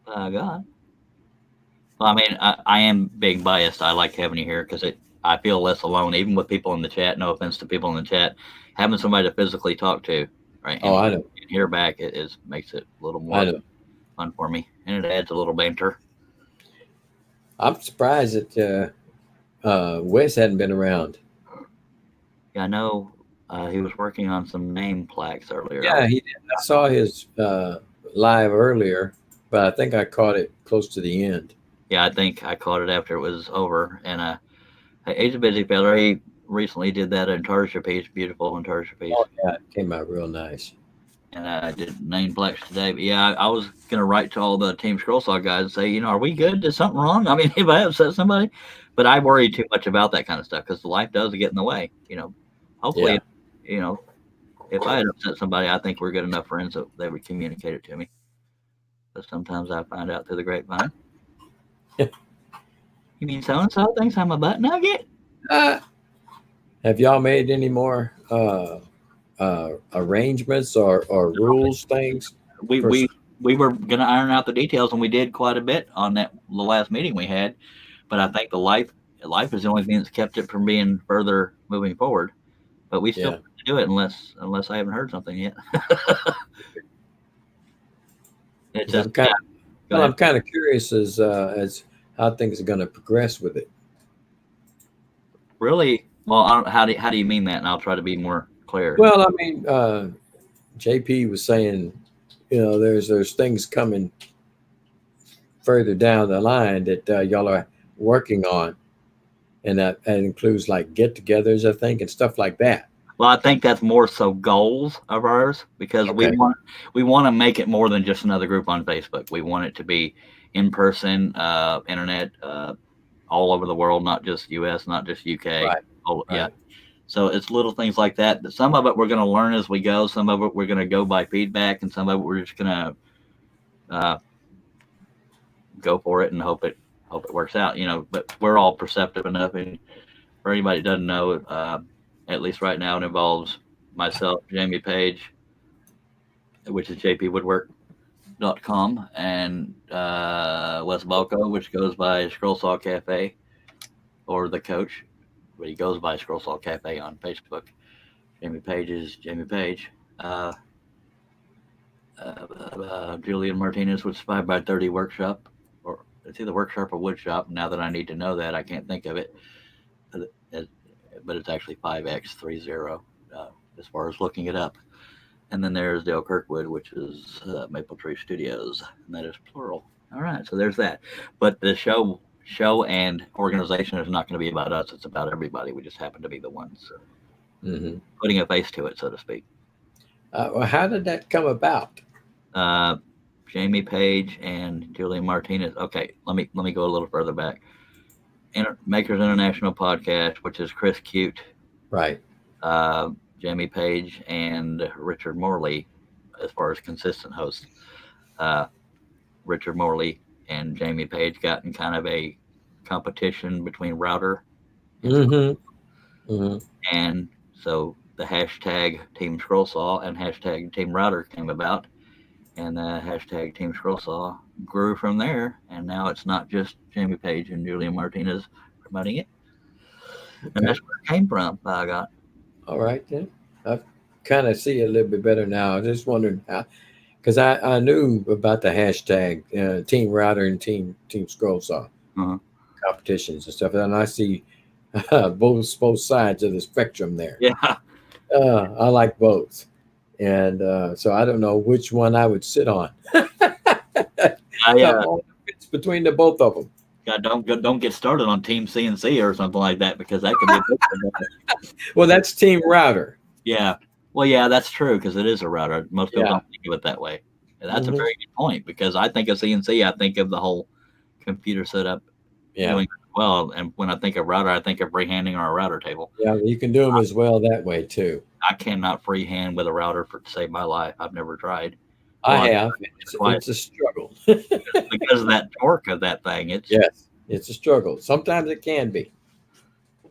God. Well, I mean, I am being biased. I like having you here because I feel less alone, even with people in the chat. No offense to people in the chat, having somebody to physically talk to, right? Oh, I know. And hear back makes it a little more fun for me, and it adds a little banter. I'm surprised that Wes hadn't been around. Yeah, I know he was working on some name plaques earlier. Yeah, he did. I saw his live earlier, but I think I caught it close to the end. Yeah, I think I caught it after it was over. And he's a busy fella. He recently did that Antarctica piece, beautiful Antarctica piece. Oh, yeah, it came out real nice. And I did name plaques today. But yeah, I was going to write to all the Team Scroll Saw guys and say, are we good? Did something wrong? I mean, if I upset somebody? But I worry too much about that kind of stuff because life does get in the way. Hopefully, if I had upset somebody, I think we're good enough friends that they would communicate it to me. But sometimes I find out through the grapevine. You mean so-and-so thinks I'm a butt nugget? Have y'all made any more arrangements or rules things? We were going to iron out the details, and we did quite a bit on the last meeting we had. But I think the life is the only thing that's kept it from being further moving forward. But we still have to do it unless I haven't heard something yet. It's just I'm kind of curious as how things are going to progress with it. Really? Well, how do you mean that? And I'll try to be more clear. Well, I mean, JP was saying, there's things coming further down the line that y'all are working on, and that includes like get-togethers, I think, and stuff like that. Well, I think that's more so goals of ours because we want to make it more than just another group on Facebook. We want it to be in person, internet, all over the world, not just U.S., not just U.K. Right. Yeah. So it's little things like that. Some of it we're going to learn as we go. Some of it we're going to go by feedback, and some of it we're just going to go for it and hope it works out. But we're all perceptive enough, and for anybody that doesn't know, at least right now, it involves myself, Jamie Page, which is jpwoodwork.com, and Wes Balco, which goes by Scroll Saw Cafe, or the Coach, but he goes by Scroll Saw Cafe on Facebook. Jamie Page is Jamie Page. Julian Martinez with 5x30 Workshop, or it's either Workshop or Wood Shop. Now that I need to know that, I can't think of it. But it's actually 5x30 as far as looking it up. And then there's Dale Kirkwood, which is Maple Tree Studios, and that is plural. All right, so there's that. But the show and organization is not going to be about us. It's about everybody. We just happen to be the ones putting a face to it, so to speak. Well, how did that come about? Jamie Page and Julia Martinez. Okay, let me go a little further back. Makers International podcast, which is Chris Cute, Right. uh, Jamie Page, and Richard Morley, as far as consistent hosts. Uh, Richard Morley and Jamie Page got in kind of a competition between router and Mm-hmm. Mm-hmm. and so the hashtag Team Scrollsaw and hashtag Team Router came about, and the hashtag Team Scrollsaw grew from there, and now it's not just Jamie Page and Julia Martinez promoting it, and Okay. that's where it came from. By God, All right then. I kind of see it a little bit better now. I just wondered how, because I knew about the hashtag Team Router and Team Scroll Saw uh-huh. competitions and stuff, and I see both sides of the spectrum there. Yeah, I like both, and so I don't know which one I would sit on. I It's between the both of them. God, don't get started on Team CNC or something like that because that could be a big Well, that's Team Router. yeah. Well, yeah, that's true because it is a router. Most people Yeah. don't think of it that way. And that's a Hmm. very good point because I think of CNC, I think of the whole computer setup Yeah. doing it well, and when I think of router, I think of freehanding on a router table. Yeah. You can do them as well that way too. I cannot freehand with a router to save my life. I've never tried. I Well, I've have. tried it It's, twice it's a struggle. because of that torque of that thing. It's Yes, it's a struggle. Sometimes it can be.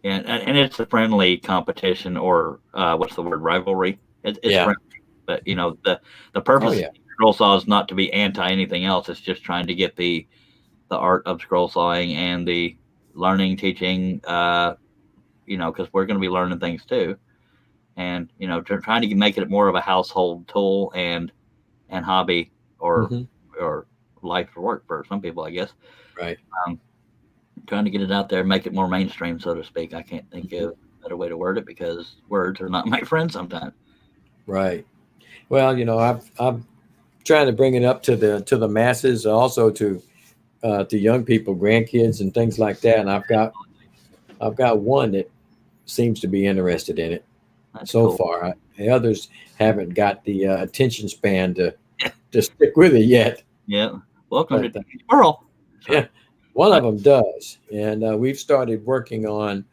and it's a friendly competition or what's the word rivalry. It's Yeah. friendly, but the Oh purpose yeah. of scroll saw is not to be anti anything else. It's just trying to get the art of scroll sawing and the learning, teaching. Because we're going to be learning things too, and trying to make it more of a household tool and hobby or Hmm. or life or work for some people, I guess. Right. Um, Trying to get it out there, make it more mainstream, so to speak. I can't think Mhm. of a better way to word it because words are not my friend sometimes. Right. Well, I'm trying to bring it up to the masses, also to young people, grandkids, and things like that. And I've got one that seems to be interested in it That's so cool. far. The others haven't got the attention span to stick with it yet. Yeah. Welcome to But Squirrel. yeah, one of them does, and we've started working on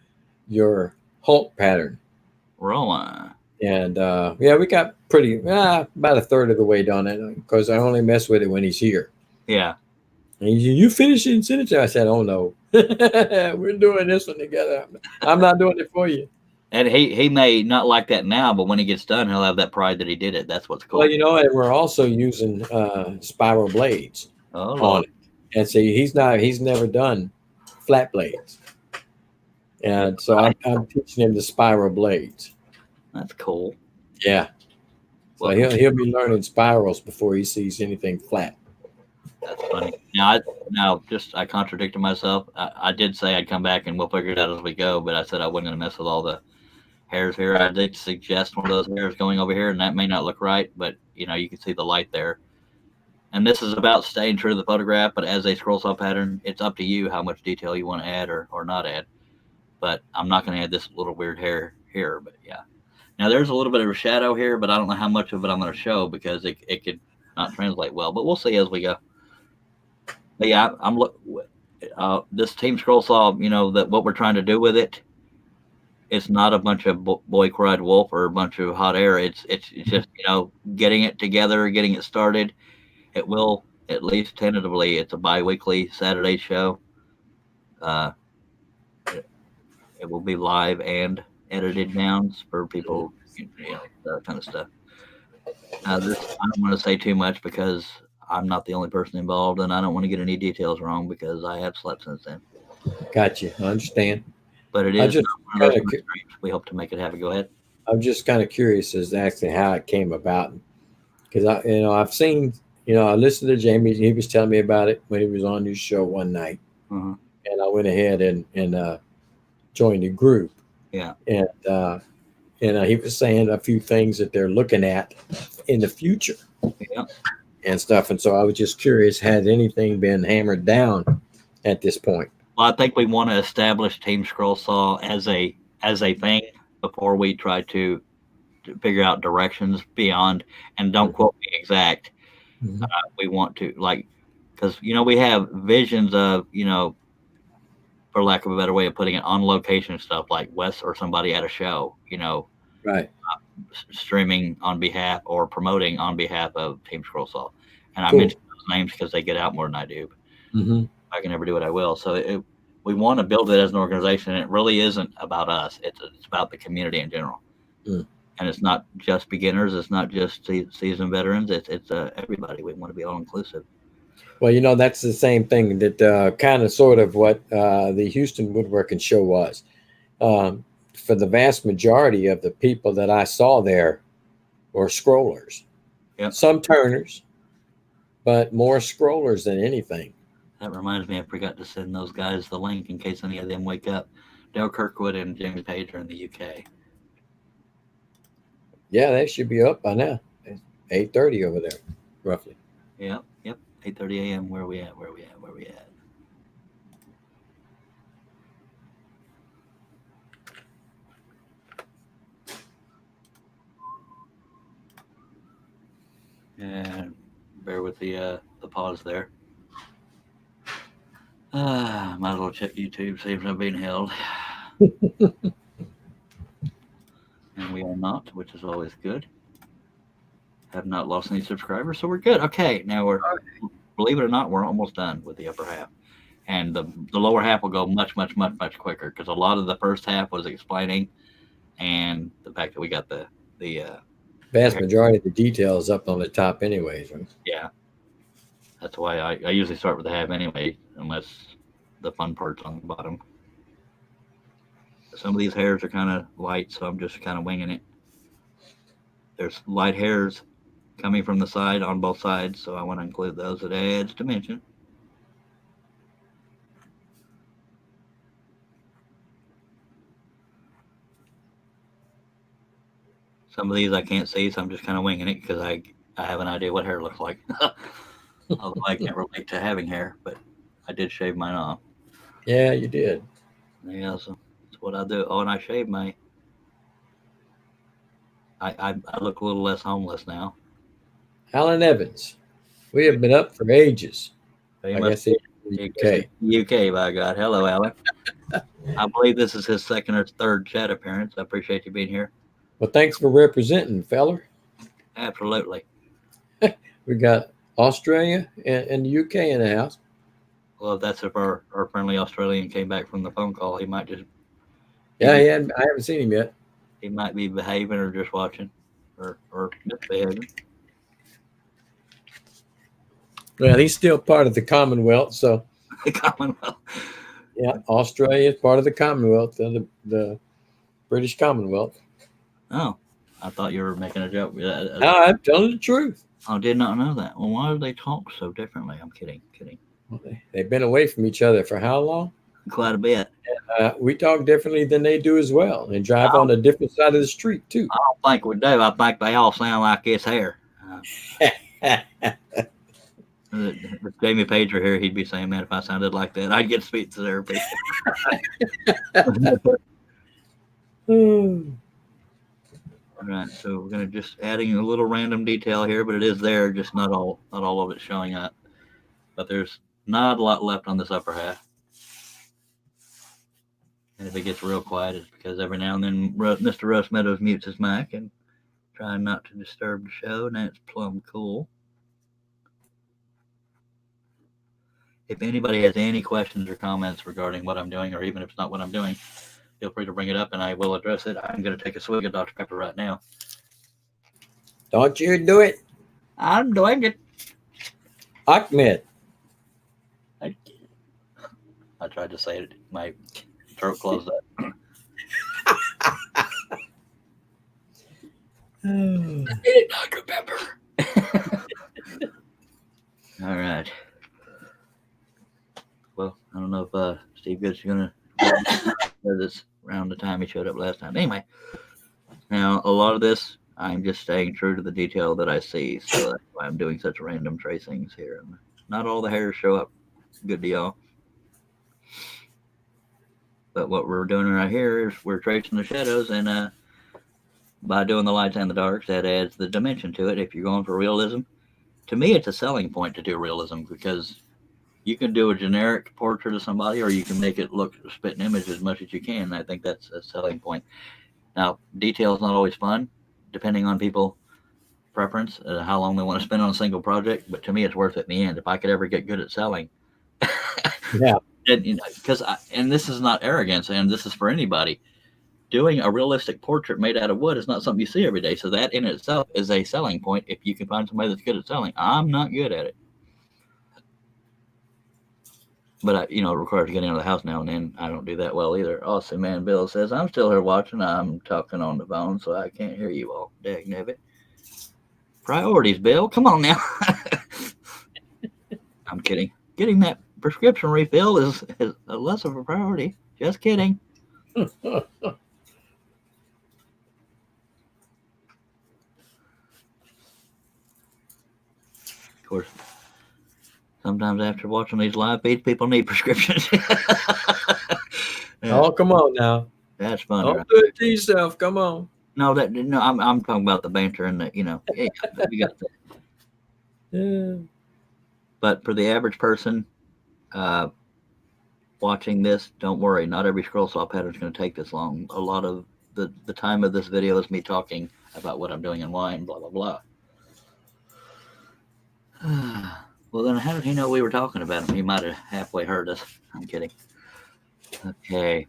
your Hulk pattern. Rolling. And yeah, we got pretty about a third of the way done it because I only mess with it when he's here. Yeah. And he said, "You finish it and send it to." I said, "Oh no, we're doing this one together. I'm not doing it for you." And he may not like that now, but when he gets done, he'll have that pride that he did it. That's what's cool. Well, and we're also using spiral blades Oh on Lord. it, and see, he's never done flat blades, and so I'm teaching him the spiral blades. That's cool. Yeah, so Welcome. he'll be learning spirals before he sees anything flat. That's funny. Now, just I contradicted myself. I did say I'd come back and we'll figure it out as we go, but I said I wasn't going to mess with all the hairs here. I did suggest one of those hairs going over here, and that may not look right, but you can see the light there. And this is about staying true to the photograph, but as a scroll saw pattern, it's up to you how much detail you want to add or not add. But I'm not going to add this little weird hair here, but yeah. Now there's a little bit of a shadow here, but I don't know how much of it I'm going to show because it could not translate well. But we'll see as we go. But yeah, I'm look. This Team Scroll Saw, that what we're trying to do with it, it's not a bunch of boy cried wolf or a bunch of hot air. It's just getting it together, getting it started. It will at least tentatively. It's a bi-weekly Saturday show. Uh, it will be live and edited down for people, that kind of stuff. This I don't want to say too much because I'm not the only person involved, and I don't want to get any details wrong because I have slept since then. Got you. I understand. But it I is just not one of kind those of streams. We hope to make it happen. Go ahead. I'm just kind of curious as to actually how it came about because I've seen I listened to Jamie. He was telling me about it when he was on his show one night, Uh-huh. and I went ahead and joined the group. Yeah. And he was saying a few things that they're looking at in the future Yeah. and stuff. And so I was just curious, has anything been hammered down at this point? Well, I think we want to establish Team Scroll Saw as a thing before we try to to figure out directions beyond, and don't Mhm. quote me exact. Mhm. We want to because we have visions of for lack of a better way of putting it, on location stuff like Wes or somebody at a show, Right. streaming on behalf or promoting on behalf of Team Scroll Saw. And I Cool. mention those names because they get out more than I do. Hmm. If I can ever do it, I will. So we want to build it as an organization. And it really isn't about us. It's about the community in general. Mm. And it's not just beginners. It's not just seasoned veterans. It's everybody. We want to be all inclusive. Well, that's the same thing that kind of sort of what the Houston Woodworking Show was. Um, for the vast majority of the people that I saw there were scrollers, Yep. some turners, but more scrollers than anything. That reminds me, I forgot to send those guys the link in case any of them wake up. Dale Kirkwood and Jamie Page are in the UK. Yeah, they should be up by now. 8:30 over there, roughly. Yep. 8:30 a.m. Where are we at? Where are we at? Where are we at? And bear with the pause there. Might as well check YouTube, see if I'm being held. And we are not, which is always good. Have not lost any subscribers, so we're good. Okay, now believe it or not, we're almost done with the upper half. And the lower half will go much, much, much, much quicker because a lot of the first half was explaining, and the fact that we got the Vast majority of the details up on the top, anyways. Right? yeah, that's why I usually start with the half anyway, unless the fun part's on the bottom. Some of these hairs are kind of light, so I'm just kind of winging it. There's light hairs coming from the side on both sides, so I want to include those. It adds dimension. Some of these I can't see, so I'm just kind of winging it because I have an idea what hair looks like. Although I can't relate to having hair, but I did shave mine off. Yeah, you did. Yeah, so that's what I do. Oh, and I shaved my. I look a little less homeless now. Alan Evans. We have been up for ages. He I must guess he's be in the UK. UK, by God. Hello, Alan. I believe this is his second or third chat appearance. I appreciate you being here. Well, thanks for representing, feller. Absolutely. We got Australia and the UK in the house. Well, if that's if our friendly Australian came back from the phone call, he might just. Yeah, I haven't seen him yet. He might be behaving or just watching, or misbehaving. Well, he's still part of the Commonwealth, so The Commonwealth. yeah, Australia is part of the Commonwealth, the British Commonwealth. Oh, I thought you were making a joke. No, I'm telling the truth. I did not know that. Well, why do they talk so differently? I'm kidding. Well, they've been away from each other for how long? Quite a bit. We talk differently than they do as well, and drive on a different side of the street too. I don't think we do. I think they all sound like his hair. If Jamie Page were here, he'd be saying, "Man, if I sounded like that, I'd get speech therapy." All right, so we're gonna just adding a little random detail here, but it is there, just not all of it showing up. But there's not a lot left on this upper half. And if it gets real quiet, it's because every now and then Mr. Russ Meadows mutes his mic and trying not to disturb the show, and that's plumb cool. If anybody has any questions or comments regarding what I'm doing, or even if it's not what I'm doing, feel free to bring it up and I will address it. I'm going to take a swig of Dr. Pepper right now. Don't you do it, I'm doing it. Ahmed. I tried to say it. My throat closed up. Dr. Pepper. All right. Well, I don't know if Steve Good's going to do this around the time he showed up last time. Anyway, now a lot of this, I'm just staying true to the detail that I see. So that's why I'm doing such random tracings here. Not all the hairs show up. Good deal. But what we're doing right here is we're tracing the shadows, and by doing the lights and the darks. That adds the dimension to it. If you're going for realism, to me, it's a selling point to do realism because you can do a generic portrait of somebody, or you can make it look spit and image as much as you can. I think that's a selling point. Now, detail is not always fun, depending on people preference, how long they want to spend on a single project. But to me, it's worth it in the end. If I could ever get good at selling, Yeah. and, you know, because and this is not arrogance, and this is for anybody. Doing a realistic portrait made out of wood is not something you see every day. So that in itself is a selling point. If you can find somebody that's good at selling, I'm not good at it, but it requires getting out of the house now and then. I don't do that well either. Awesome man, Bill says I'm still here watching. I'm talking on the phone, so I can't hear you all. Dagnabbit. Priorities, Bill. Come on now. I'm kidding. Getting that prescription refill is less of a priority. Just kidding. Of course, sometimes after watching these live feeds, people need prescriptions. Oh, come on now. That's funny. Don't do it to yourself. Come on. No, I'm talking about the banter and the yeah, we got that. Yeah. But for the average person watching this, don't worry. Not every scroll saw pattern is going to take this long. A lot of the time of this video is me talking about what I'm doing and why and blah blah blah. Well, then how did he know we were talking about him? He might have halfway heard us. I'm kidding. Okay.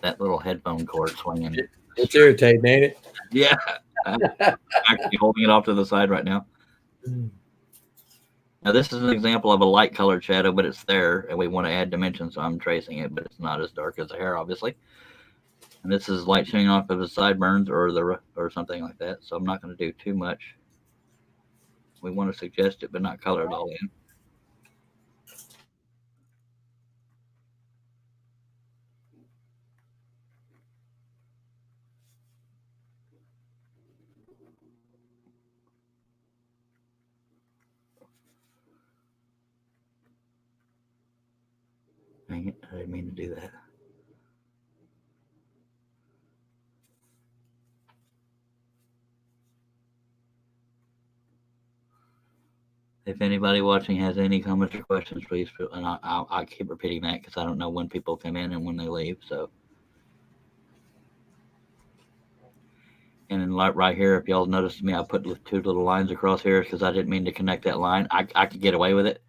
That little headphone cord swinging. It's irritating, ain't it? Yeah. I'm actually holding it off to the side right now. Now, this is an example of a light colored shadow, but it's there, and we want to add dimension, so I'm tracing it, but it's not as dark as the hair, obviously. And this is light showing off of his sideburns or something like that, so I'm not going to do too much. We want to suggest it, but not color it all in. Dang it, I didn't mean to do that. If anybody watching has any comments or questions, please feel, and I keep repeating that because I don't know when people come in and when they leave. So, and then right here, if y'all noticed me, I put two little lines across here because I didn't mean to connect that line. I could get away with it,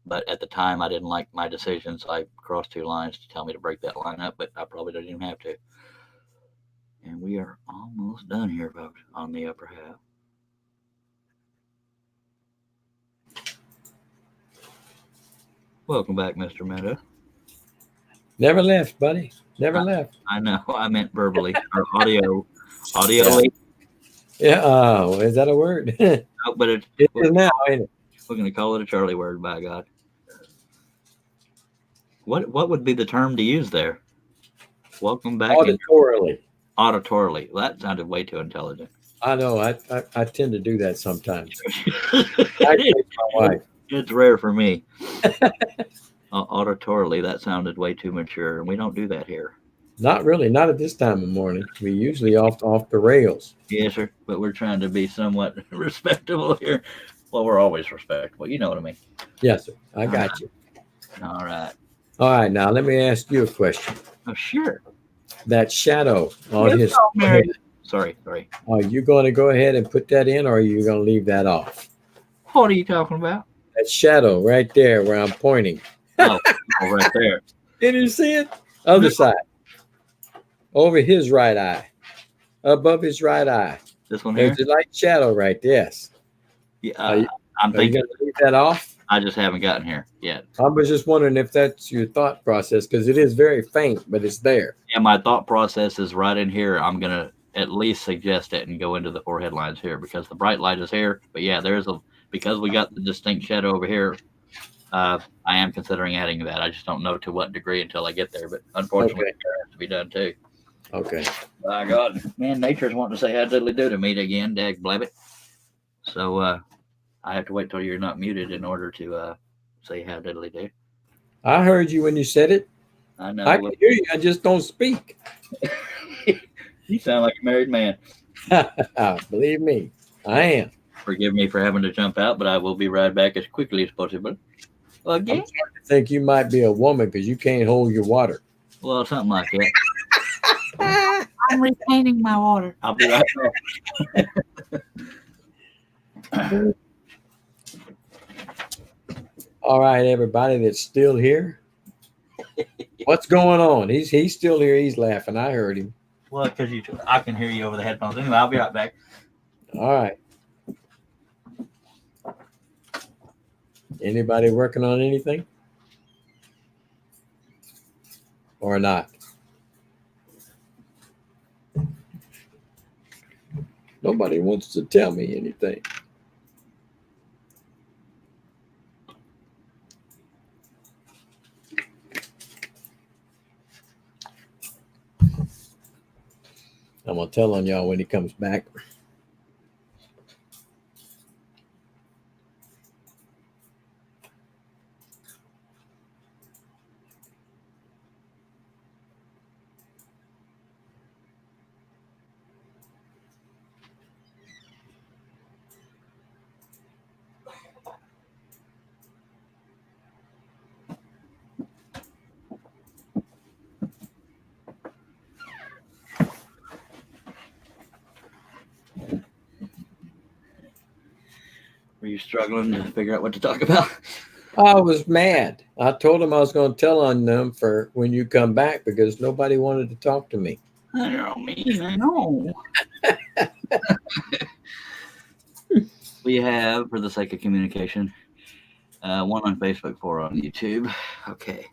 but at the time I didn't like my decision, so I crossed two lines to tell me to break that line up. But I probably didn't even have to. And we are almost done here, folks, on the upper half. Welcome back, Mr. Meadow. Never left, buddy. Never left. I know. I meant verbally or audio. Yeah. Oh, is that a word? It No, but is now, ain't it? we're going to call it a Charlie word, by God. What would be the term to use there? Welcome back. Auditorily. That sounded way too intelligent. I know. I tend to do that sometimes. I take my wife. It's rare for me. Auditorily, that sounded way too mature, and we don't do that here. Not really. Not at this time of morning. We usually off the rails. Yes, sir. But we're trying to be somewhat respectable here. Well, we're always respectable. You know what I mean. Yes, sir. I got you. All right. All right. Now let me ask you a question. Oh, sure. That shadow on his. Sorry. Are you going to go ahead and put that in, or are you going to leave that off? What are you talking about? That shadow right there where I'm pointing. Oh, right there. Did you see it? Other side. Over his right eye. Above his right eye. This one here? There's a light shadow right there. Yes. Yeah, I'm I'm thinking. Are you going to leave that off? I just haven't gotten here yet. I was just wondering if that's your thought process, because it is very faint, but it's there. Yeah, my thought process is right in here. I'm going to at least suggest it and go into the forehead lines here because the bright light is here. But yeah, because we got the distinct shadow over here, I am considering adding that. I just don't know to what degree until I get there. But unfortunately, it has to be done too. Okay. My God, man, nature's wanting to say how diddly do to me again, dag blabbit. So I have to wait till you're not muted in order to say how diddly do. I heard you when you said it. I know. I can hear you. I just don't speak. You sound like a married man. Believe me, I am. Forgive me for having to jump out, but I will be right back as quickly as possible. I'm Okay. starting to think you might be a woman because you can't hold your water. Well, something like that. I'm retaining my water. I'll be right back. All right, everybody that's still here. What's going on? He's still here. He's laughing. I heard him. Well, because I can hear you over the headphones. Anyway, I'll be right back. All right. Anybody working on anything? Or not? Nobody wants to tell me anything. I'm going to tell on y'all when he comes back. Were you struggling to figure out what to talk about? I was mad. I told him I was going to tell on them for when you come back because nobody wanted to talk to me. I don't mean, I know. We have, for the sake of communication, one on Facebook, 4 on YouTube. Okay.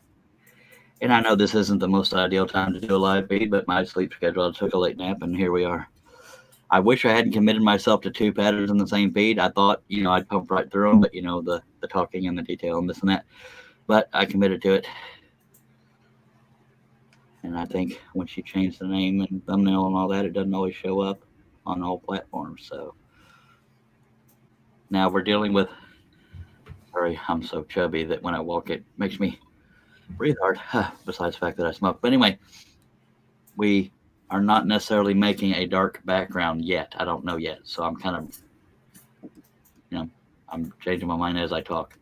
And I know this isn't the most ideal time to do a live feed, but my sleep schedule, I took a late nap, and here we are. I wish I hadn't committed myself to 2 patterns in the same feed. I thought, I'd pump right through them, but, the talking and the detail and this and that. But I committed to it. And I think once you change the name and thumbnail and all that, it doesn't always show up on all platforms. So now we're dealing with, sorry, I'm so chubby that when I walk, it makes me breathe hard, besides the fact that I smoke. But anyway, we are not necessarily making a dark background yet. I don't know yet. So I'm kind of, I'm changing my mind as I talk.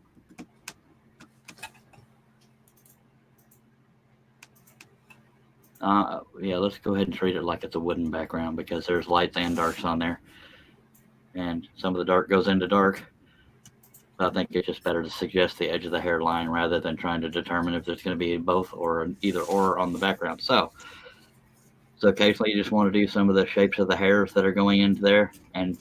Yeah, let's go ahead and treat it like it's a wooden background because there's lights and darks on there. And some of the dark goes into dark. I think it's just better to suggest the edge of the hairline rather than trying to determine if there's going to be both or either or on the background. So occasionally you just want to do some of the shapes of the hairs that are going into there. And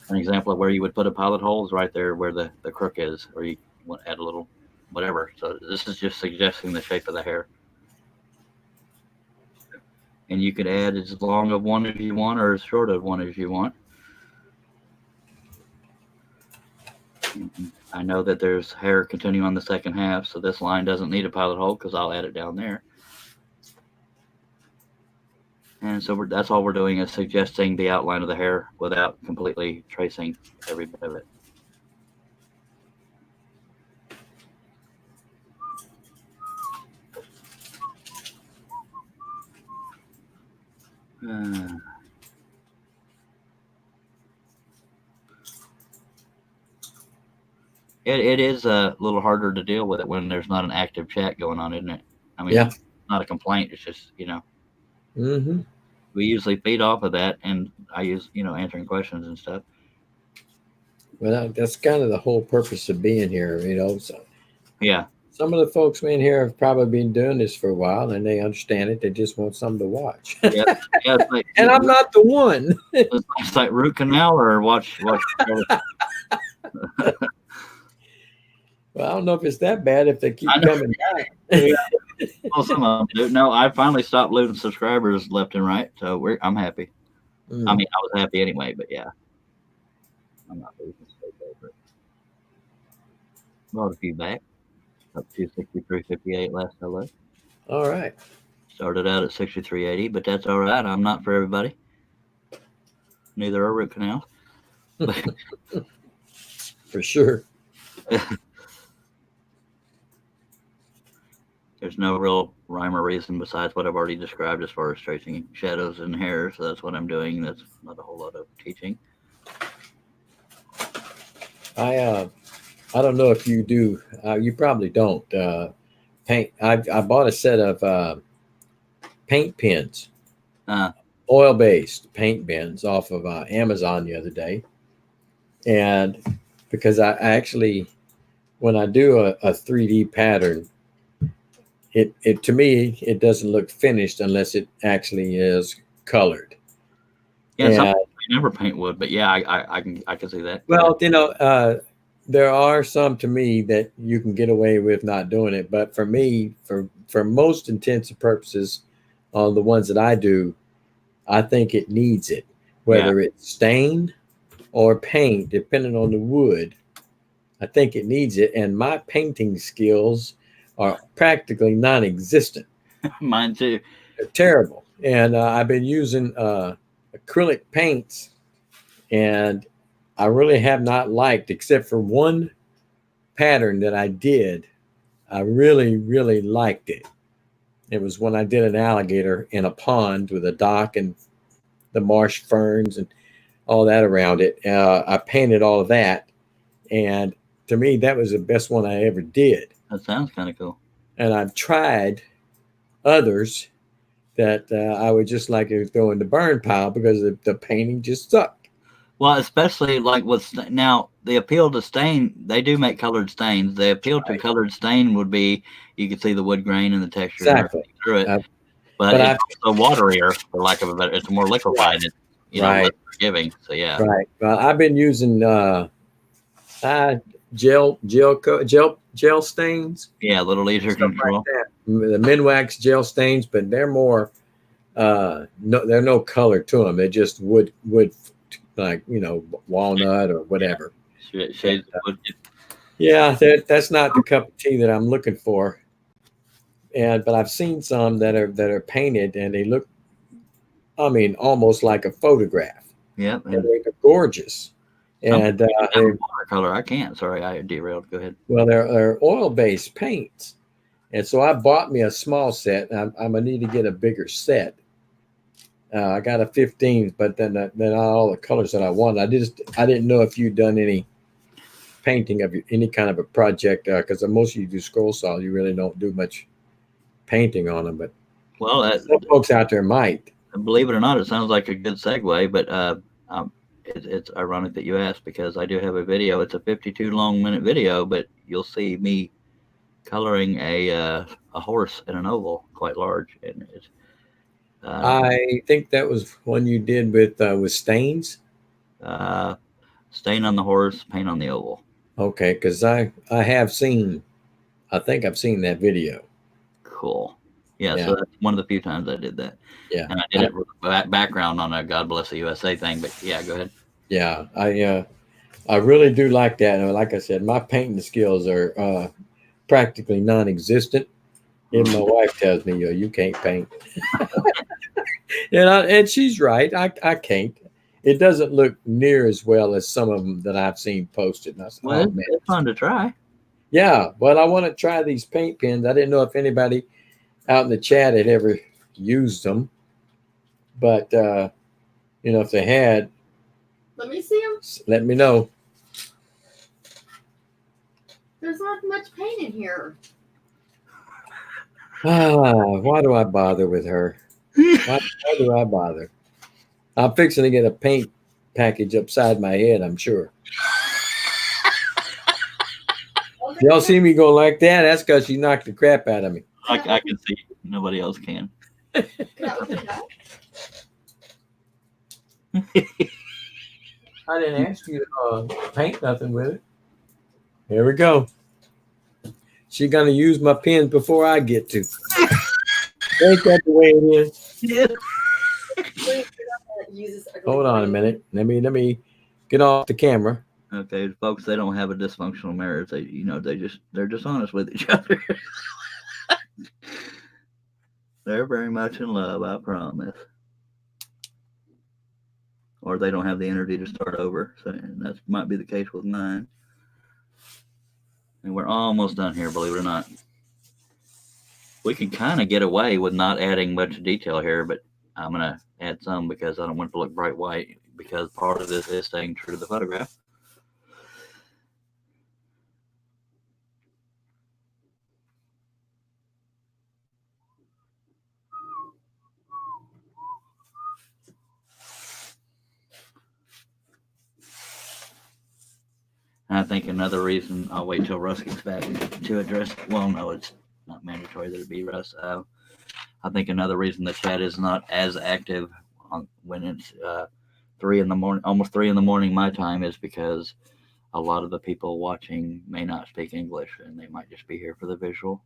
an example of where you would put a pilot hole is right there where the crook is, or you want to add a little whatever. So this is just suggesting the shape of the hair. And you could add as long of one as you want or as short of one as you want. I know that there's hair continuing on the second half, so this line doesn't need a pilot hole because I'll add it down there. And so that's all we're doing is suggesting the outline of the hair without completely tracing every bit of it. It is a little harder to deal with it when there's not an active chat going on, isn't it? I mean, Yeah. It's not a complaint. It's just, Mm-hmm. we usually feed off of that, and I use, answering questions and stuff. Well, that's kind of the whole purpose of being here, So Yeah. some of the folks in here have probably been doing this for a while, and they understand it. They just want something to watch. Yeah. It's like, And I'm not the one. it's like root canal or watch. Well, I don't know if it's that bad if they keep coming back. Well, some of them do. No, I finally stopped losing subscribers left and right, so I'm happy. I mean, I was happy anyway, but yeah, I'm not losing subscribers. Brought a few back, up to 63.58 last I looked. All right. Started out at 63.80, but that's all right. I'm not for everybody. Neither are root canals. For sure. There's no real rhyme or reason besides what I've already described as far as tracing shadows and hair. So that's what I'm doing. That's not a whole lot of teaching. I don't know if you do. You probably don't paint. I bought a set of paint pens, Uh, oil based paint pens off of Amazon the other day, and because I actually when I do a 3D pattern, it to me it doesn't look finished unless it actually is colored. yeah, some And people never paint wood, but yeah, I can see that. Go ahead. well, there are some to me that you can get away with not doing it, but for me, for most intents and purposes, on the ones that I do, I think it needs it, Yeah, whether it's stain or paint, depending on the wood. I think it needs it, and my painting skills are practically non-existent. mine too. They're terrible, and I've been using acrylic paints, and I really have not liked, except for one pattern that I did. I really, really liked it. It was when I did an alligator in a pond with a dock and the marsh ferns and all that around it. I painted all of that, and to me, that was the best one I ever did. That sounds kind of cool. And I've tried others that I would just like to throw in the burn pile because the painting just sucked. Well, especially like now the appeal to stain, they do make colored stains. The appeal to Right. colored stain would be you can see the wood grain and the texture and Exactly. everything through it, Uh, but but it's I've also waterier, for lack of a better. It's more liquefied. It's less right, forgiving. So yeah, right. Well, I've been using uh, gel stains, yeah, a little easier stuff like control. that. The Minwax gel stains, but they're more no, they're no color to them. They're just wood like walnut or whatever. And, Shades of wood. yeah, that's not the cup of tea that I'm looking for. And but I've seen some that are painted and they look, I mean, almost like a photograph. Yep, And and they're gorgeous. some And people can have watercolor. I can't. Sorry, I derailed. Go ahead. well, they're oil based paints. And so I bought me a small set. I'm gonna need to get a bigger set. I got a 15, but then not all the colors that I wanted. I didn't know if you'd done any painting of any kind of a project because most of you do scroll saws. You really don't do much painting on them, but Well, some folks out there might. believe it or not, it sounds like a good segue, but it's ironic that you asked because I do have a video. It's a 52 long minute video, but you'll see me coloring a horse in an oval, quite large, and it's uh, I think that was one you did with stains. uh, stain on the horse, paint on the oval. Okay, because I have seen. I think I've seen that video. Cool. Yeah, Yeah, so that's one of the few times I did that, yeah, and I did it with background on a God Bless the USA thing. But yeah, go ahead. yeah. I really do like that. And like I said, my painting skills are practically non-existent. Even my wife tells me, "Yo, you can't paint," and she's right. I can't. It doesn't look near as well as some of them that I've seen posted. And I said, Well, "Oh it's, man, it's fun to try. yeah." Well, I want to try these paint pens. I didn't know if anybody out in the chat had ever used them, but if they had, Let me see them. let me know. There's not much paint in here. Why do I bother with her? Why do I bother? I'm fixing to get a paint package upside my head, I'm sure. Y'all see me go like that? That's because she knocked the crap out of me. I can see nobody else can. Can I open it up? I didn't ask you to paint nothing with it. Here we go. She's going to use my pen before I get to. Ain't that the way it is? Yeah. Hold on a minute. Let me get off the camera. Okay, folks, they don't have a dysfunctional marriage. They're just honest with each other. They're very much in love, I promise. Or they don't have the energy to start over. So that might be the case with mine. And we're almost done here, believe it or not. We can kind of get away with not adding much detail here, but I'm going to add some because I don't want it to look bright white, because part of this is staying true to the photograph. And I think another reason, I'll wait till Russ gets back to address, well, no, it's not mandatory that it be Russ. I think another reason the chat is not as active when it's 3 in the morning, almost 3 in the morning my time, is because a lot of the people watching may not speak English and they might just be here for the visual.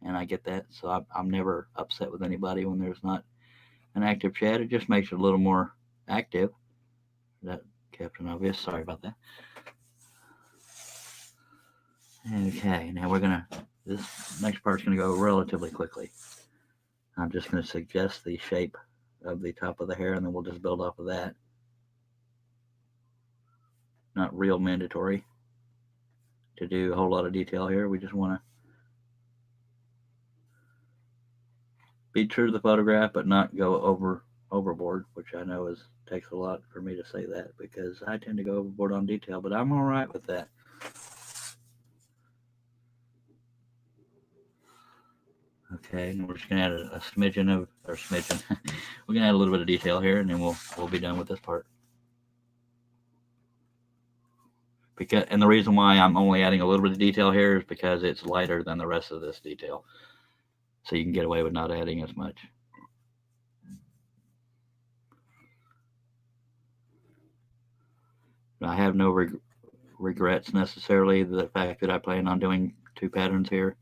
And I get that. So I'm never upset with anybody when there's not an active chat. It just makes it a little more active. That Captain Obvious. Sorry about that. Okay, now this next part's going to go relatively quickly. I'm just going to suggest the shape of the top of the hair, and then we'll just build off of that. Not real mandatory to do a whole lot of detail here. We just want to be true to the photograph, but not go overboard, which I know takes a lot for me to say that, because I tend to go overboard on detail, but I'm all right with that. Okay, and we're just gonna add a smidgen we're gonna add a little bit of detail here, and then we'll be done with this part. And the reason why I'm only adding a little bit of detail here is because it's lighter than the rest of this detail, so you can get away with not adding as much. I have no regrets necessarily, the fact that I plan on doing 2 patterns here.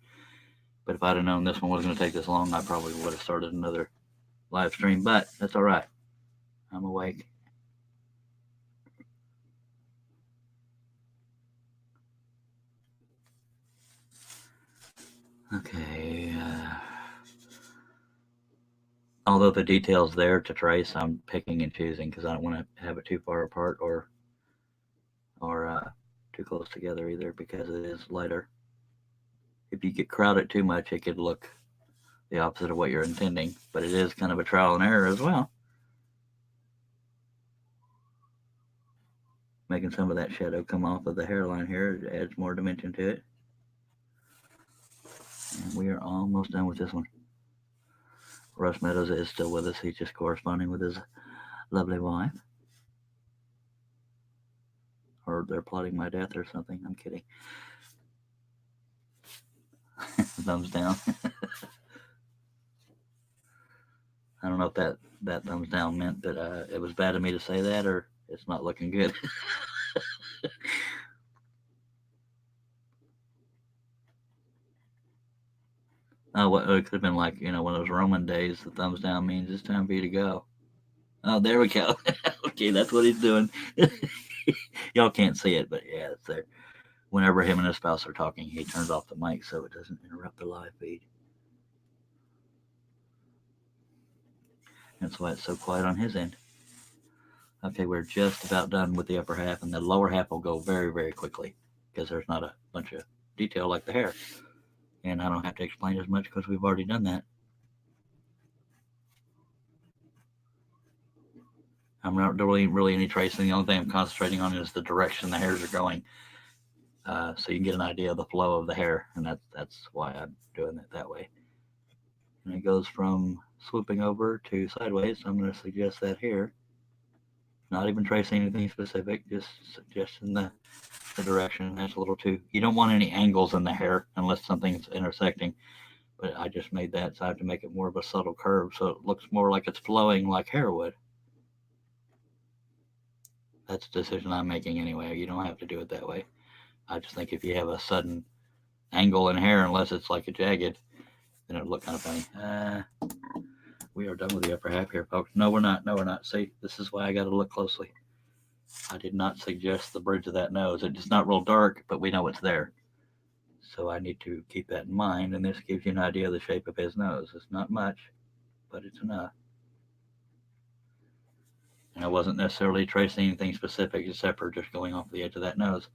But if I'd have known this one was going to take this long, I probably would have started another live stream. But that's all right. I'm awake. Okay. Although the detail's there to trace, I'm picking and choosing because I don't want to have it too far apart or too close together either, because it is lighter. If you get crowded too much, it could look the opposite of what you're intending, but it is kind of a trial and error as well. Making some of that shadow come off of the hairline here, it adds more dimension to it. And we are almost done with this one. Russ Meadows is still with us. He's just corresponding with his lovely wife. Or they're plotting my death or something. I'm kidding. Thumbs down. I don't know if that thumbs down meant that it was bad of me to say that, or it's not looking good. Oh, it could have been like, one of those Roman days. The thumbs down means it's time for you to go. Oh, there we go. Okay, that's what he's doing. Y'all can't see it, but yeah, it's there. Whenever him and his spouse are talking, he turns off the mic so it doesn't interrupt the live feed. That's why it's so quiet on his end. Okay, we're just about done with the upper half, and the lower half will go very, very quickly because there's not a bunch of detail like the hair. And I don't have to explain as much because we've already done that. I'm not doing really any tracing. The only thing I'm concentrating on is the direction the hairs are going. So you can get an idea of the flow of the hair, and that's why I'm doing it that way. And it goes from swooping over to sideways. So I'm going to suggest that here. Not even tracing anything specific, just suggesting the direction. That's a little too. You don't want any angles in the hair unless something's intersecting. But I just made that, so I have to make it more of a subtle curve so it looks more like it's flowing like hair would. That's a decision I'm making anyway. You don't have to do it that way. I just think if you have a sudden angle in hair, unless it's like a jagged, then it'll look kind of funny. We are done with the upper half here, folks. No, we're not. No, we're not. See, this is why I got to look closely. I did not suggest the bridge of that nose. It's not real dark, but we know it's there. So I need to keep that in mind, and this gives you an idea of the shape of his nose. It's not much, but it's enough. And I wasn't necessarily tracing anything specific except for just going off the edge of that nose.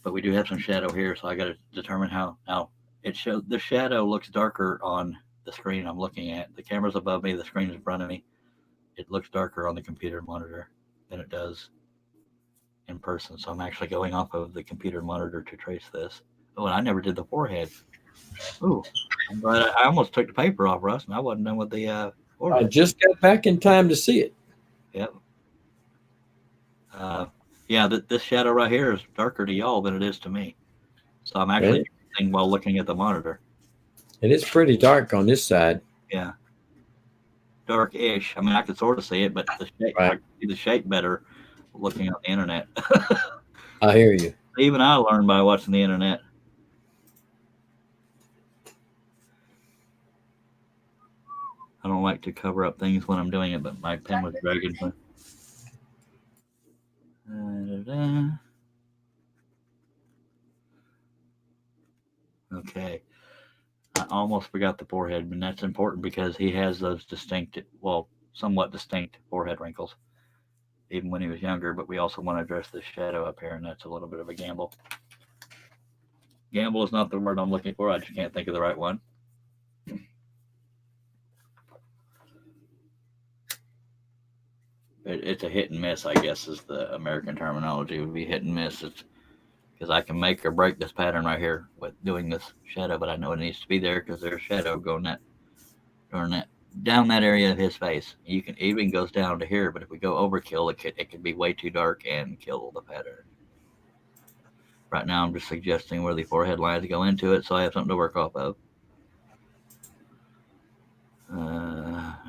But we do have some shadow here, so I got to determine how it shows the shadow looks darker on the screen I'm looking at. The camera's above me, the screen's in front of me. It looks darker on the computer monitor than it does in person. So I'm actually going off of the computer monitor to trace this. Oh, and I never did the forehead. Ooh, I'm glad I almost took the paper off, Russ, and I wasn't done with the I forehead. just got back in time to see it. Yep. Yeah, this shadow right here is darker to y'all than it is to me. So I'm actually tracing while looking at the monitor. And it's pretty dark on this side. Yeah. Dark-ish. I mean, I could sort of see it, but the shape, I Right. can see the shape better looking on the internet. I hear you. Even I learned by watching the internet. I don't like to cover up things when I'm doing it, but my pen was dragging. Okay. I almost forgot the forehead, and that's important because he has those distinct, well, somewhat distinct forehead wrinkles, even when he was younger. But we also want to address this shadow up here, and that's a little bit of a gamble. Gamble is not the word I'm looking for. I just can't think of the right one. It's a hit and miss, I guess, is the American terminology. It would be hit and miss. It's because I can make or break this pattern right here with doing this shadow, but I know it needs to be there because there's a shadow going down that area of his face. You can even goes down to here, but if we go overkill, it could be way too dark and kill the pattern. Right now, I'm just suggesting where the forehead lines go into it, so I have something to work off of.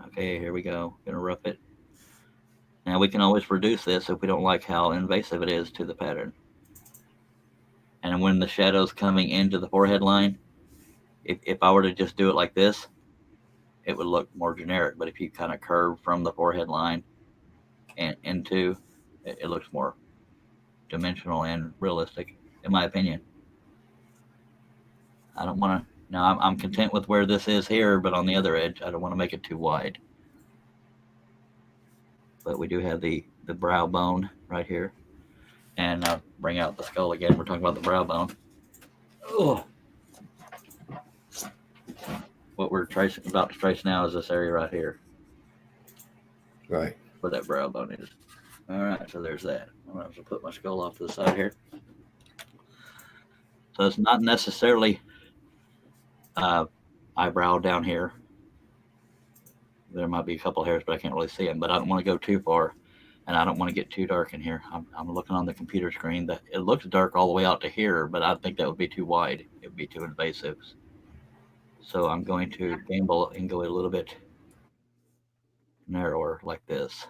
Okay, here we go. Gonna rough it. Now we can always reduce this if we don't like how invasive it is to the pattern. And when the shadow's coming into the forehead line, if I were to just do it like this, it would look more generic. But if you kind of curve from the forehead line and into, it looks more dimensional and realistic, in my opinion. I don't want to. Now I'm content with where this is here, but on the other edge, I don't want to make it too wide. But we do have the brow bone right here, and bring out the skull again. We're talking about the brow bone. Oh. What we're about to trace now is this area right here. Right. Where that brow bone is. All right, so there's that. I'm going to put my skull off to the side here. So it's not necessarily eyebrow down here. There might be a couple hairs, but I can't really see them. But I don't want to go too far, and I don't want to get too dark in here. I'm looking on the computer screen. That it looks dark all the way out to here, but I think that would be too wide. It would be too invasive. So I'm going to gamble and go a little bit narrower like this.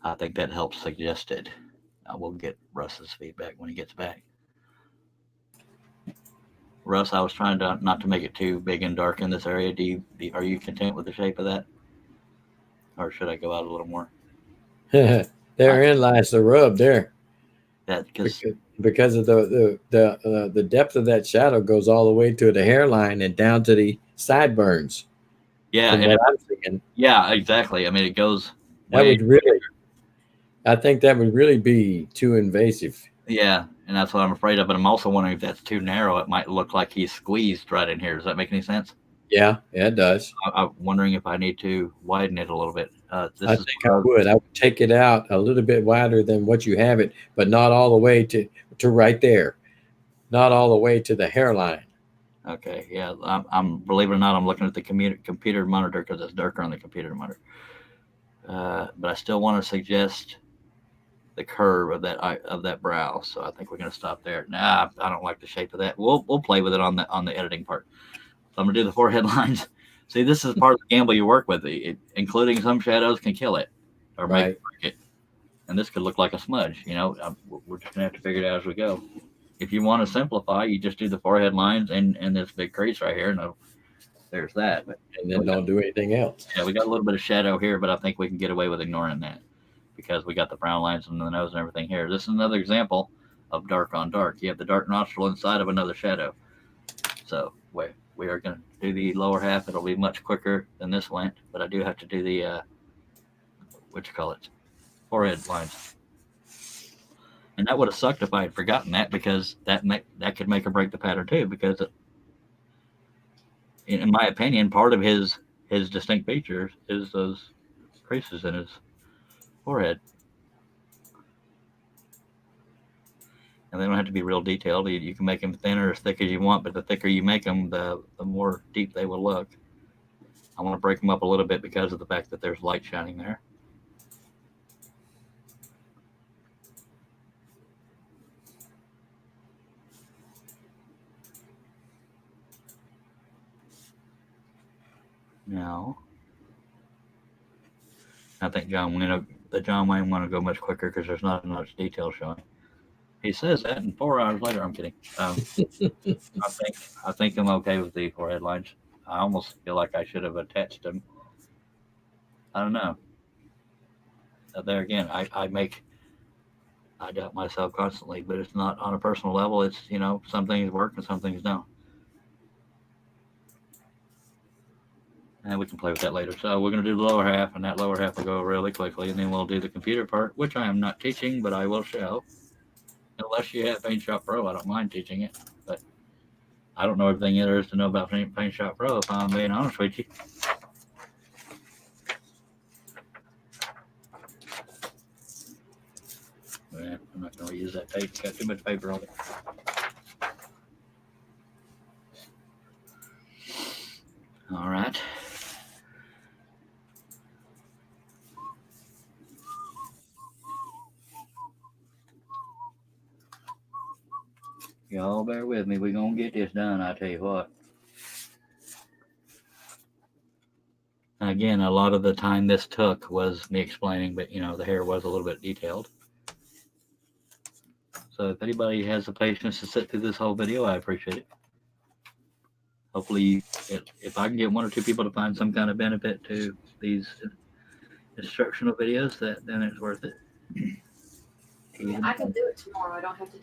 I think that helps suggest it. We'll get Russ's feedback when he gets back. Russ, I was trying to not to make it too big and dark in this area. Are you content with the shape of that, or should I go out a little more? Therein lies the rub there. That because of the depth of that shadow goes all the way to the hairline and down to the sideburns. Yeah, and what I'm thinking. Yeah, exactly. I mean, it goes. That would really. I think that would really be too invasive. Yeah, and that's what I'm afraid of. But I'm also wondering if that's too narrow. It might look like he's squeezed right in here. Does that make any sense? Yeah, it does. I'm wondering if I need to widen it a little bit. I think I would. I would take it out a little bit wider than what you have it, but not all the way to right there. Not all the way to the hairline. Okay, yeah. I'm believe it or not, I'm looking at the computer monitor because it's darker on the computer monitor. But I still want to suggest the curve of that brow. So I think we're going to stop there. Nah, I don't like the shape of that. We'll play with it on the editing part. So I'm going to do the forehead lines. See, this is part of the gamble you work with. Including some shadows can kill it or make it. And this could look like a smudge. You know, we're just going to have to figure it out as we go. If you want to simplify, you just do the forehead lines and this big crease right here. No, there's that. And then don't do anything else. Yeah, we got a little bit of shadow here, but I think we can get away with ignoring that because we got the brown lines in the nose and everything here. This is another example of dark on dark. You have the dark nostril inside of another shadow. So we are going to do the lower half. It'll be much quicker than this went, but I do have to do the, forehead lines. And that would have sucked if I had forgotten that because that could make or break the pattern too because in my opinion, part of his distinct features is those creases in his forehead. And they don't have to be real detailed. You can make them thinner or as thick as you want, but the thicker you make them, the more deep they will look. I want to break them up a little bit because of the fact that there's light shining there. Now, I think the John Wayne want to go much quicker because there's not much detail showing. He says that, and 4 hours later, I'm kidding. I think I'm okay with the forehead lines. I almost feel like I should have attached them. I don't know. There again, I doubt myself constantly, but it's not on a personal level. It's some things work and some things don't. And we can play with that later. So we're going to do the lower half, and that lower half will go really quickly, and then we'll do the computer part, which I am not teaching, but I will show. Unless you have Paint Shop Pro, I don't mind teaching it, but I don't know everything there is to know about Paint Shop Pro, if I'm being honest with you. Yeah, I'm not going to use that tape. It's got too much paper on it. All right. Y'all bear with me. We're going to get this done, I tell you what. Again, a lot of the time this took was me explaining, but the hair was a little bit detailed. So if anybody has the patience to sit through this whole video, I appreciate it. Hopefully, if I can get 1 or 2 people to find some kind of benefit to these instructional videos, then it's worth it. Yeah, I can do it tomorrow. I don't have to.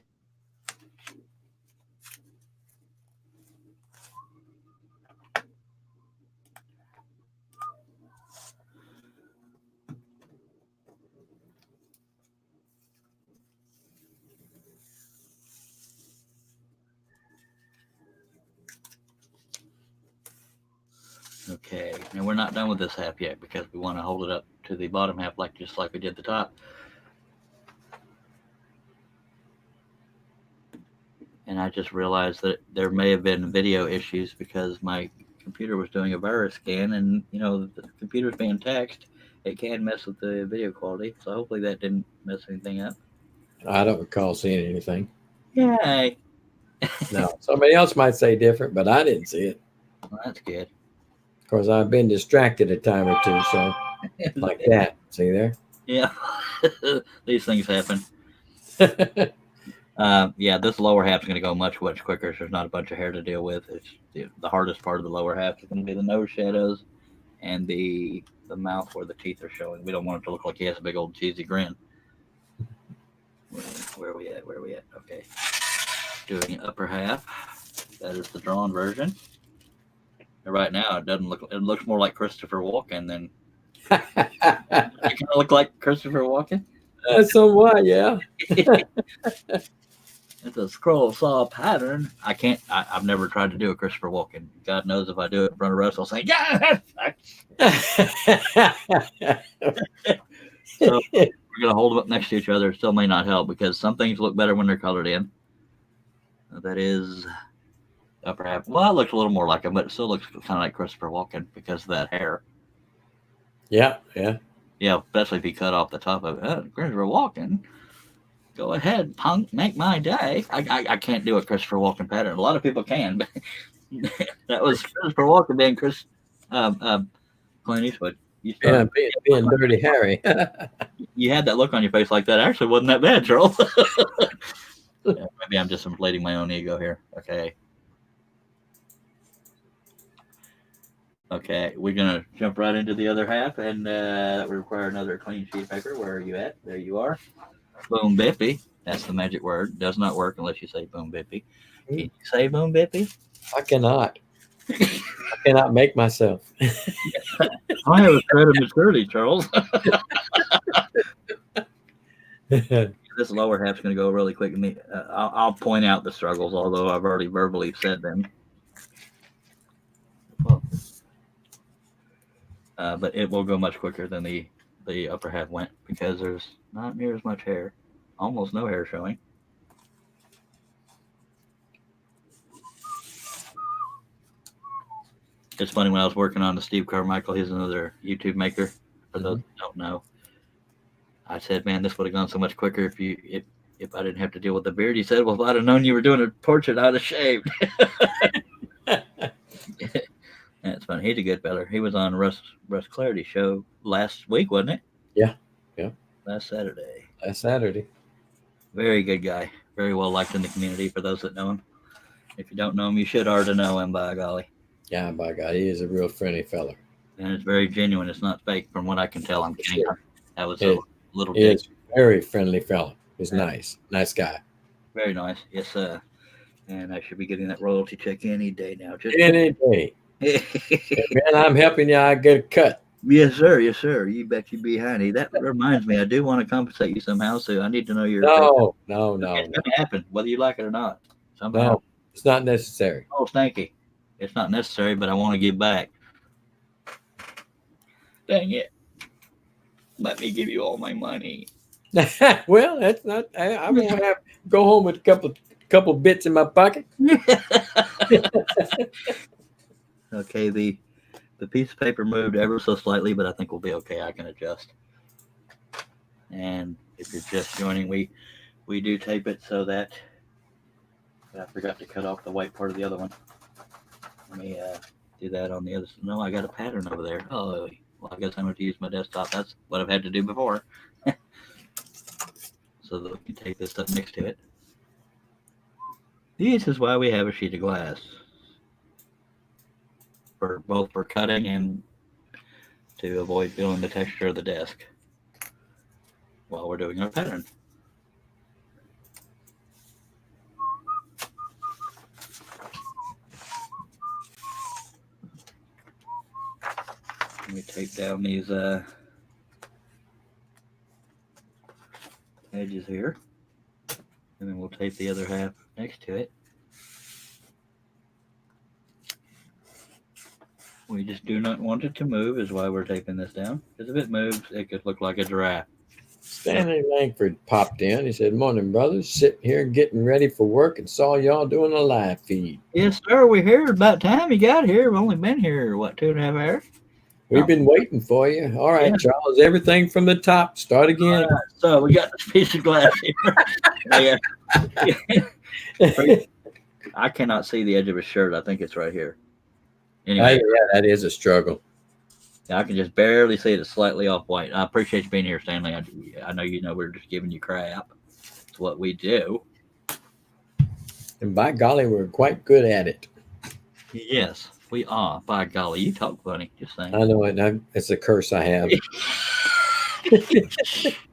Okay, now we're not done with this half yet because we want to hold it up to the bottom half just like we did the top. And I just realized that there may have been video issues because my computer was doing a virus scan, and the computer's being taxed. It can mess with the video quality, so hopefully that didn't mess anything up. I don't recall seeing anything. Yay! No, somebody else might say different, but I didn't see it. Well, that's good. Of course, I've been distracted a time or two, so like that. See there? Yeah, these things happen. Yeah, this lower half is going to go much quicker. So there's not a bunch of hair to deal with. It's the hardest part of the lower half is going to be the nose shadows and the mouth where the teeth are showing. We don't want it to look like he has a big old cheesy grin. Where are we at? Okay, doing upper half. That is the drawn version. And right now, it doesn't look. It looks more like Christopher Walken than. You kind of look like Christopher Walken. Somewhat, yeah. It's a scroll saw pattern. I've never tried to do a Christopher Walken. God knows if I do it in front of Russ, I'll say, yeah. So we're going to hold them up next to each other. It still may not help because some things look better when they're colored in. That is upper half. Well, it looks a little more like him, but it still looks kind of like Christopher Walken because of that hair. Yeah. Yeah, especially if you cut off the top of it. Christopher Walken. Go ahead, punk, make my day. I can't do a Christopher Walken pattern. A lot of people can, but that was Christopher Walken being Clint Eastwood. Yeah, being Dirty Harry. You had that look on your face like that. Actually, wasn't that bad, Charles. Yeah, maybe I'm just inflating my own ego here. Okay, we're going to jump right into the other half, and that would require another clean sheet of paper. Where are you at? There you are. Boom bippy. That's the magic word. Does not work unless you say boom bippy. Can you say boom bippy? I cannot. I cannot make myself. I have a thread of maturity, Charles. This lower half's going to go really quick. I'll point out the struggles, although I've already verbally said them. but it will go much quicker than the upper half went because there's not near as much hair, almost no hair showing. It's funny when I was working on the Steve Carmichael, he's another YouTube maker. For those who don't know, I said, "Man, this would have gone so much quicker if I didn't have to deal with the beard." He said, "Well, if I'd have known you were doing a portrait, I'd have shaved." That's funny. He's a good feller. He was on Russ Clarity's show last week, wasn't it? Yeah. Last Saturday. Last Saturday. Very good guy. Very well liked in the community for those that know him. If you don't know him, you should already know him, by golly. Yeah, by God, he is a real friendly fella. And it's very genuine. It's not fake from what I can tell. I'm kidding. Sure. That was It- a little He dig. is a very friendly fella. He's nice. Nice guy. Very nice. Yes, and I should be getting that royalty check any day now. Just Any day. Man, I'm helping you. I get a cut. Yes, sir. Yes, sir. You bet you be, honey. That reminds me. I do want to compensate you somehow, so I need to know your. No. It's going to happen, whether you like it or not. Somehow. No, it's not necessary. Oh, thank you. It's not necessary, but I want to give back. Dang it. Let me give you all my money. Well, that's not. I won't have go home with a couple bits in my pocket. Okay, the piece of paper moved ever so slightly, but I think we'll be okay. I can adjust. And if you're just joining, we do tape it so that I forgot to cut off the white part of the other one. Let me do that on the other side. No, I got a pattern over there. Oh, well, I guess I'm going to use my desktop. That's what I've had to do before. So that we can take this up next to it. This is why we have a sheet of glass. For both for cutting and to avoid feeling the texture of the desk while we're doing our pattern. Let me tape down these edges here, and then we'll tape the other half next to it. We just do not want it to move, is why we're taping this down. Because if it moves, it could look like a giraffe. Stanley Langford popped in. He said, "Morning, brothers. Sitting here getting ready for work and saw y'all doing a live feed. Yes, sir. We're here. About time you got here. We've only been here, what, 2.5 hours? We've been waiting for you. All right, Yeah. Charles. Everything from the top. Start again." All right, so we got this piece of glass here. I cannot see the edge of his shirt. I think it's right here. Anyway, Yeah, that is a struggle. I can just barely see it. It's slightly off white. I appreciate you being here, Stanley. I know you know we're just giving you crap. It's what we do. And by golly, we're quite good at it. Yes, we are. By golly, you talk funny. Just saying. I know it. It's a curse I have.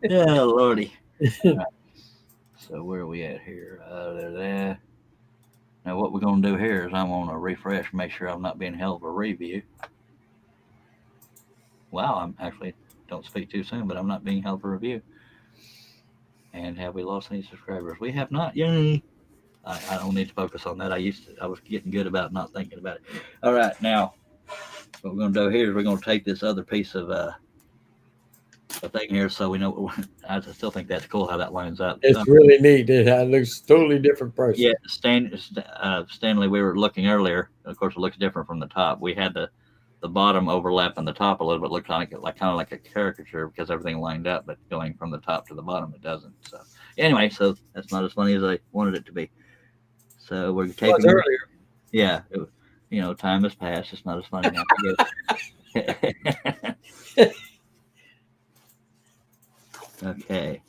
Yeah, Lordy. Right. So where are we at here? There. Now what we're going to do here is I'm going to refresh, make sure I'm not being held for review. Wow, I'm actually, don't speak too soon, but I'm not being held for review. And have we lost any subscribers? We have not. Yay! I don't need to focus on that. I was getting good about not thinking about it. All right, now what we're going to do here is we're going to take this other piece of a thing here, so we know. I still think that's cool how that lines up. It's really neat. It looks totally different person. Yeah, Stanley, we were looking earlier. Of course, it looks different from the top. We had the bottom overlapping the top a little bit, looked kind of like a caricature because everything lined up, but going from the top to the bottom, it doesn't. So anyway, so that's not as funny as I wanted it to be. So we're taking. It was earlier. Yeah, time has passed. It's not as funny now. Okay.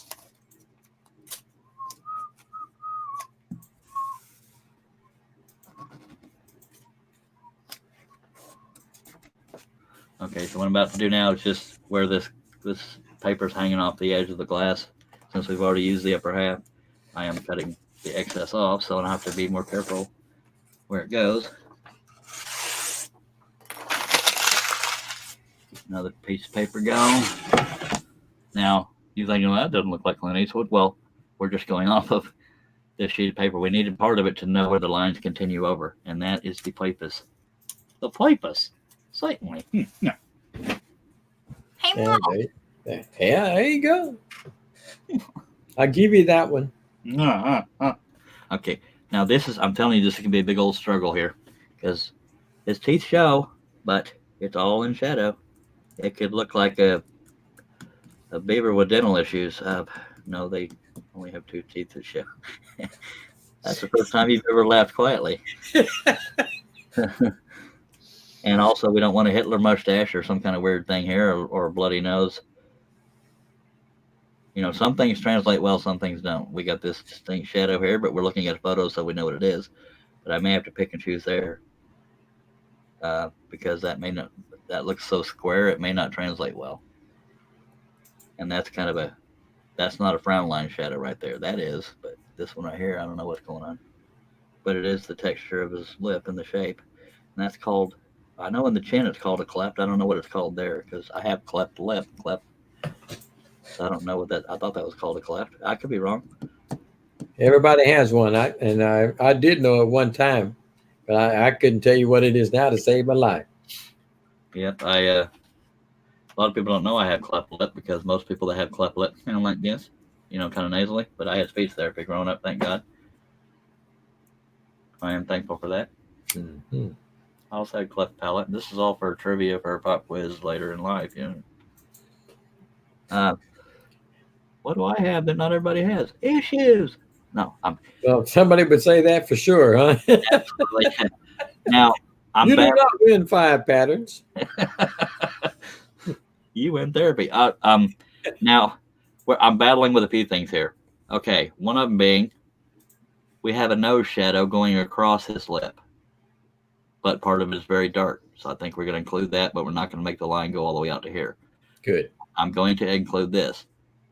Okay, so what I'm about to do now is just where this paper's hanging off the edge of the glass. Since we've already used the upper half, I am cutting the excess off, so I have to be more careful where it goes. Another piece of paper gone. Now, you think, that doesn't look like Clint Eastwood. Well, we're just going off of this sheet of paper. We needed part of it to know where the lines continue over, and that is the plapus. The plapus, certainly. No. Yeah, there you go. I'll give you that one. Okay, now this is, I'm telling you, this is going to be a big old struggle here because his teeth show, but it's all in shadow. It could look like a beaver with dental issues. No, they only have 2 teeth that show. That's the first time you've ever laughed quietly. And also, we don't want a Hitler mustache or some kind of weird thing here, or a bloody nose. Some things translate well, some things don't. We got this distinct shadow here, but we're looking at photos, so we know what it is. But I may have to pick and choose there because that looks so square, it may not translate well. And that's that's not a frown line shadow right there. That is, but this one right here, I don't know what's going on. But it is the texture of his lip and the shape. And that's called, I know in the chin it's called a cleft. I don't know what it's called there because I have cleft lip. So I don't know I thought that was called a cleft. I could be wrong. Everybody has one. I did know at one time, but I couldn't tell you what it is now to save my life. Yep. A lot of people don't know I have cleft lip because most people that have cleft lip sound like this, kind of nasally. But I had speech therapy growing up, thank God. I am thankful for that. Mm-hmm. I also had cleft palate. This is all for trivia for a pop quiz later in life. What do I have that not everybody has? Issues. No, Well, somebody would say that for sure, huh? absolutely. Now, You do not win 5 patterns. You in therapy. Now, I'm battling with a few things here. Okay, one of them being we have a nose shadow going across his lip, but part of it is very dark. So I think we're going to include that, but we're not going to make the line go all the way out to here. Good. I'm going to include this.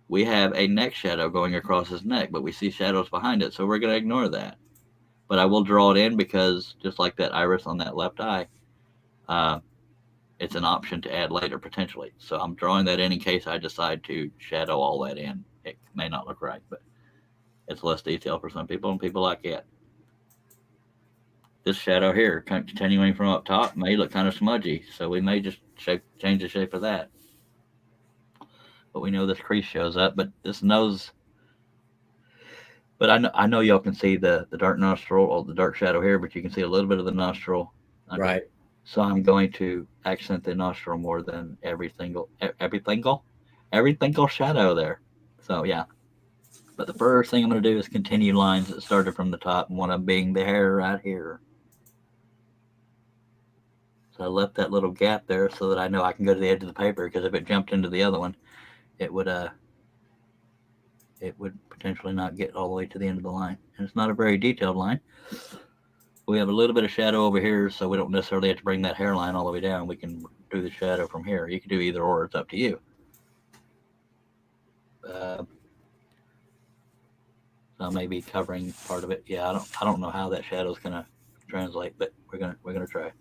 We have a neck shadow going across his neck, but we see shadows behind it, so we're going to ignore that. But I will draw it in because just like that iris on that left eye, it's an option to add later potentially. So I'm drawing that in case I decide to shadow all that in. It may not look right, but it's less detail for some people, and people like it. This shadow here, continuing from up top, may look kind of smudgy, so we may just change the shape of that. But we know this crease shows up, but this nose. But I know y'all can see the dark nostril or the dark shadow here, but you can see a little bit of the nostril. Right. So I'm going to accent the nostril more than every single shadow there. So yeah. But the first thing I'm going to do is continue lines that started from the top, and one of them being the hair right here. So I left that little gap there so that I know I can go to the edge of the paper, because if it jumped into the other one, it would potentially not get all the way to the end of the line. And it's not a very detailed line. We have a little bit of shadow over here, so we don't necessarily have to bring that hairline all the way down. We can do the shadow from here. You can do either or. It's up to you. So I may be covering part of it. Yeah, I don't know how that shadow is gonna translate, but we're gonna try.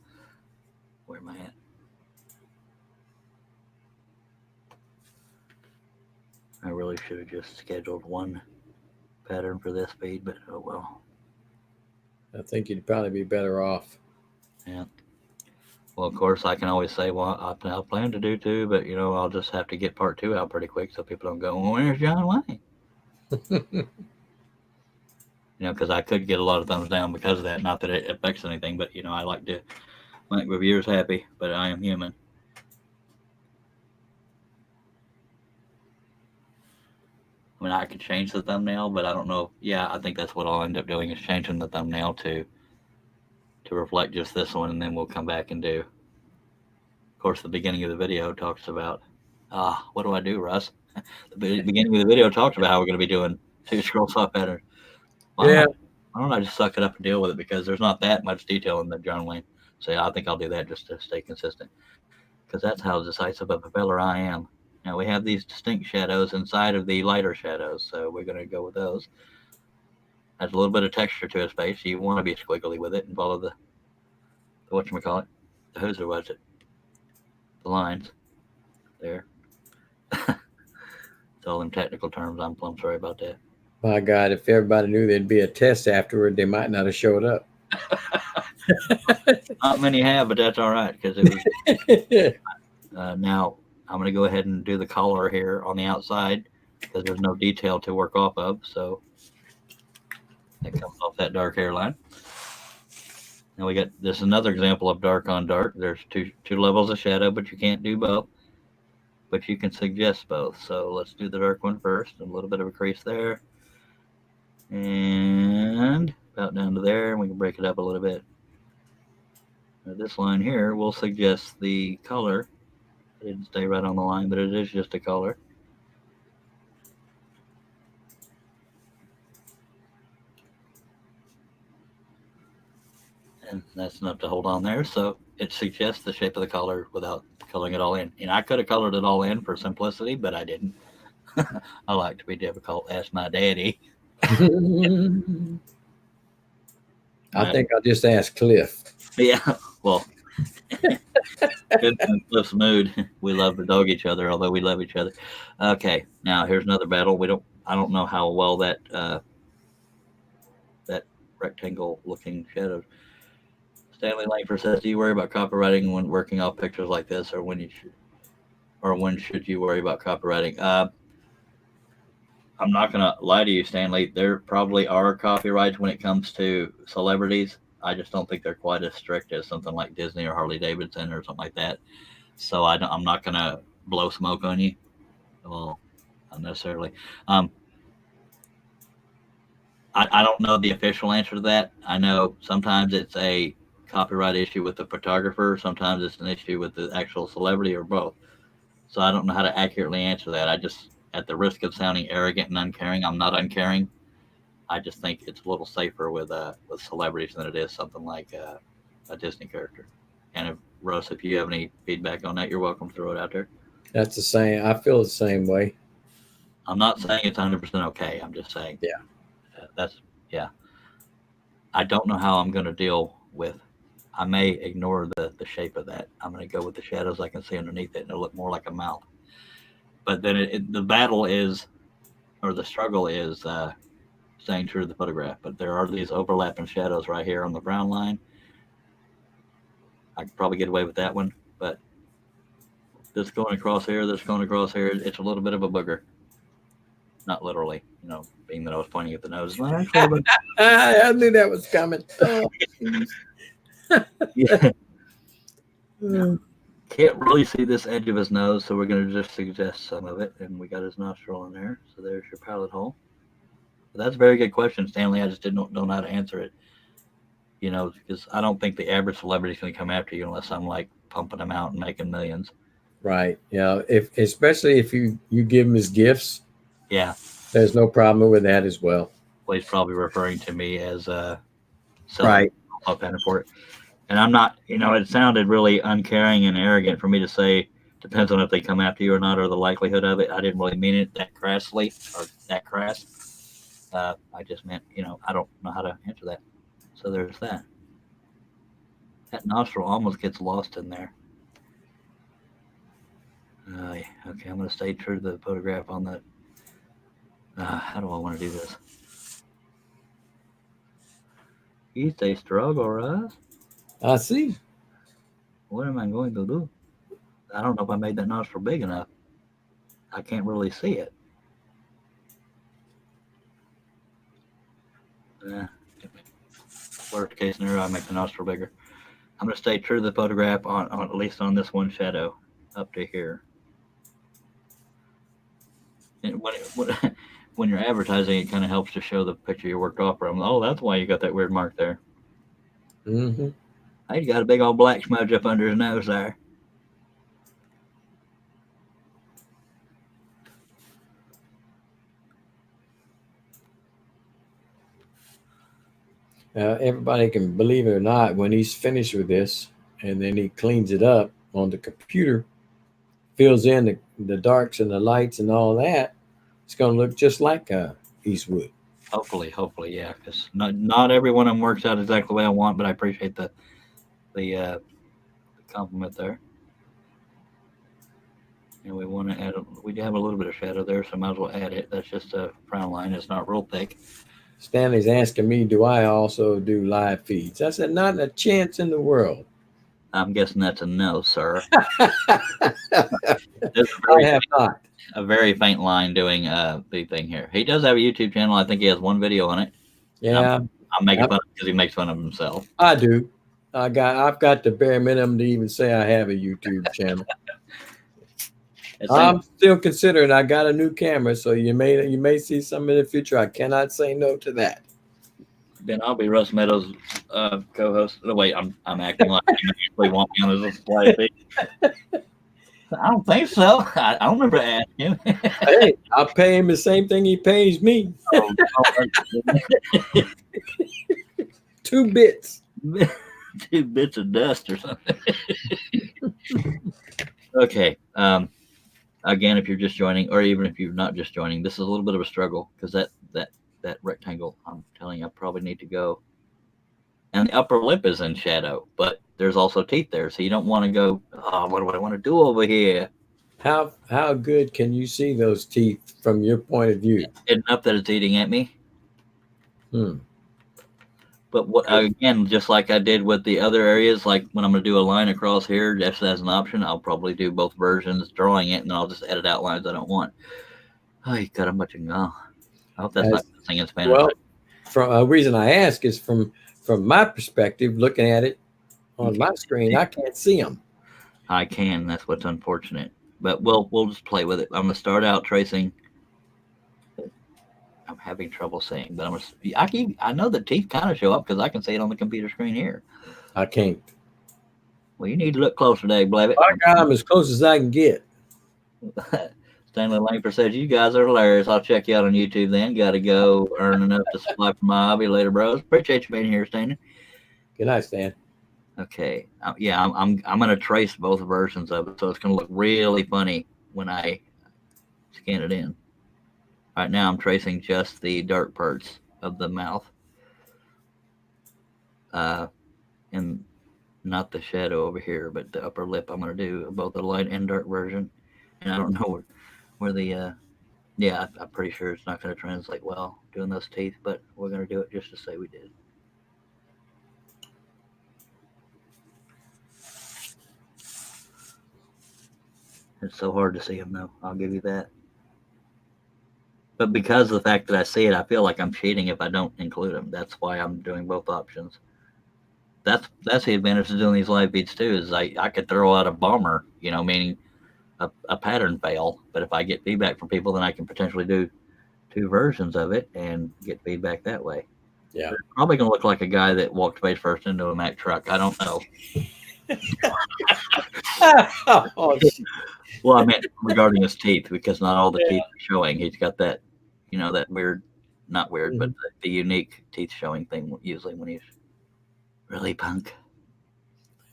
Where am I at? I really should have just scheduled one pattern for this feed, but oh well. I think you'd probably be better off. Yeah. Well, of course, I can always say, well, I plan to do 2, but I'll just have to get part 2 out pretty quick so people don't go, well, where's John Wayne? Because I could get a lot of thumbs down because of that. Not that it affects anything, but I like to make reviewers happy, but I am human. I mean, I could change the thumbnail, but I don't know. Yeah, I think that's what I'll end up doing, is changing the thumbnail to reflect just this one, and then we'll come back and do. Of course, the beginning of the video talks about, what do I do, Russ? The beginning of the video talks about how we're going to be doing 2 scroll saw patterns. Why don't I just suck it up and deal with it, because there's not that much detail in the John Wayne. So yeah, I think I'll do that just to stay consistent, because that's how decisive of a feller I am. Now we have these distinct shadows inside of the lighter shadows, so we're going to go with those. Has a little bit of texture to his face. You want to be squiggly with it and follow the whatchamacallit, the who's or was it, the lines there. It's all in technical terms. I'm plumb sorry about that. My God, if everybody knew there'd be a test afterward, they might not have showed up. Not many have, but that's all right, because it was. Now, I'm going to go ahead and do the collar here on the outside because there's no detail to work off of. So that comes off that dark hairline. Now we got this another example of dark on dark. There's two levels of shadow, but you can't do both. But you can suggest both. So let's do the dark one first. A little bit of a crease there. And about down to there. And we can break it up a little bit. Now this line here will suggest the color. I didn't stay right on the line, but it is just a color. And that's enough to hold on there. So it suggests the shape of the color without coloring it all in. And I could have colored it all in for simplicity, but I didn't. I like to be difficult. Ask my daddy. I think I'll just ask Cliff. Yeah, well, good in Cliff's mood. We love to dog each other, although we love each other. Okay, now here's another battle. I don't know how well that rectangle looking shadow. Stanley Langford says, "Do you worry about copywriting when working off pictures like this, or when should you worry about copywriting?" I'm not gonna lie to you, Stanley. There probably are copyrights when it comes to celebrities. I just don't think they're quite as strict as something like Disney or Harley Davidson or something like that. So I'm not gonna blow smoke on you. Well, not necessarily. I don't know the official answer to that. I know sometimes it's a copyright issue with the photographer. Sometimes it's an issue with the actual celebrity, or both. So I don't know how to accurately answer that. I just, at the risk of sounding arrogant and uncaring, I'm not uncaring. I just think it's a little safer with celebrities than it is something like a Disney character. And Russ, if you have any feedback on that, you're welcome to throw it out there. That's the same. I feel the same way. I'm not saying it's 100% okay. I'm just saying, yeah. I don't know how I'm going to deal with. I may ignore the shape of that. I'm going to go with the shadows I can see underneath it, and it'll look more like a mouth. But then the battle is, or the struggle is, staying true to the photograph. But there are these overlapping shadows right here on the brown line. I could probably get away with that one, but this going across here, it's a little bit of a booger. Not literally, being that I was pointing at the nose. Not actually, but I knew that was coming. yeah. Can't really see this edge of his nose, so we're going to just suggest some of it. And we got his nostril in there. So there's your palate hole. But that's a very good question, Stanley. I just don't know how to answer it. Because I don't think the average celebrity is going to come after you unless I'm like pumping them out and making millions. Right. Yeah. Especially if you give him his gifts. Yeah. There's no problem with that as well. Well, he's probably referring to me as right. For it. And I'm not, it sounded really uncaring and arrogant for me to say, depends on if they come after you or not, or the likelihood of it. I didn't really mean it that crassly or that crass. I just meant, I don't know how to answer that. So there's that. That nostril almost gets lost in there. Okay, I'm going to stay true to the photograph on that. How do I want to do this? It's a struggle, Russ. I see. What am I going to do? I don't know if I made that nostril big enough. I can't really see it. Worst case scenario, I make the nostril bigger. I'm going to stay true to the photograph on at least on this one shadow up to here. And when you're advertising, it kind of helps to show the picture you worked off from. Oh, that's why you got that weird mark there. Mm-hmm. He's got a big old black smudge up under his nose there. Everybody can believe it or not, when he's finished with this and then he cleans it up on the computer, fills in the darks and the lights and all that, it's going to look just like Eastwood. Hopefully, yeah. Because not every one of them works out exactly the way I want, but I appreciate the compliment there. And we want to add. We have a little bit of shadow there, so might as well add it. That's just a frown line. It's not real thick. Stanley's asking me, do I also do live feeds? I said, not a chance in the world. I'm guessing that's a no, sir. There's I have not. a very faint line doing the thing here. He does have a YouTube channel. I think he has one video on it. Yeah, I'm making fun of him because he makes fun of himself. I do. I've got the bare minimum to even say I have a YouTube channel. I'm still considering. I got a new camera, so you may see some in the future. I cannot say no to that. Then I'll be Russ Meadows' co-host. Oh, wait, I'm acting like you actually want me on as a supply fee. I don't think so. I don't remember asking him. Hey, I'll pay him the same thing he pays me. 2 bits. 2 bits of dust or something. Okay. Again, if you're just joining, or even if you're not just joining, this is a little bit of a struggle because that rectangle, I'm telling you, I probably need to go. And the upper lip is in shadow, but there's also teeth there, so you don't want to go, oh, what do I want to do over here? How good can you see those teeth from your point of view? Enough that it's eating at me. But again, just like I did with the other areas, like when I'm going to do a line across here, just as an option, I'll probably do both versions, drawing it, and then I'll just edit out lines I don't want. Oh, you got a much and go. I hope that's not singing Spanish. Well, from a reason I ask is from my perspective, looking at it on my screen, I can't see them. I can. That's what's unfortunate. But we'll just play with it. I'm going to start out tracing. I'm having trouble seeing, but I know the teeth kind of show up because I can see it on the computer screen here. I can't. Well, you need to look closer, Dave Blavitt. I got them as close as I can get. Stanley Langford says, you guys are hilarious. I'll check you out on YouTube then. Got to go earn enough to supply for my hobby later, bros. Appreciate you being here, Stanley. Good night, Stan. Okay. I'm going to trace both versions of it, so it's going to look really funny when I scan it in. Right now, I'm tracing just the dark parts of the mouth, and not the shadow over here, but the upper lip. I'm going to do both the light and dark version, and I don't know where the I'm pretty sure it's not going to translate well doing those teeth, but we're going to do it just to say we did. It's so hard to see them, though. I'll give you that. But because of the fact that I see it, I feel like I'm cheating if I don't include them. That's why I'm doing both options. That's the advantage of doing these live feeds too. Is I could throw out a bomber, meaning a pattern fail. But if I get feedback from people, then I can potentially do 2 versions of it and get feedback that way. Yeah, it's probably gonna look like a guy that walked face first into a Mack truck. I don't know. Well, I meant regarding his teeth, because not all the teeth are showing. He's got that, that weird, not weird, but the unique teeth showing thing usually when he's really punk.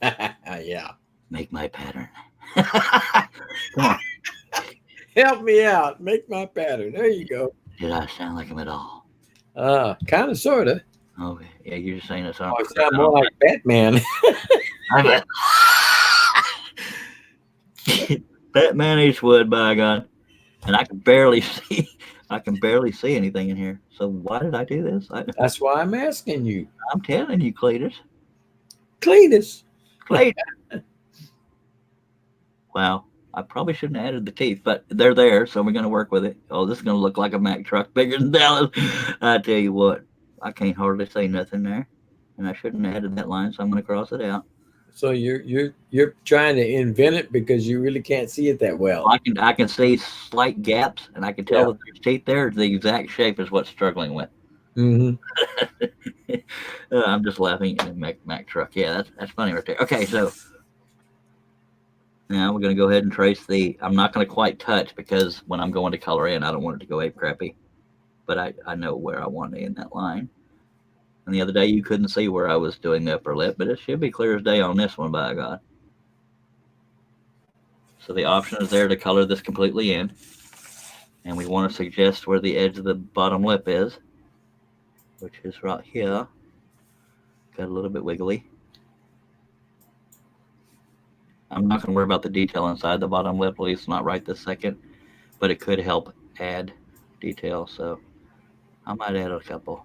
Yeah. Make my pattern. Come on. Help me out. Make my pattern. There you go. Did I sound like him at all? Kind of, sort of. Okay. Yeah, you're just saying it's I sound more like Batman. Batman Eastwood, by God. And I can barely see anything in here. So why did I do this? That's why I'm asking you. I'm telling you, Cletus. Cletus. Wow. I probably shouldn't have added the teeth, but they're there, so we're going to work with it. Oh, this is going to look like a Mack truck bigger than Dallas. I tell you what, I can't hardly say nothing there, and I shouldn't have added that line, so I'm going to cross it out. So you're trying to invent it because you really can't see it that well. I can see slight gaps, and I can tell that there's teeth there. The exact shape is what's struggling with. Mm-hmm. I'm just laughing at the Mack truck. Yeah, that's funny right there. Okay, so now we're going to go ahead and trace I'm not going to quite touch, because when I'm going to color in, I don't want it to go ape crappy. But I know where I want it in that line. And the other day you couldn't see where I was doing the upper lip, but it should be clear as day on this one, by God. So the option is there to color this completely in. And we want to suggest where the edge of the bottom lip is, which is right here. Got a little bit wiggly. I'm not going to worry about the detail inside the bottom lip, at least not right this second, but it could help add detail, so I might add a couple.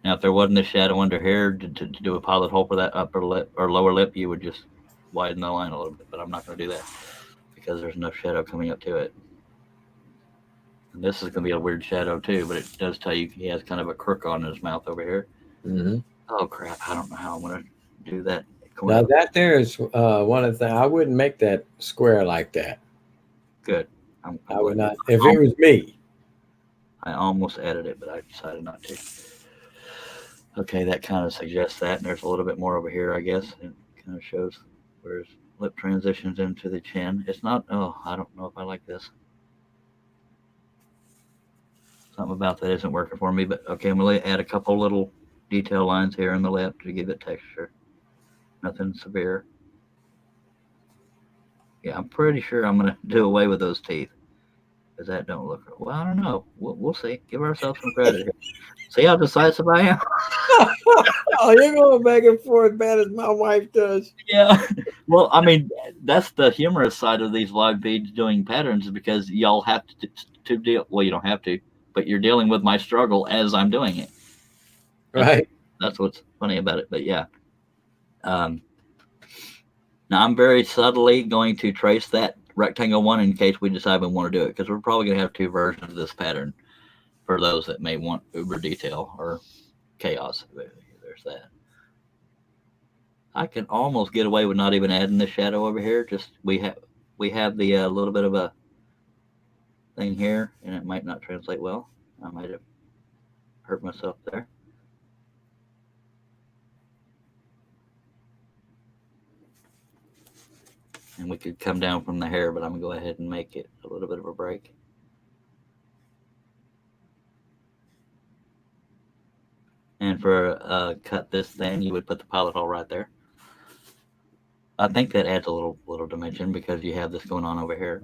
Now, if there wasn't a shadow under here to do a pilot hole for that upper lip or lower lip, you would just widen the line a little bit. But I'm not going to do that because there's no shadow coming up to it. And this is going to be a weird shadow too, but it does tell you he has kind of a crook on his mouth over here. Mm-hmm. Oh crap! I don't know how I'm going to do that Now corner. that there is one of the things. I wouldn't make that square like that. Good. I'm I would glad. not. If it was me, I almost added it, but I decided not to. Okay, that kind of suggests that, and there's a little bit more over here, I guess. It kind of shows where his lip transitions into the chin. It's not. Oh, I don't know if I like this. Something about that isn't working for me, but okay, I'm going to add a couple little detail lines here in the lip to give it texture. Nothing severe. Yeah, I'm pretty sure I'm going to do away with those teeth because that don't look. Well, I don't know. We'll see. Give ourselves some credit here. See how decisive I am? oh, you're going back and forth bad as my wife does. Yeah. Well, I mean, that's the humorous side of these vlog feeds doing patterns because y'all have to deal. Well, you don't have to, but you're dealing with my struggle as I'm doing it. That's, Right. that's what's funny about it. But yeah. Um, Now I'm very subtly going to trace that rectangle one in case we decide we want to do it because we're probably going to have two versions of this pattern for those that may want uber detail or chaos. There's that. I can almost get away with not even adding the shadow over here. Just we have the little bit of a thing here, and it might not translate well. I might have hurt myself there. And we could come down from the hair, but I'm gonna go ahead and make it a little bit of a break. And for cut this, then you would put the pilot hole right there. I think that adds a little dimension because you have this going on over here.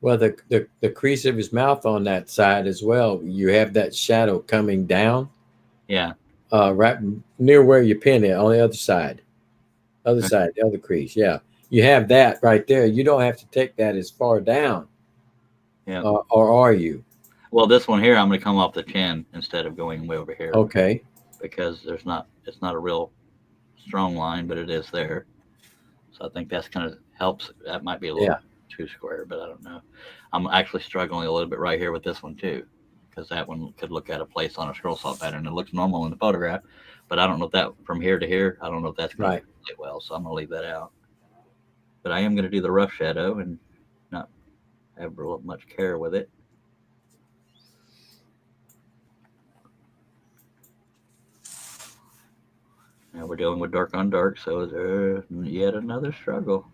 Well, the crease of his mouth on that side as well. You have that shadow coming down, Yeah. right near where you pin it on the other Okay. side, the other crease. Yeah, you have that right there. You don't have to take that as far down, Yeah. or are you? Well, this one here, I'm going to come off the chin instead of going way over here Okay. because it's not a real strong line, but it is there. So I think that's kind of helps. That might be a little Yeah. too square, but I don't know. I'm actually struggling a little bit right here with this one too, because that one could look at a place on a scroll saw pattern. It looks normal in the photograph, but I don't know if that from here to here, I don't know if that's going to Right. translate well. So I'm going to leave that out. But I am going to do the rough shadow and not have real much care with it. Now we're dealing with dark on dark, so there's yet another struggle.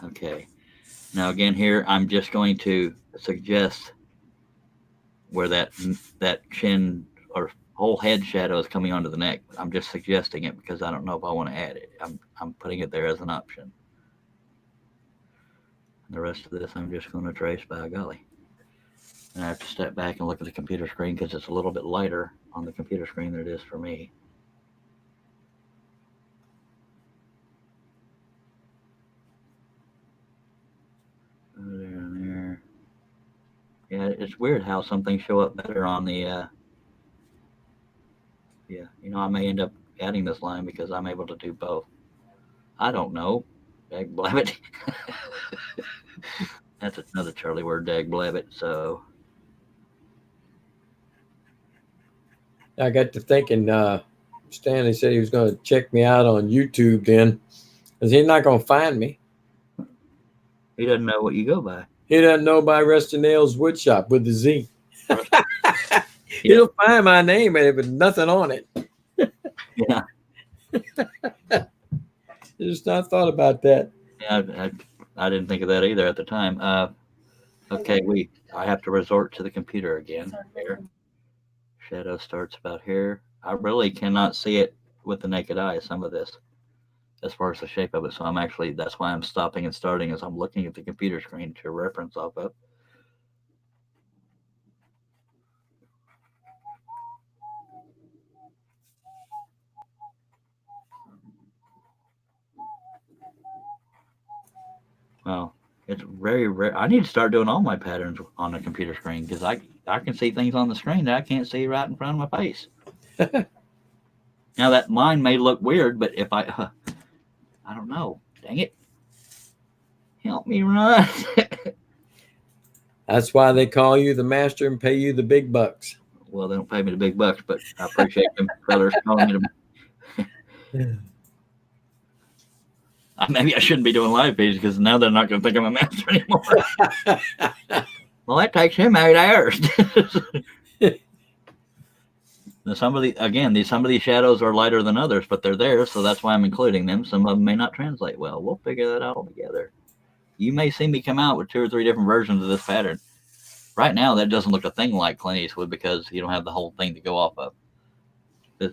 Okay. Now again here, I'm just going to suggest where that chin or whole head shadow is coming onto the neck. I'm just suggesting it because I don't know if I want to add it. I'm putting it there as an option. And the rest of this I'm just going to trace by golly. And I have to step back and look at the computer screen because it's a little bit lighter on the computer screen than it is for me. There and there. Yeah, it's weird how some things show up better on the. Yeah, I may end up adding this line because I'm able to do both. I don't know. Dag blabbit. That's another Charlie word, dag blabbit. So, I got to thinking. Stanley said he was going to check me out on YouTube then, because he's not going to find me. he doesn't know what you go by. He doesn't know by Rusty Nails Woodshop with the Z. Yeah. He'll find my name and with nothing on it. Yeah. Just not thought about that. Yeah, I didn't think of that either at the time. Okay, I have to resort to the computer again. Here. Shadow starts about here. I really cannot see it with the naked eye, some of this, as far as the shape of it. So that's why I'm stopping and starting as I'm looking at the computer screen to reference off of. Well, It's very rare. I need to start doing all my patterns on a computer screen because I can see things on the screen that I can't see right in front of my face. Now that mine may look weird, but if I don't know. Dang it. Help me run. That's why they call you the master and pay you the big bucks. Well, they don't pay me the big bucks, but I appreciate them fellas calling me to. Maybe I shouldn't be doing live feeds because now they're not going to think I'm a master anymore. Well, that takes him 8 hours. Some of these shadows are lighter than others, but they're there, so that's why I'm including them. Some of them may not translate well. We'll figure that out all together. You may see me come out with 2 or 3 different versions of this pattern. Right now, that doesn't look a thing like Clint Eastwood because you don't have the whole thing to go off of.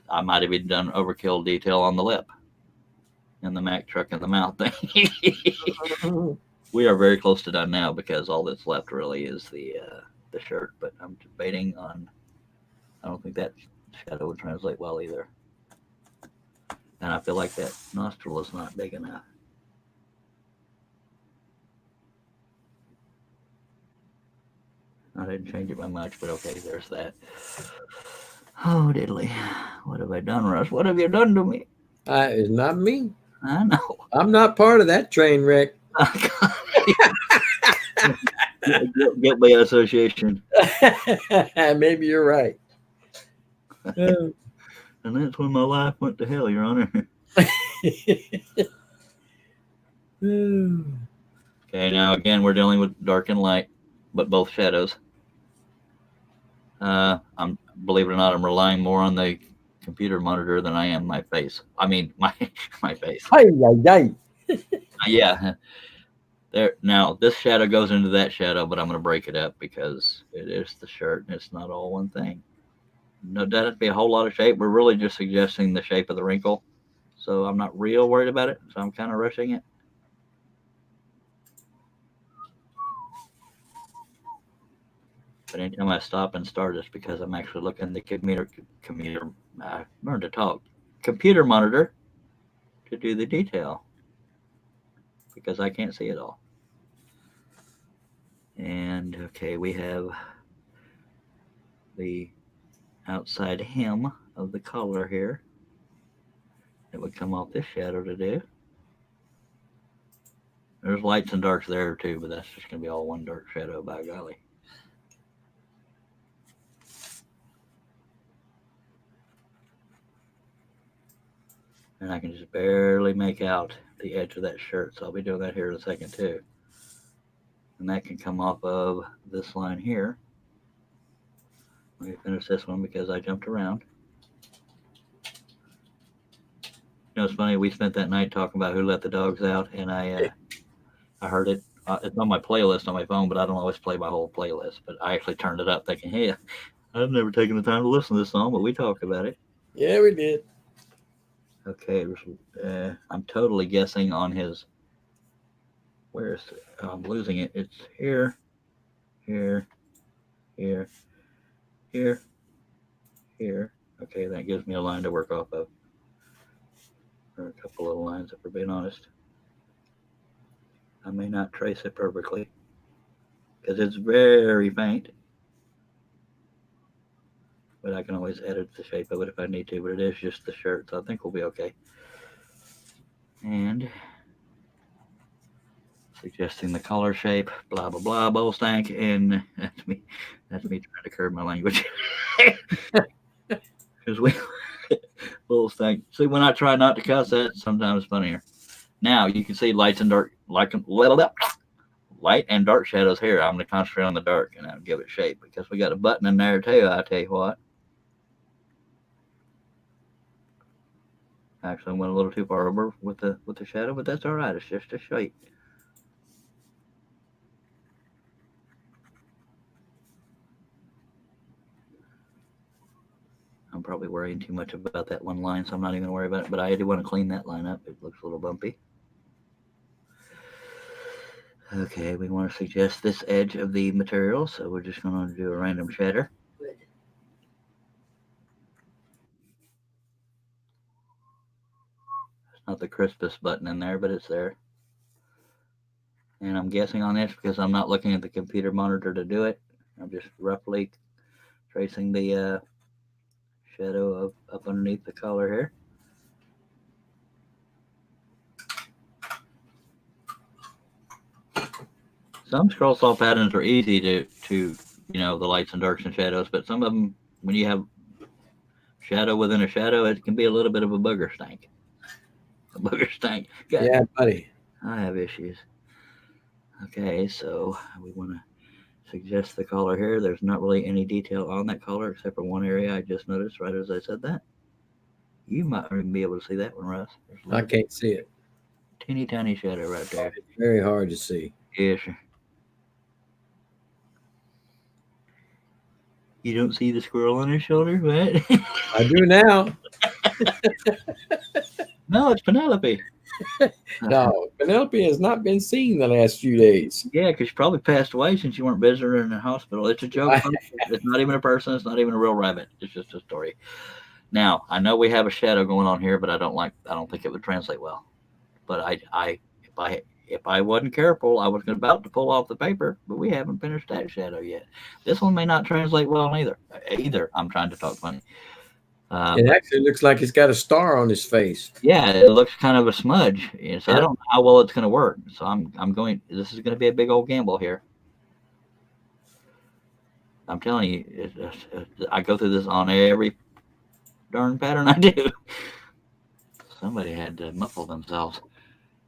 I might have even done overkill detail on the lip and the Mack truck in the mouth thing. We are very close to done now because all that's left really is the shirt. But I'm debating on. I don't think that shadow would translate well either, and I feel like that nostril is not big enough. I didn't change it by much, but okay, there's that. Oh, diddly. What have I done, Russ? What have you done to me? It's not me. I know. I'm not part of that train wreck. Guilt by association. Maybe you're right. And that's when my life went to hell, Your Honor. Okay, now again, we're dealing with dark and light, but both shadows. Believe it or not, I'm relying more on the computer monitor than I am my face. I mean, my face. Yeah. There. Now, this shadow goes into that shadow, but I'm going to break it up because it is the shirt and it's not all one thing. No, that'd be a whole lot of shape. We're really just suggesting the shape of the wrinkle. So I'm not real worried about it. So I'm kind of rushing it. But anytime I stop and start, it's because I'm actually looking at the computer monitor to do the detail because I can't see it all. And okay, we have the outside hem of the collar here. It would come off this shadow to do. There's lights and darks there too, but that's just going to be all one dark shadow, by golly. And I can just barely make out the edge of that shirt, so I'll be doing that here in a second too. And that can come off of this line here. Let me finish this one because I jumped around. You know, it's funny, we spent that night talking about who let the dogs out, and I heard it. It's on my playlist on my phone, but I don't always play my whole playlist. But I actually turned it up thinking, hey, I've never taken the time to listen to this song, but we talked about it. Yeah, we did. Okay, I'm totally guessing on his. Where is it? Oh, I'm losing it. It's here, here, here, here, here. Okay, that gives me a line to work off of. Or a couple little lines, if we're being honest. I may not trace it perfectly because it's very faint. But I can always edit the shape of it if I need to, but it is just the shirt, so I think we'll be okay. And suggesting the collar shape, blah, blah, blah, bowl stank, and that's me trying to curb my language. Because bowl stank. See, when I try not to cuss, that's sometimes funnier. Now, you can see light and dark shadows here. I'm going to concentrate on the dark, and I'll give it shape, because we got a button in there, too, I tell you what. Actually, I went a little too far over with the shadow, but that's all right. It's just a shape. I'm probably worrying too much about that one line, so I'm not even going to worry about it. But I do want to clean that line up. It looks a little bumpy. Okay, we want to suggest this edge of the material, so we're just going to do a random shatter. It's not the crispest button in there, but it's there. And I'm guessing on this because I'm not looking at the computer monitor to do it. I'm just roughly tracing the shadow of up underneath the collar here. Some scroll saw patterns are easy to the lights and darks and shadows, but some of them, when you have shadow within a shadow, it can be a little bit of a booger stank. A booger stank. God, Yeah, buddy. I have issues. Okay, so we want to suggest the collar here. There's not really any detail on that collar except for one area I just noticed right as I said that. You might even be able to see that one, Russ. I can't see it. Teeny tiny shadow right there. It's very hard to see. Yeah, sure. You don't see the squirrel on his shoulder, what? I do now. No, it's Penelope. No, Penelope has not been seen the last few days. Yeah, because she probably passed away since you weren't visiting her in the hospital. It's a joke. It's not even a person. It's not even a real rabbit. It's just a story. Now, I know we have a shadow going on here, but I don't think it would translate well. But if I wasn't careful, I was about to pull off the paper, but we haven't finished that shadow yet. This one may not translate well either. I'm trying to talk funny. It actually looks like he's got a star on his face. Yeah, it looks kind of a smudge. So Yeah. I don't know how well it's going to work. So this is going to be a big old gamble here. I'm telling you, I go through this on every darn pattern I do. Somebody had to muffle themselves.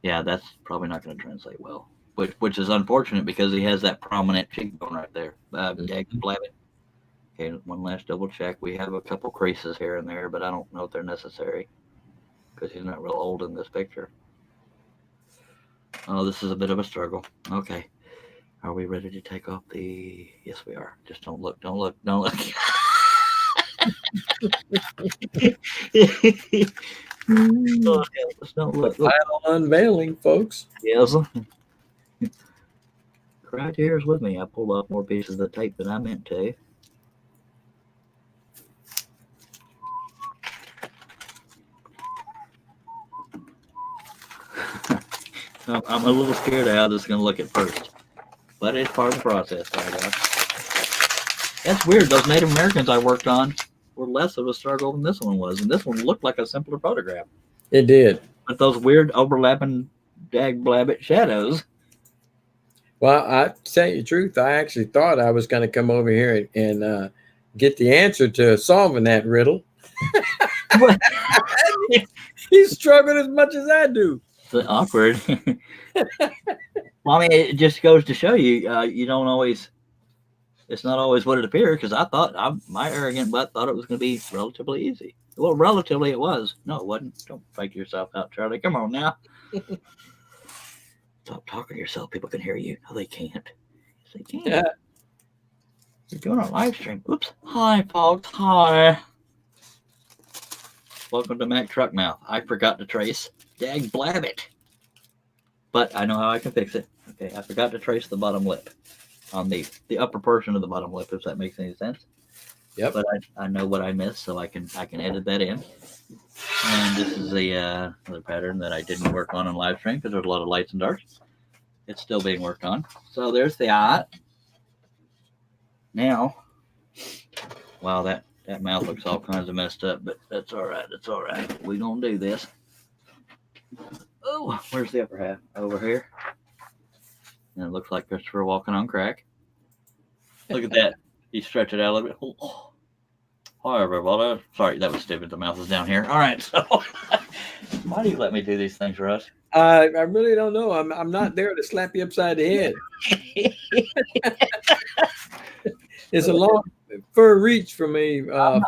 Yeah, that's probably not going to translate well, which is unfortunate because he has that prominent cheekbone right there. Blabbit. Okay, one last double check. We have a couple creases here and there, but I don't know if they're necessary because he's not real old in this picture. Oh, this is a bit of a struggle. Okay. Are we ready to take off the... Yes, we are. Just don't look. Don't look. Don't look. Oh, just don't look. Final unveiling, folks. Yes. Right here's with me. I pulled off more pieces of tape than I meant to. I'm a little scared of how this is going to look at first, but it's part of the process, I guess. That's weird. Those Native Americans I worked on were less of a struggle than this one was, and this one looked like a simpler photograph. It did. But those weird overlapping blabbit shadows. Well, I tell you the truth, I actually thought I was going to come over here and get the answer to solving that riddle. He's struggling as much as I do. It's awkward. Well, I mean, it just goes to show you, you don't always. It's not always what it appears, because my arrogant butt thought it was going to be relatively easy. Well, relatively it was. No, it wasn't. Don't fake yourself out, Charlie. Come on now. Stop talking to yourself. People can hear you. No, they can't. Yes, they can. Yeah. You're doing a live stream. Oops. Hi, folks. Hi. Welcome to Mac Truckmouth. I forgot to trace. Dag blabbit. But I know how I can fix it. Okay, I forgot to trace the bottom lip on the upper portion of the bottom lip, if that makes any sense. Yep. But I know what I missed, so I can edit that in. And this is the other pattern that I didn't work on in live stream because there's a lot of lights and darks. It's still being worked on. So there's the eye. Now, wow, that mouth looks all kinds of messed up, but that's all right. It's all right. We're going to do this. Oh, where's the upper half? Over here. And it looks like Christopher walking on crack. Look at that. You stretch it out a little bit. Oh. Hi, everybody. Sorry, that was stupid. The mouth is down here. All right, so why do you let me do these things, Russ? I really don't know. I'm not there to slap you upside the head. It's a long fur reach for me. I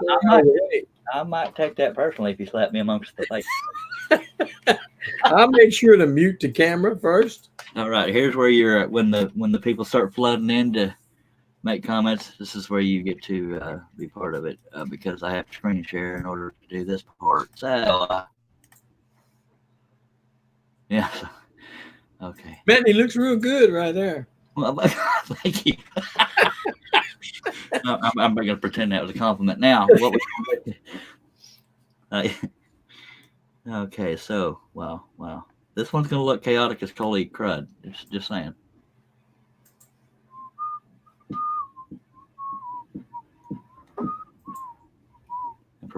might take that personally if you slap me amongst the face. I'll make sure to mute the camera first. All right, here's where you're at when the people start flooding in to make comments. This is where you get to be part of it because I have to screen share in order to do this part. So, yeah. Okay. Man, he looks real good right there. Well, thank you. I'm going to pretend that was a compliment. Now, what was okay, so, wow. This one's going to look chaotic as cold eat crud. Just saying.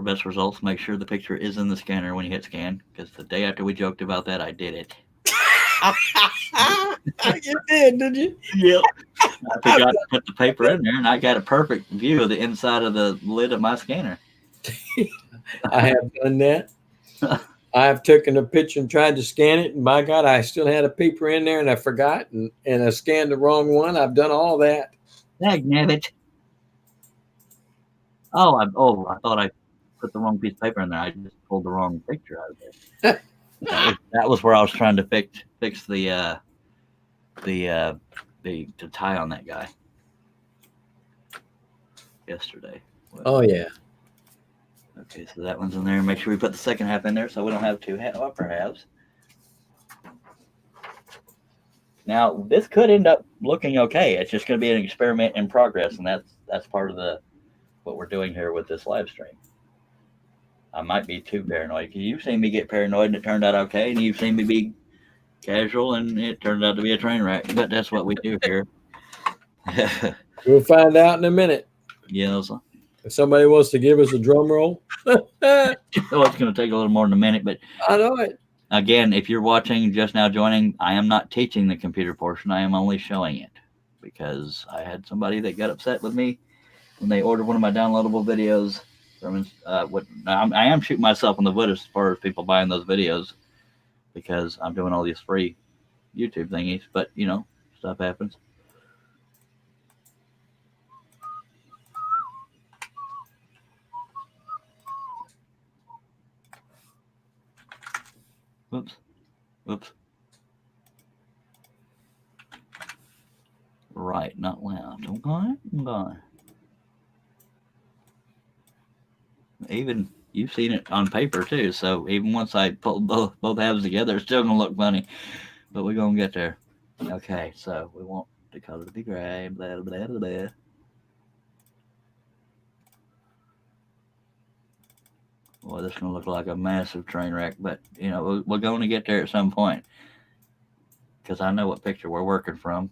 best results, make sure the picture is in the scanner when you hit scan. Because the day after we joked about that, I did it. You did you? Yep. I forgot to put the paper in there, and I got a perfect view of the inside of the lid of my scanner. I have done that. I have taken a picture and tried to scan it, and by God, I still had a paper in there, and I forgot, and I scanned the wrong one. I've done all that. Dagnabbit. I thought I put the wrong piece of paper in there. I just pulled the wrong picture out of there. that was where I was trying to fix the tie on that guy yesterday. Oh yeah. Okay, so that one's in there. Make sure we put the second half in there so we don't have two upper halves. Now, this could end up looking okay. It's just going to be an experiment in progress, and that's part of what we're doing here with this live stream. I might be too paranoid because you've seen me get paranoid and it turned out okay, and you've seen me be casual and it turned out to be a train wreck. But that's what we do here. We'll find out in a minute. Yes. If somebody wants to give us a drum roll. It's going to take a little more than a minute, but I know it. Again, if you're watching, just now joining, I am not teaching the computer portion. I am only showing it because I had somebody that got upset with me when they ordered one of my downloadable videos. I am shooting myself in the foot as far as people buying those videos because I'm doing all these free YouTube thingies. But, stuff happens. Whoops. Right, not left. Okay. Even you've seen it on paper too, so even once I pull both halves together, it's still gonna look funny. But we're gonna get there. Okay, so we want the color to be gray, blah blah blah blah. Well, this is gonna look like a massive train wreck, but we're going to get there at some point because I know what picture we're working from.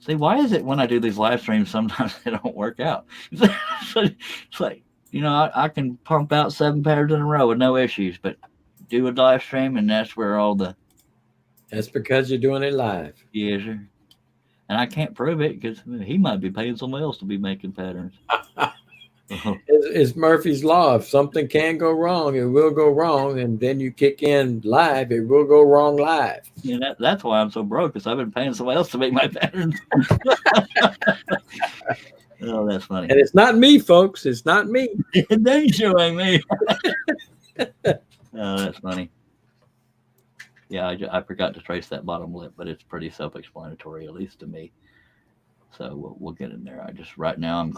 See, why is it when I do these live streams sometimes they don't work out? It's like, I can pump out 7 patterns in a row with no issues, but do a live stream and that's where all the... That's because you're doing it live. Yeah, sure. And I can't prove it because he might be paying someone else to be making patterns. It's Murphy's Law. If something can go wrong, it will go wrong. And then you kick in live, it will go wrong live. Yeah, that's why I'm so broke, because I've been paying someone else to make my patterns. Oh, that's funny. And it's not me, folks. It's not me. It ain't showing me. Oh, that's funny. Yeah, I forgot to trace that bottom lip, but it's pretty self-explanatory, at least to me. So we'll get in there. Right now I'm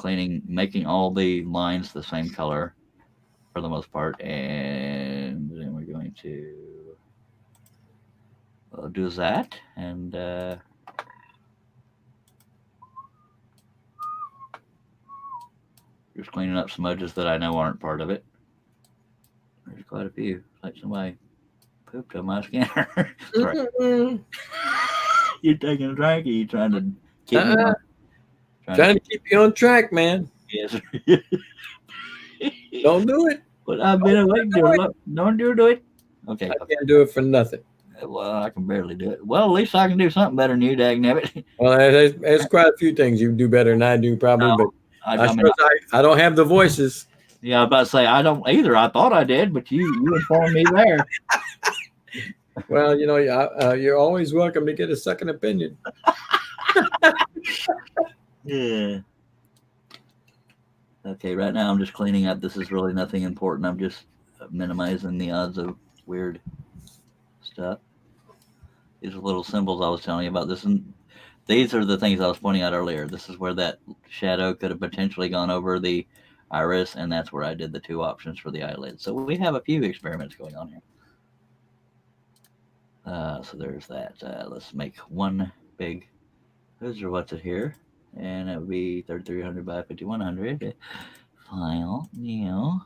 making all the lines the same color for the most part, and then we're going to do that, and just cleaning up some edges that I know aren't part of it. There's quite a few. Like somebody pooped on my scanner. Sorry. You taking a drink? Or you trying to keep me on? Trying to keep you on track, man. Yes. Don't do it. But I've been awake. Don't do it. Okay. I can't do it for nothing. Well, I can barely do it. Well, at least I can do something better than you, dagnabbit. Well, there's quite a few things you do better than I do, probably. No, but I don't have the voices. Yeah, I was about to say I don't either. I thought I did, but you informed me there. Well, you're always welcome to get a second opinion. Yeah. Okay, right now I'm just cleaning up. This is really nothing important. I'm just minimizing the odds of weird stuff. These are little symbols I was telling you about. These are the things I was pointing out earlier. This is where that shadow could have potentially gone over the iris, and that's where I did the 2 options for the eyelid. So we have a few experiments going on here. So there's that. Let's make one big. Those are what's it here, and it would be 3300 by 5100. File new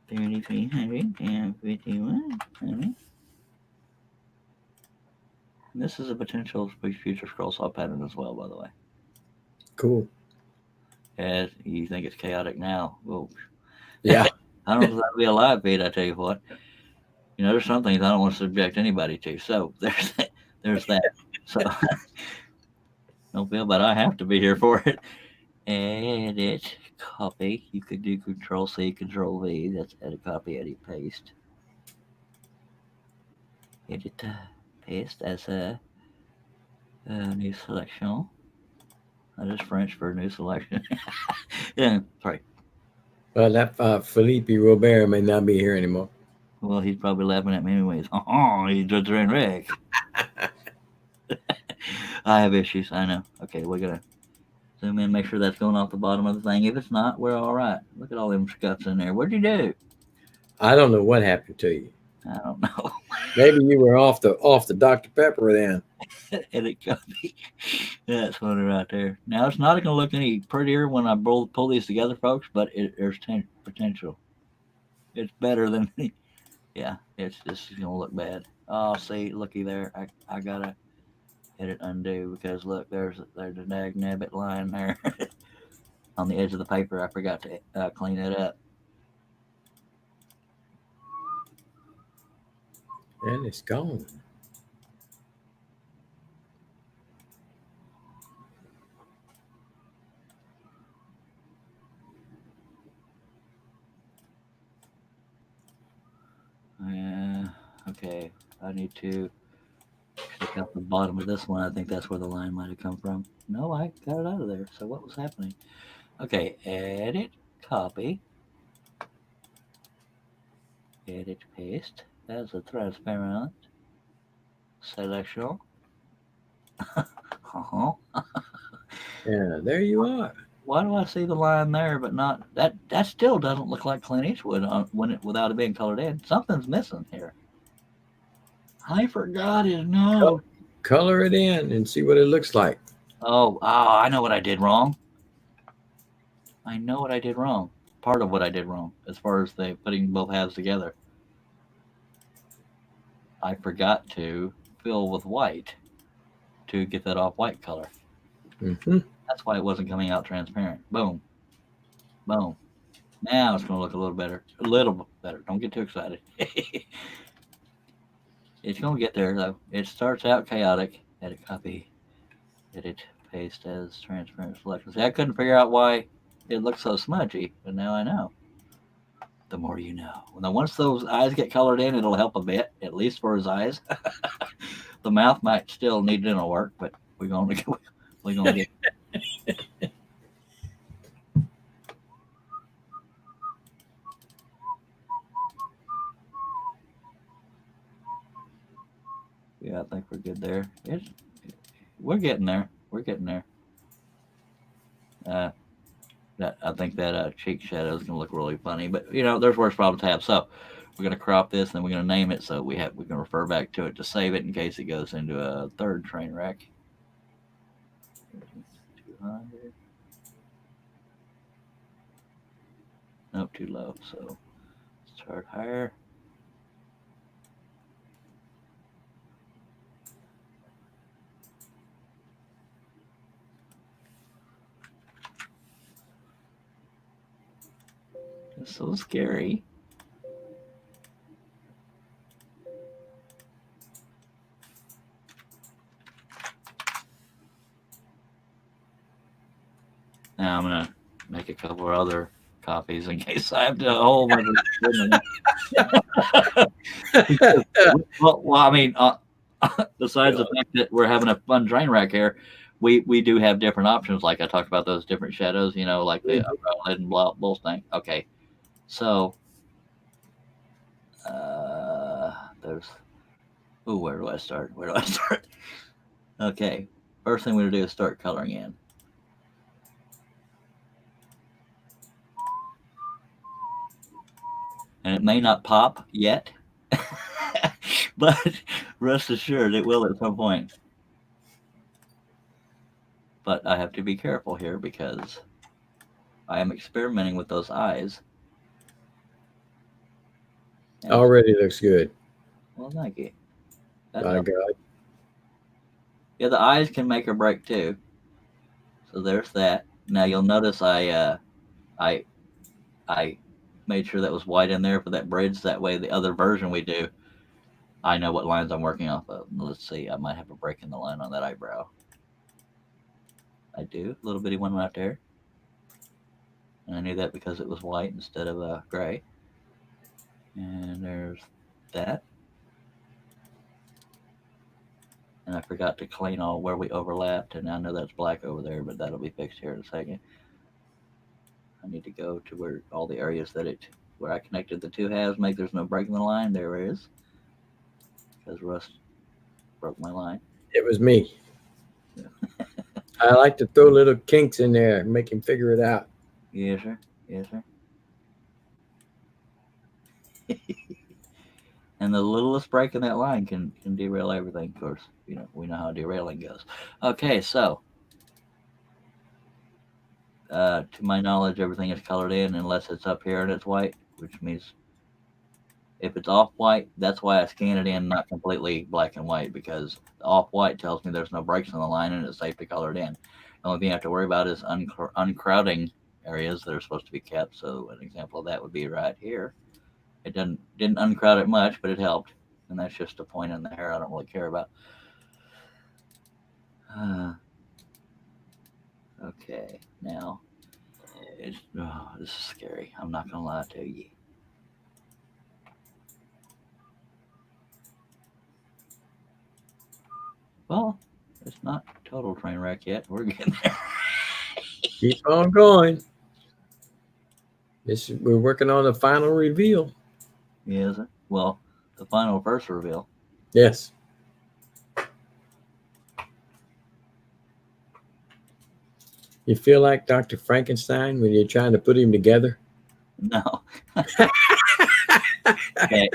3300 and 5100. This is a potential future scroll saw pattern as well, by the way. Cool. And you think it's chaotic now. Well, Yeah. I don't know if that'd be a live feed, I tell you what. There's some things I don't want to subject anybody to. So there's that. There's that. So don't feel bad. I have to be here for it. Edit, copy. You could do Control C, Control V. That's edit, copy, edit, paste. Edit, paste as a new selection. That is French for new selection. Yeah, sorry. Well, that Felipe Robert may not be here anymore. Well, he's probably laughing at me anyways. Oh, he's just train wreck. I have issues. I know. Okay, we're gonna zoom in, make sure that's going off the bottom of the thing. If it's not, we're all right. Look at all them scuts in there. What'd you do? I don't know what happened to you. I don't know. Maybe you were off the Dr. Pepper then. Edit copy. That's funny right there. Now it's not going to look any prettier when I pull these together, folks. But there's potential. It's better than. Yeah, it's just going to look bad. Oh, see, looky there. I gotta hit it undo because look, there's a dag nabbit line there on the edge of the paper. I forgot to clean it up. And it's gone. Okay. I need to check out the bottom of this one. I think that's where the line might have come from. No, I got it out of there. So what was happening? Okay, edit, copy, edit, paste. That's a transparent selection. Uh-huh. Yeah, there you are. Why do I see the line there, but not that? That still doesn't look like Clint Eastwood without it being colored in. Something's missing here. I forgot his nose. Color it in and see what it looks like. Oh, I know what I did wrong. I know what I did wrong. Part of what I did wrong, as far as putting both halves together. I forgot to fill with white to get that off-white color. Mm-hmm. That's why it wasn't coming out transparent. Boom. Boom. Now it's going to look a little better. A little better. Don't get too excited. It's going to get there, though. It starts out chaotic. Edit, copy, edit, paste as transparent selection. See, I couldn't figure out why it looks so smudgy, but now I know. The more you know. Now, once those eyes get colored in, it'll help a bit, at least for his eyes. The mouth might still need dental work, but we're going to get. Yeah, I think we're good there. We're getting there. We're getting there. I think that cheek shadow is going to look really funny, but there's worse problems to have. So we're going to crop this, and we're going to name it so we can refer back to it to save it in case it goes into a third train wreck. 200. Nope, too low. So start higher. It's so scary. Now I'm gonna make a couple of other copies in case I have to hold my. well, I mean, besides the fact that we're having a fun train wreck here, we do have different options. Like I talked about those different shadows, like the lid and bull thing. Okay, so there's. Oh, where do I start? Where do I start? Okay, first thing we're gonna do is start coloring in. And it may not pop yet, but rest assured it will at some point. But I have to be careful here because I am experimenting with those eyes. Already looks good. Well, thank you. My God. Yeah, the eyes can make or break too. So there's that. Now you'll notice I made sure that was white in there for that bridge. That way, the other version we do, I know what lines I'm working off of. Let's see, I might have a break in the line on that eyebrow. I do, a little bitty one right there. And I knew that because it was white instead of gray. And there's that. And I forgot to clean all where we overlapped, and I know that's black over there, but that'll be fixed here in a second. I need to go to where all the areas where I connected the two halves, make there's no break in the line. There it is. Because rust broke my line. It was me. I like to throw little kinks in there and make him figure it out. Yes, sir. Yes, sir. And the littlest break in that line can derail everything. Of course, we know how derailing goes. Okay, so to my knowledge, everything is colored in unless it's up here and it's white, which means if it's off white, that's why I scan it in, not completely black and white, because the off white tells me there's no breaks on the line and it's safe to color it in. The only thing you have to worry about is uncrowding areas that are supposed to be kept. So an example of that would be right here. It didn't uncrowd it much, but it helped, and that's just a point in the hair I don't really care about. Okay, now this is scary. I'm not gonna lie to you. Well, it's not total train wreck yet. We're getting there. Keep on going. We're working on the final reveal. Yes, sir. Well, the final first reveal. Yes. You feel like Dr. Frankenstein when you're trying to put him together? No. Okay.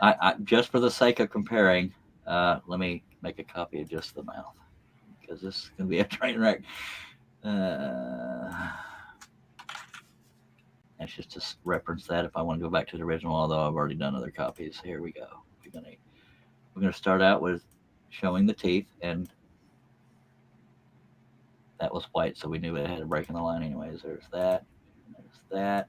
I just for the sake of comparing, let me make a copy of just the mouth, because this is going to be a train wreck. That's just to reference that if I want to go back to the original, although I've already done other copies. Here we go. We're going to start out with showing the teeth, and that was white, so we knew it had a break in the line anyways. There's that. There's that.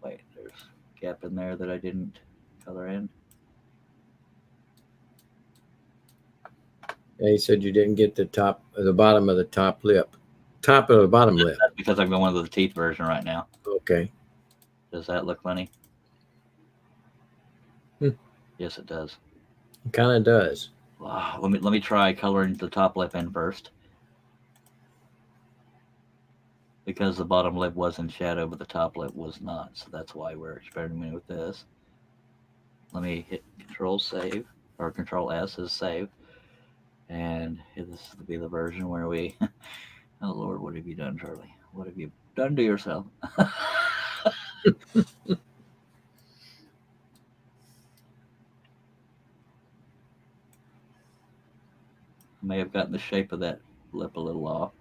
Wait, there's a gap in there that I didn't color in. Yeah, you said you didn't get the bottom of the top lip. Top of the bottom lip. That's because I'm going with the teeth version right now. Okay. Does that look funny? Yes, it does. It kind of does. Let me try coloring the top lip in first, because the bottom lip was in shadow, but the top lip was not. So that's why we're experimenting with this. Let me hit Control Save, or Control S is save, and this will be the version where we. Oh Lord, what have you done, Charlie? What have you done to yourself? May have gotten the shape of that lip a little off.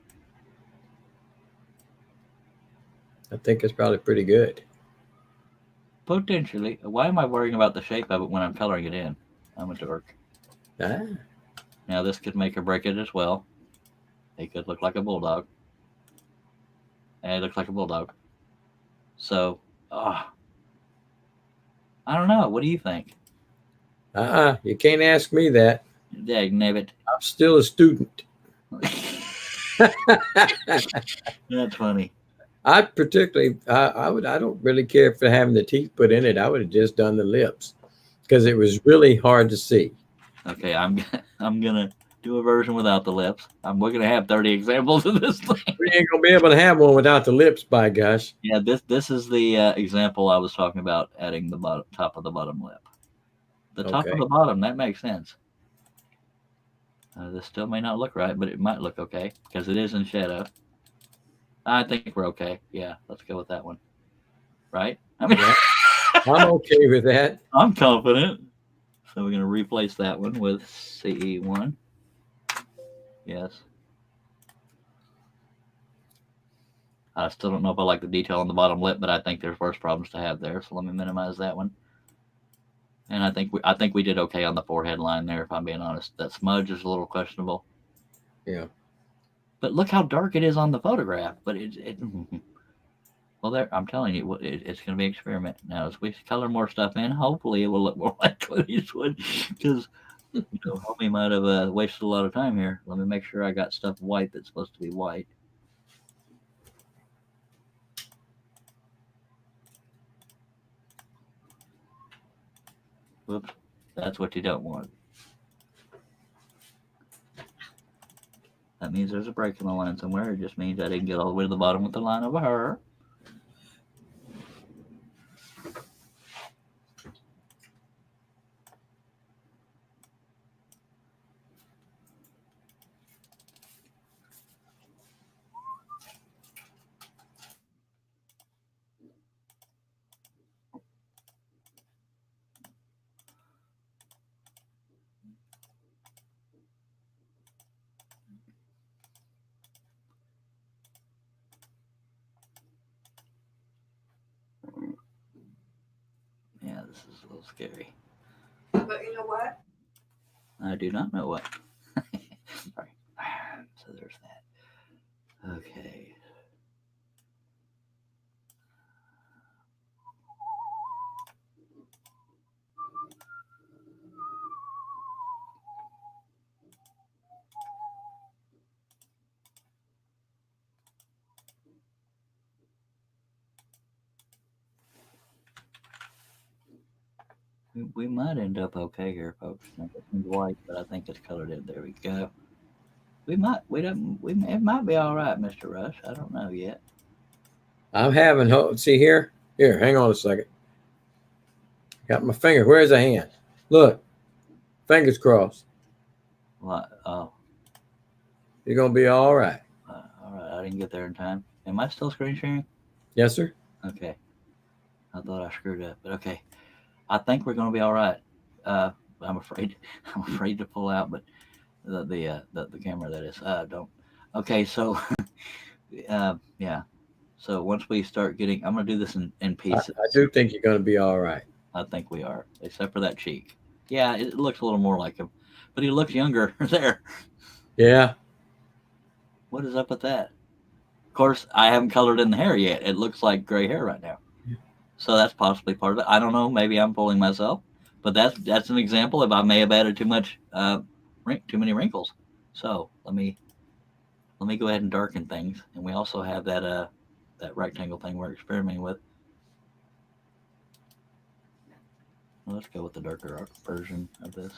I think it's probably pretty good. Potentially. Why am I worrying about the shape of it when I'm coloring it in? I'm a dork. Ah. Now this could make or break it as well. It could look like a bulldog. And it looks like a bulldog. So, I don't know. What do you think? You can't ask me that. Dagnabbit. I'm still a student. That's funny. I don't really care for having the teeth put in it. I would have just done the lips because it was really hard to see. Okay, I'm gonna do a version without the lips. We're gonna have 30 examples of this thing. We ain't gonna be able to have one without the lips, by gosh. Yeah, this is the example I was talking about, adding the top of the bottom lip. The top of the bottom, that makes sense. This still may not look right, but it might look okay because it is in shadow. I think we're okay. Yeah, let's go with that one. Right? I mean, yeah, I'm okay with that. I'm confident. So we're going to replace that one with CE1. Yes. I still don't know if I like the detail on the bottom lip, but I think there's worse problems to have there. So let me minimize that one. And I think we did okay on the forehead line there. If I'm being honest, that smudge is a little questionable. Yeah. But look how dark it is on the photograph. But it well, there I'm telling you, it's going to be an experiment. Now, as we color more stuff in, hopefully it will look more like Clint Eastwood. Because homie might have wasted a lot of time here. Let me make sure I got stuff white that's supposed to be white. Whoops, that's what you don't want. That means there's a break in the line somewhere. It just means I didn't get all the way to the bottom with the line over her. Yeah, this is a little scary. But you know what? I do not know what. Sorry. So there's that. Okay. We might end up okay here, folks. Now, this one's white, but I think it's colored in. There we go. It might be all right, Mr. Rush. I don't know yet. I'm having hope. See here? Here, hang on a second. Got my finger. Where's the hand? Look. Fingers crossed. What? Oh, You're going to be all right. all right. I didn't get there in time. Am I still screen sharing? Yes, sir. Okay. I thought I screwed up, but okay. I think we're going to be all right. I'm afraid. I'm afraid to pull out, but the camera that is. Don't. Okay, so yeah. So once we start getting, I'm going to do this in pieces. I do think you're going to be all right. I think we are, except for that cheek. Yeah, it looks a little more like him, but he looks younger there. Yeah. What is up with that? Of course, I haven't colored in the hair yet. It looks like gray hair right now. So that's possibly part of it. I don't know. Maybe I'm fooling myself, but that's an example of I may have added too much, too many wrinkles. So let me go ahead and darken things. And we also have that rectangle thing we're experimenting with. Well, let's go with the darker version of this.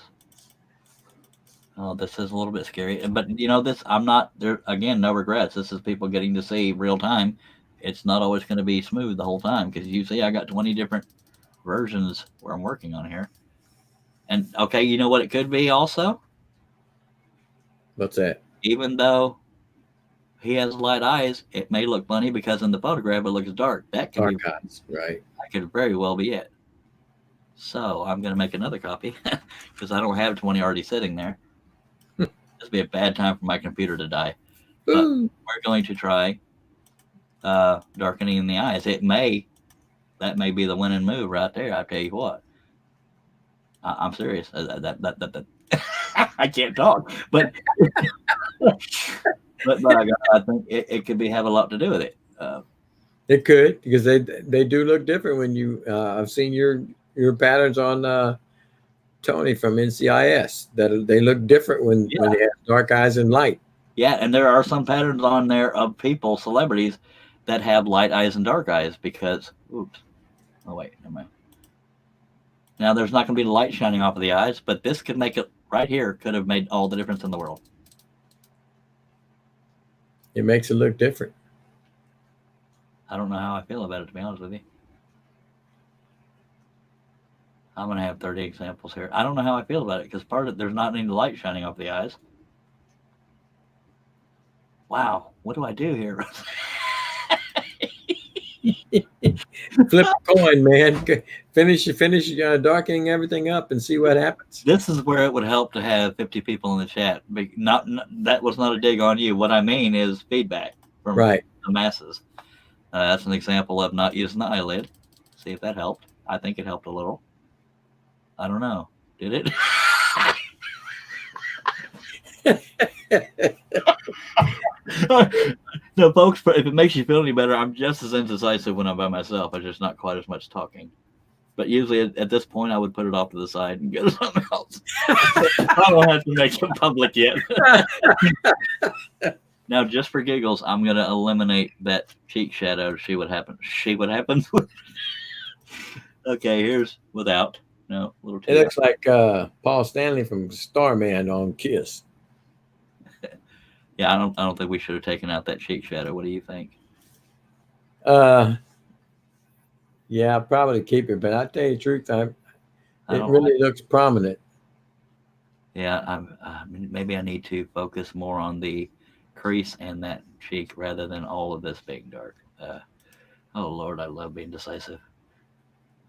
Oh, this is a little bit scary, but this. I'm not there again. No regrets. This is people getting to see real time. It's not always going to be smooth the whole time because you see, I got 20 different versions where I'm working on here. And okay, you know what it could be also? What's that? Even though he has light eyes, it may look funny because in the photograph it looks dark. That could Dark eyes, right? That could very well be it. So I'm going to make another copy because I don't have 20 already sitting there. This would be a bad time for my computer to die. But we're going to try darkening in the eyes. That may be the winning move right there. I tell you what. I'm serious. That I can't talk, but I think it could have a lot to do with it. It could, because they do look different when you. I've seen your patterns on Tony from NCIS that they look different when they have dark eyes and light. Yeah, and there are some patterns on there of people, celebrities, that have light eyes and dark eyes because. Oops. Oh wait, never mind. Now there's not going to be the light shining off of the eyes, but this could make it right here. Could have made all the difference in the world. It makes it look different. I don't know how I feel about it, to be honest with you. I'm going to have 30 examples here. I don't know how I feel about it because there's not any light shining off the eyes. Wow, what do I do here? Flip a coin, man. Finish darkening everything up and see what happens. This is where it would help to have 50 people in the chat. That was not a dig on you. What I mean is feedback from the masses. That's an example of not using the eyelid. See if that helped. I think it helped a little. I don't know. Did it? So, folks, if it makes you feel any better, I'm just as indecisive when I'm by myself. I'm just not quite as much talking. But usually at this point, I would put it off to the side and go to something else. I don't have to make it public yet. Now, just for giggles, I'm going to eliminate that cheek shadow to see what happens. See what happens? Okay, here's without. No, a little too. It looks like Paul Stanley from Starman on Kiss. Yeah, I don't think we should have taken out that cheek shadow. What do you think? Yeah, I'll probably keep it, but I tell you the truth, it don't really looks prominent. Yeah, maybe I need to focus more on the crease and that cheek rather than all of this being dark. Oh Lord, I love being decisive.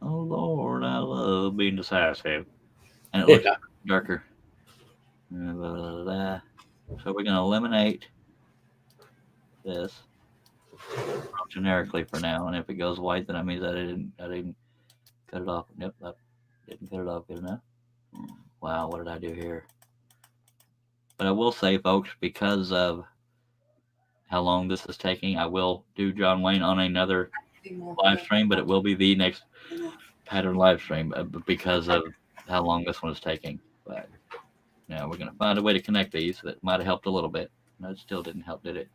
Oh Lord, I love being decisive. And it looks Yeah. darker. So we're gonna eliminate this generically for now, and if it goes white, then that means I didn't cut it off. Nope, I didn't cut it off good enough. Wow, what did I do here? But I will say, folks, because of how long this is taking, I will do John Wayne on another live stream, but it will be the next pattern live stream because of how long this one is taking. But now we're gonna find a way to connect these that might have helped a little bit. No, it still didn't help, did it?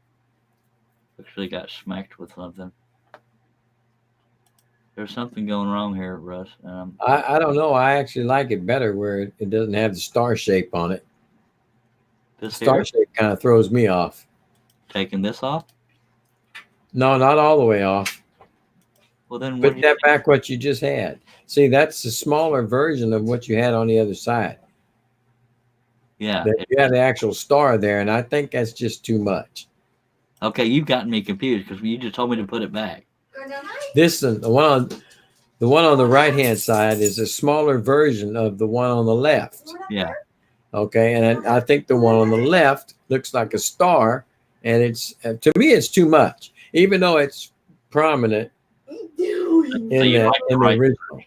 Actually got smacked with something. There's something going wrong here, Russ. I don't know. I actually like it better where it doesn't have the star shape on it. This Star here, shape kind of throws me off. taking this off. No, not all the way off. Well, then Put that back what you just had. See, that's the smaller version of what you had on the other side. Yeah. You had the actual star there, and I think that's just too much. Okay, you've gotten me confused because you just told me to put it back. This the one on the right hand side is a smaller version of the one on the left. Yeah. Okay, and I think the one on the left looks like a star, and it's to me it's too much, even though it's prominent in the original.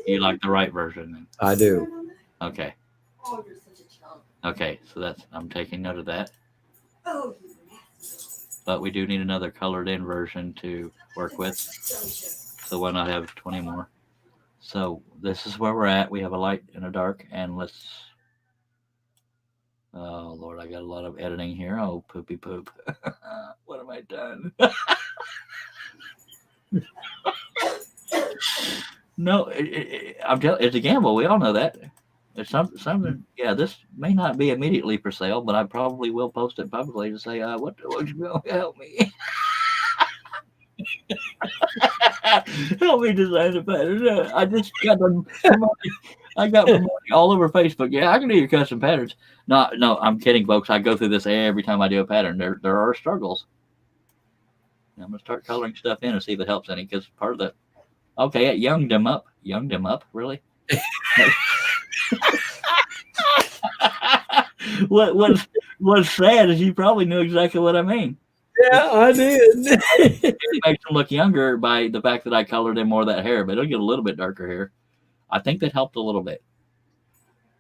You like the right version then? I do. Okay. Okay, so I'm taking note of that. But we do need another colored in version to work with. So why not have 20 more? So this is where we're at. We have a light and a dark, and let's. Oh Lord, I got a lot of editing here. Oh, poopy poop. What have I done? No, I'm telling. It's a gamble. We all know that. It's something. Yeah, this may not be immediately for sale, but I probably will post it publicly to say, "What you going to help me? Help me design a pattern." I just got them. I got promoted all over Facebook. Yeah, I can do your custom patterns. No, I'm kidding, folks. I go through this every time I do a pattern. There are struggles. I'm gonna start coloring stuff in and see if it helps any, because part of the. Okay, it younged them up. Really? What's sad is you probably knew exactly what I mean. Yeah, I did. It makes them look younger by the fact that I colored in more of that hair, but it'll get a little bit darker hair. I think that helped a little bit.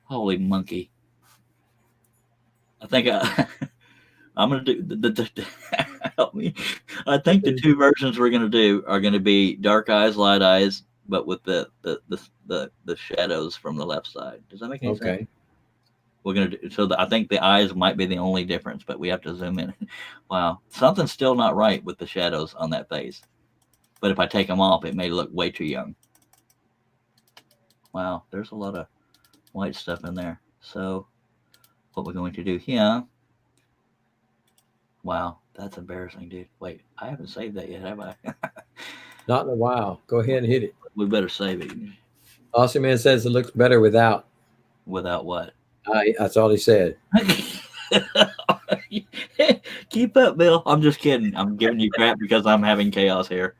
Holy monkey! I think I'm gonna do the help me. I think the two versions we're gonna do are gonna be dark eyes, light eyes, but with the shadows from the left side. Does that make any sense? Okay. We're gonna do so. I think the eyes might be the only difference, but we have to zoom in. Wow, something's still not right with the shadows on that face. But if I take them off, it may look way too young. Wow, there's a lot of white stuff in there. So what we're going to do here. Wow, that's embarrassing, dude. Wait, I haven't saved that yet, have I? Not in a while. Go ahead and hit it. We better save it. Awesome Man says it looks better without. Without what? That's all he said. Keep up, Bill. I'm just kidding. I'm giving you crap because I'm having chaos here.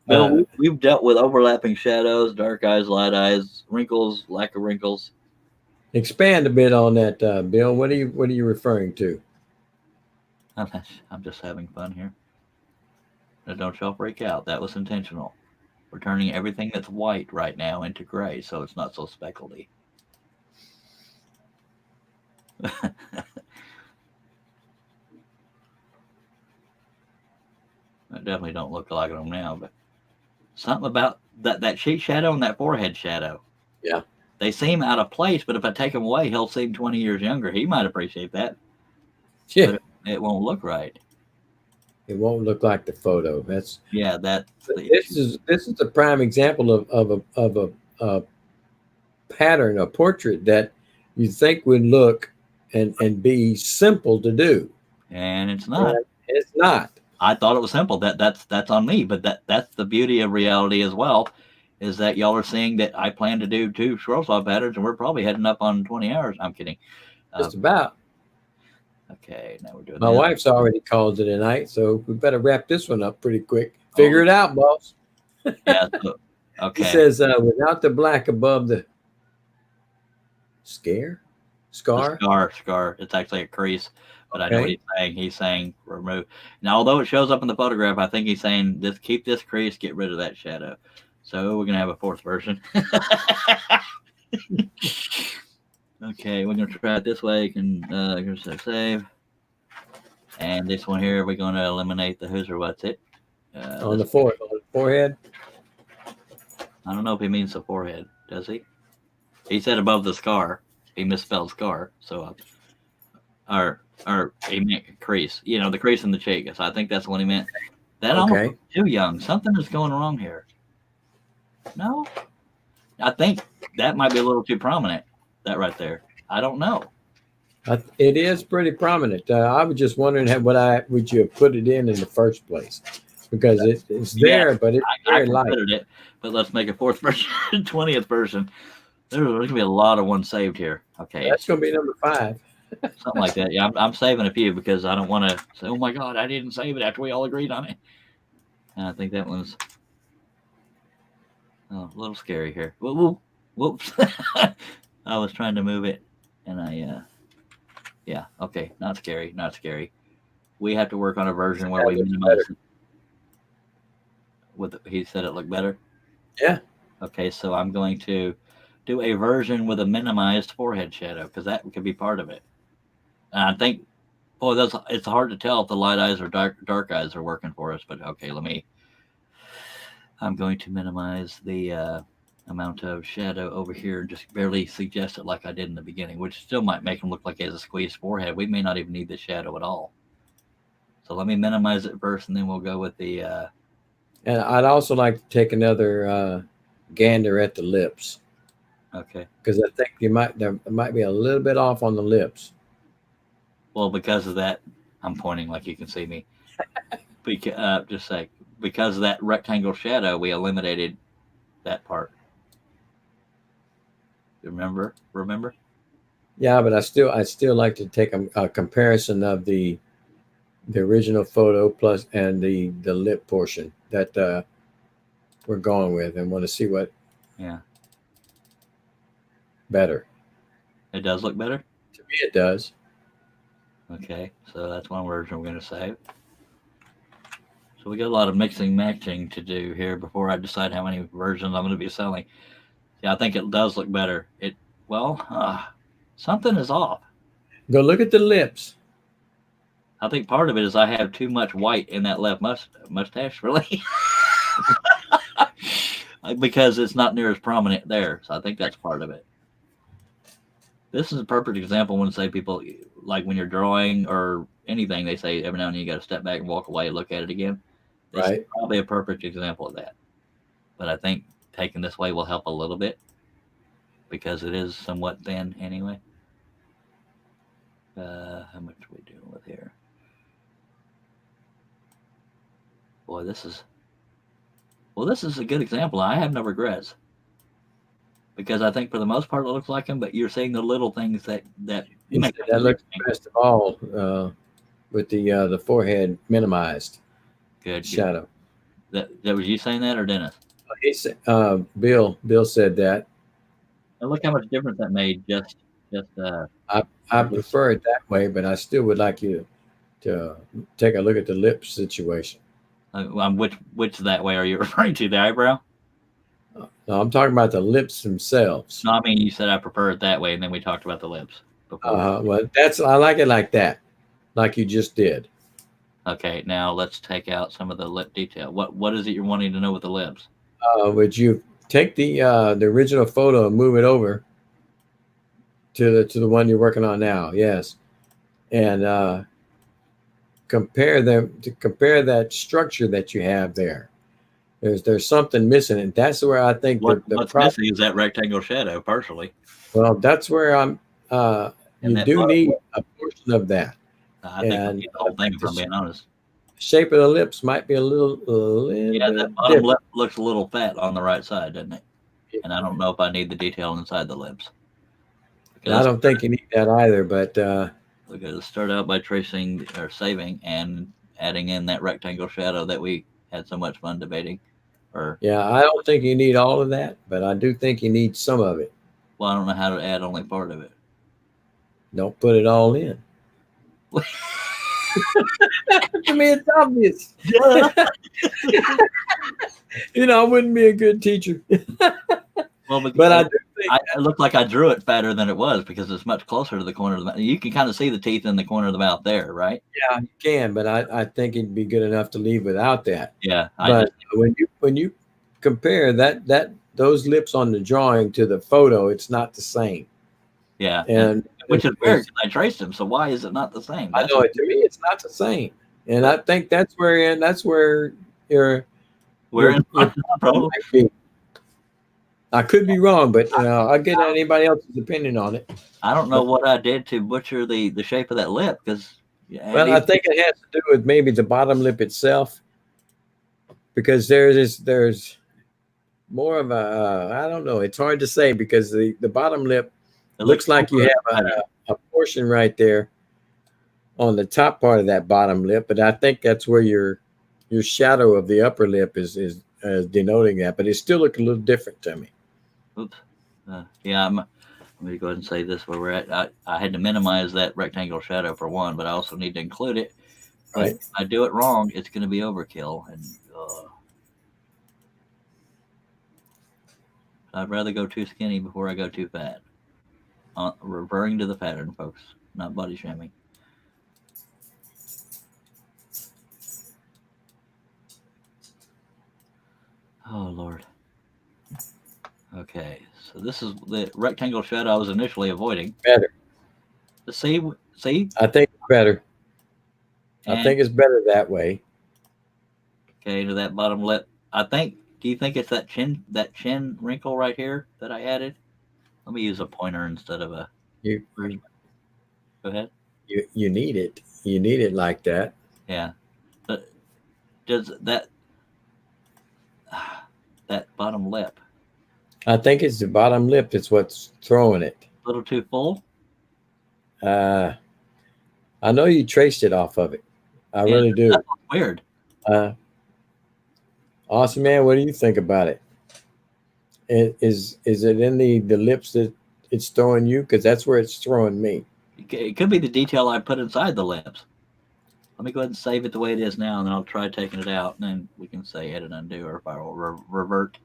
Bill, we've dealt with overlapping shadows, dark eyes, light eyes, wrinkles, lack of wrinkles. Expand a bit on that, Bill. What are you referring to? I'm just having fun here. Now, don't y'all freak out. That was intentional. We're turning everything that's white right now into gray, so it's not so speckledy. I definitely don't look like them now, but something about that cheek shadow and that forehead shadow. Yeah. They seem out of place, but if I take them away, he'll seem 20 years younger. He might appreciate that, Yeah. but it won't look right. It won't look like the photo. That's Yeah, that's the this issue. is a prime example of a pattern, a portrait that you think would look and be simple to do, And it's not. and it's not. I thought it was simple. That's on me, but that's the beauty of reality as well, is that y'all are seeing that I plan to do 2 scroll saw patterns, and we're probably heading up on 20 hours. I'm kidding. Just about. Okay, now we're doing My this. wife's already called it a night, so we better wrap this one up pretty quick. Figure it out, boss. Yeah. So, He okay. says, without the black above the scar. The scar. It's actually a crease, but I know what Okay. he's saying. He's saying remove. Now, although it shows up in the photograph, I think he's saying this: keep this crease, get rid of that shadow. So we're gonna have a 4th version. Okay, we're gonna try it this way. Gonna say save, and this one here we're gonna eliminate the who's or what's it. On the forehead. I don't know if he means the forehead. Does he? He said above the scar. He misspelled scar. So, or he meant crease. You know, the crease in the cheek. So I think that's what he meant. That almost Okay. looks too young. Something is going wrong here. No, I think that might be a little too prominent. That right there. I don't know. It is pretty prominent. I was just wondering would you have put it in the first place, because it's there, but it's I very light. considered it, but let's make a 4th version, 20th version. There's going to be a lot of ones saved here. Okay, That's going to be number 5. something like that. Yeah, I'm saving a few because I don't want to say, oh my God, I didn't save it after we all agreed on it. And I think that one's a little scary here. Whoops. I was trying to move it, and yeah, okay, not scary. We have to work on a version where we minimize it. He said it looked better? Yeah. Okay, so I'm going to do a version with a minimized forehead shadow, because that could be part of it. And I think, it's hard to tell if the light eyes or dark eyes are working for us, but okay, I'm going to minimize the amount of shadow over here and just barely suggest it like I did in the beginning, which still might make him look like he has a squeezed forehead. We may not even need the shadow at all. So let me minimize it first, and then we'll go with the... And I'd also like to take another gander at the lips. Okay. Because I think there might be a little bit off on the lips. Well, because of that, I'm pointing like you can see me. Because of that rectangle shadow, we eliminated that part. Remember? Yeah, but I still like to take a comparison of the original photo plus and the lip portion that we're going with, and want to see what. Yeah. Better. It does look better? To me, it does. Okay, so that's one version we're going to save. So we got a lot of mixing matching to do here before I decide how many versions I'm going to be selling. Yeah, I think it does look better. Something is off. Go look at the lips. I think part of it is I have too much white in that left mustache, really. Because it's not near as prominent there. So I think that's part of it. This is a perfect example when, say, people, like when you're drawing or anything, they say every now and then you got to step back and walk away and look at it again. This is probably a perfect example of that. But I think taking this way will help a little bit because it is somewhat thin anyway. How much are we doing with here? Boy, this is a good example. I have no regrets. Because I think for the most part it looks like him, but you're seeing the little things that make that looks best of all with the forehead minimized. Good shadow. That was you saying that or Dennis? He said Bill said that. And look how much difference that made. I prefer it that way, but I still would like you to take a look at the lip situation. Which that way are you referring to? The eyebrow? No, I'm talking about the lips themselves. No, I mean, you said I prefer it that way, and then we talked about the lips before. Well, I like it like that, like you just did. Okay, now let's take out some of the lip detail. What is it you're wanting to know with the lips? Would you take the original photo and move it over to the one you're working on now? Yes, and compare that structure that you have there. There's something missing, and that's where I think the What's problem. missing is that rectangle shadow, personally. Well, that's where I'm. And You that do bottom need lip. a portion of that, I think we and need the whole thing, if I'm being honest. shape of the lips might be a little Yeah, that bit bottom different. lip looks a little fat on the right side, doesn't it? And I don't know if I need the detail inside the lips. I don't think you need that either, but We're going to start out by tracing or saving and adding in that rectangle shadow that we had so much fun debating. Or, yeah, I don't think you need all of that, but I do think you need some of it. well, I don't know how to add only part of it. Don't put it all in. To me, it's obvious. I wouldn't be a good teacher. Well, But I do think it looked like I drew it fatter than it was because it's much closer to the corner of the mouth. You can kind of see the teeth in the corner of the mouth there, right? yeah, you can, but I think it'd be good enough to leave without that. Yeah. But when you compare those lips on the drawing to the photo, it's not the same. Yeah. And which is weird because I traced them. So why is it not the same? I know it. To me, it's not the same. And I think that's where you're. We're in problem. I could be wrong, but I'll get anybody else's opinion on it. I don't know what I did to butcher the shape of that lip because. Well, I think it has to do with maybe the bottom lip itself, because there's more of I don't know. It's hard to say because the bottom lip looks like you have a portion right there on the top part of that bottom lip, but I think that's where your shadow of the upper lip is denoting that. But it still looks a little different to me. Oops. Yeah, I'm going to go ahead and say this where we're at. I had to minimize that rectangle shadow for one, but I also need to include it. Right. If I do it wrong, it's going to be overkill. And I'd rather go too skinny before I go too fat. Referring to the pattern, folks, not body shaming. Oh, Lord. Okay, so this is the rectangle shadow I was initially avoiding. Better. See? I think it's better. I think it's better that way. Okay, to that bottom lip. Do you think it's that chin wrinkle right here that I added? Let me use a pointer instead of a. Go ahead. You need it. You need it like that. Yeah, but does that bottom lip? I think it's the bottom lip that's what's throwing it. A little too full? I know you traced it off of it. I really do. That's weird. Awesome, man. What do you think about it? Is it in the lips that it's throwing you? Because that's where it's throwing me. It could be the detail I put inside the lips. Let me go ahead and save it the way it is now, and then I'll try taking it out, and then we can say edit undo, or if I will revert.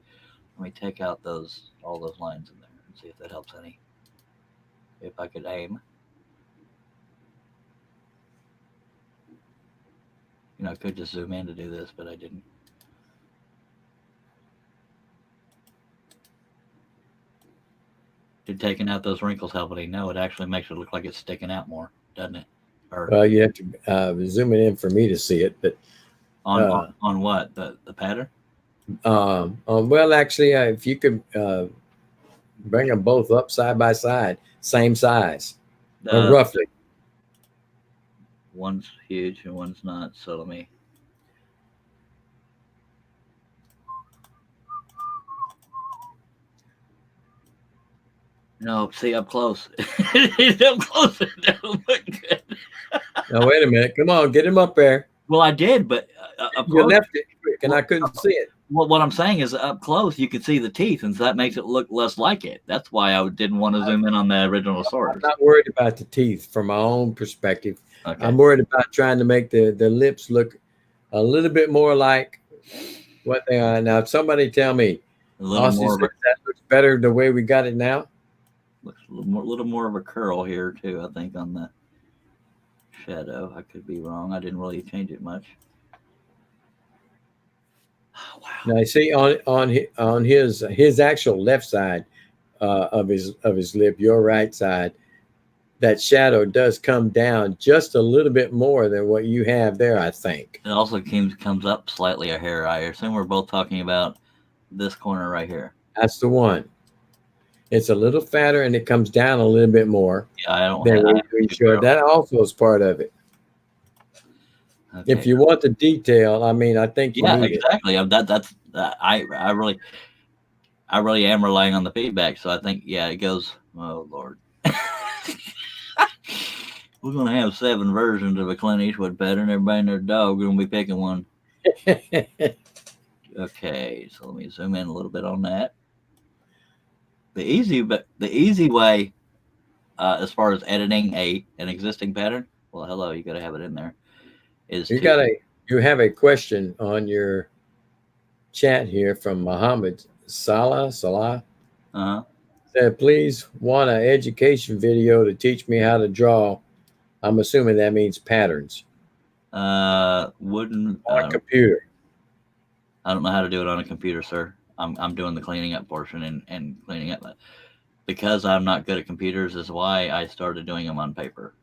Let me take out all those lines in there and see if that helps any. If I could aim. I could just zoom in to do this, but I didn't. Did taking out those wrinkles help any? No, it actually makes it look like it's sticking out more, doesn't it? Well, you have to zoom it in for me to see it, but on what the pattern? Well, actually, if you could bring them both up side by side, same size, roughly. One's huge and one's not. So let me. No, see up close. Up close. It don't look good. Now wait a minute. Come on, get him up there. Well, I did, but you left it quick, and I couldn't see it. Well, what I'm saying is up close, you can see the teeth, and so that makes it look less like it. That's why I didn't want to zoom in on the original source. I'm not worried about the teeth from my own perspective. Okay. I'm worried about trying to make the lips look a little bit more like what they are. Now, if somebody tell me, A little Austin more says of a that looks better the way we got it now. looks a little more of a curl here too. I think on the shadow. I could be wrong. I didn't really change it much. Oh, wow. Now, see on his actual left side of his lip, your right side, that shadow does come down just a little bit more than what you have there, I think. It also comes up slightly a hair. I assume we're both talking about this corner right here. That's the one. It's a little fatter and it comes down a little bit more Yeah, I don't than have. we should. That also is part of it. Okay. If you want the detail, I mean, I think you Yeah, need exactly. I really am relying on the feedback. So I think it goes. Oh Lord. We're gonna have 7 versions of a Clint Eastwood pattern. Everybody and their dog gonna be picking one. it. Okay, so let me zoom in a little bit on that. The easy way, as far as editing an existing pattern. Well, hello, you got to have it in there. Is You have a question on your chat here from Muhammad Salah. uh Said, please want an education video to teach me how to draw. I'm assuming that means patterns wouldn't on a computer. I don't know how to do it on a computer, sir. I'm doing the cleaning up portion and cleaning up because I'm not good at computers. Is why I started doing them on paper.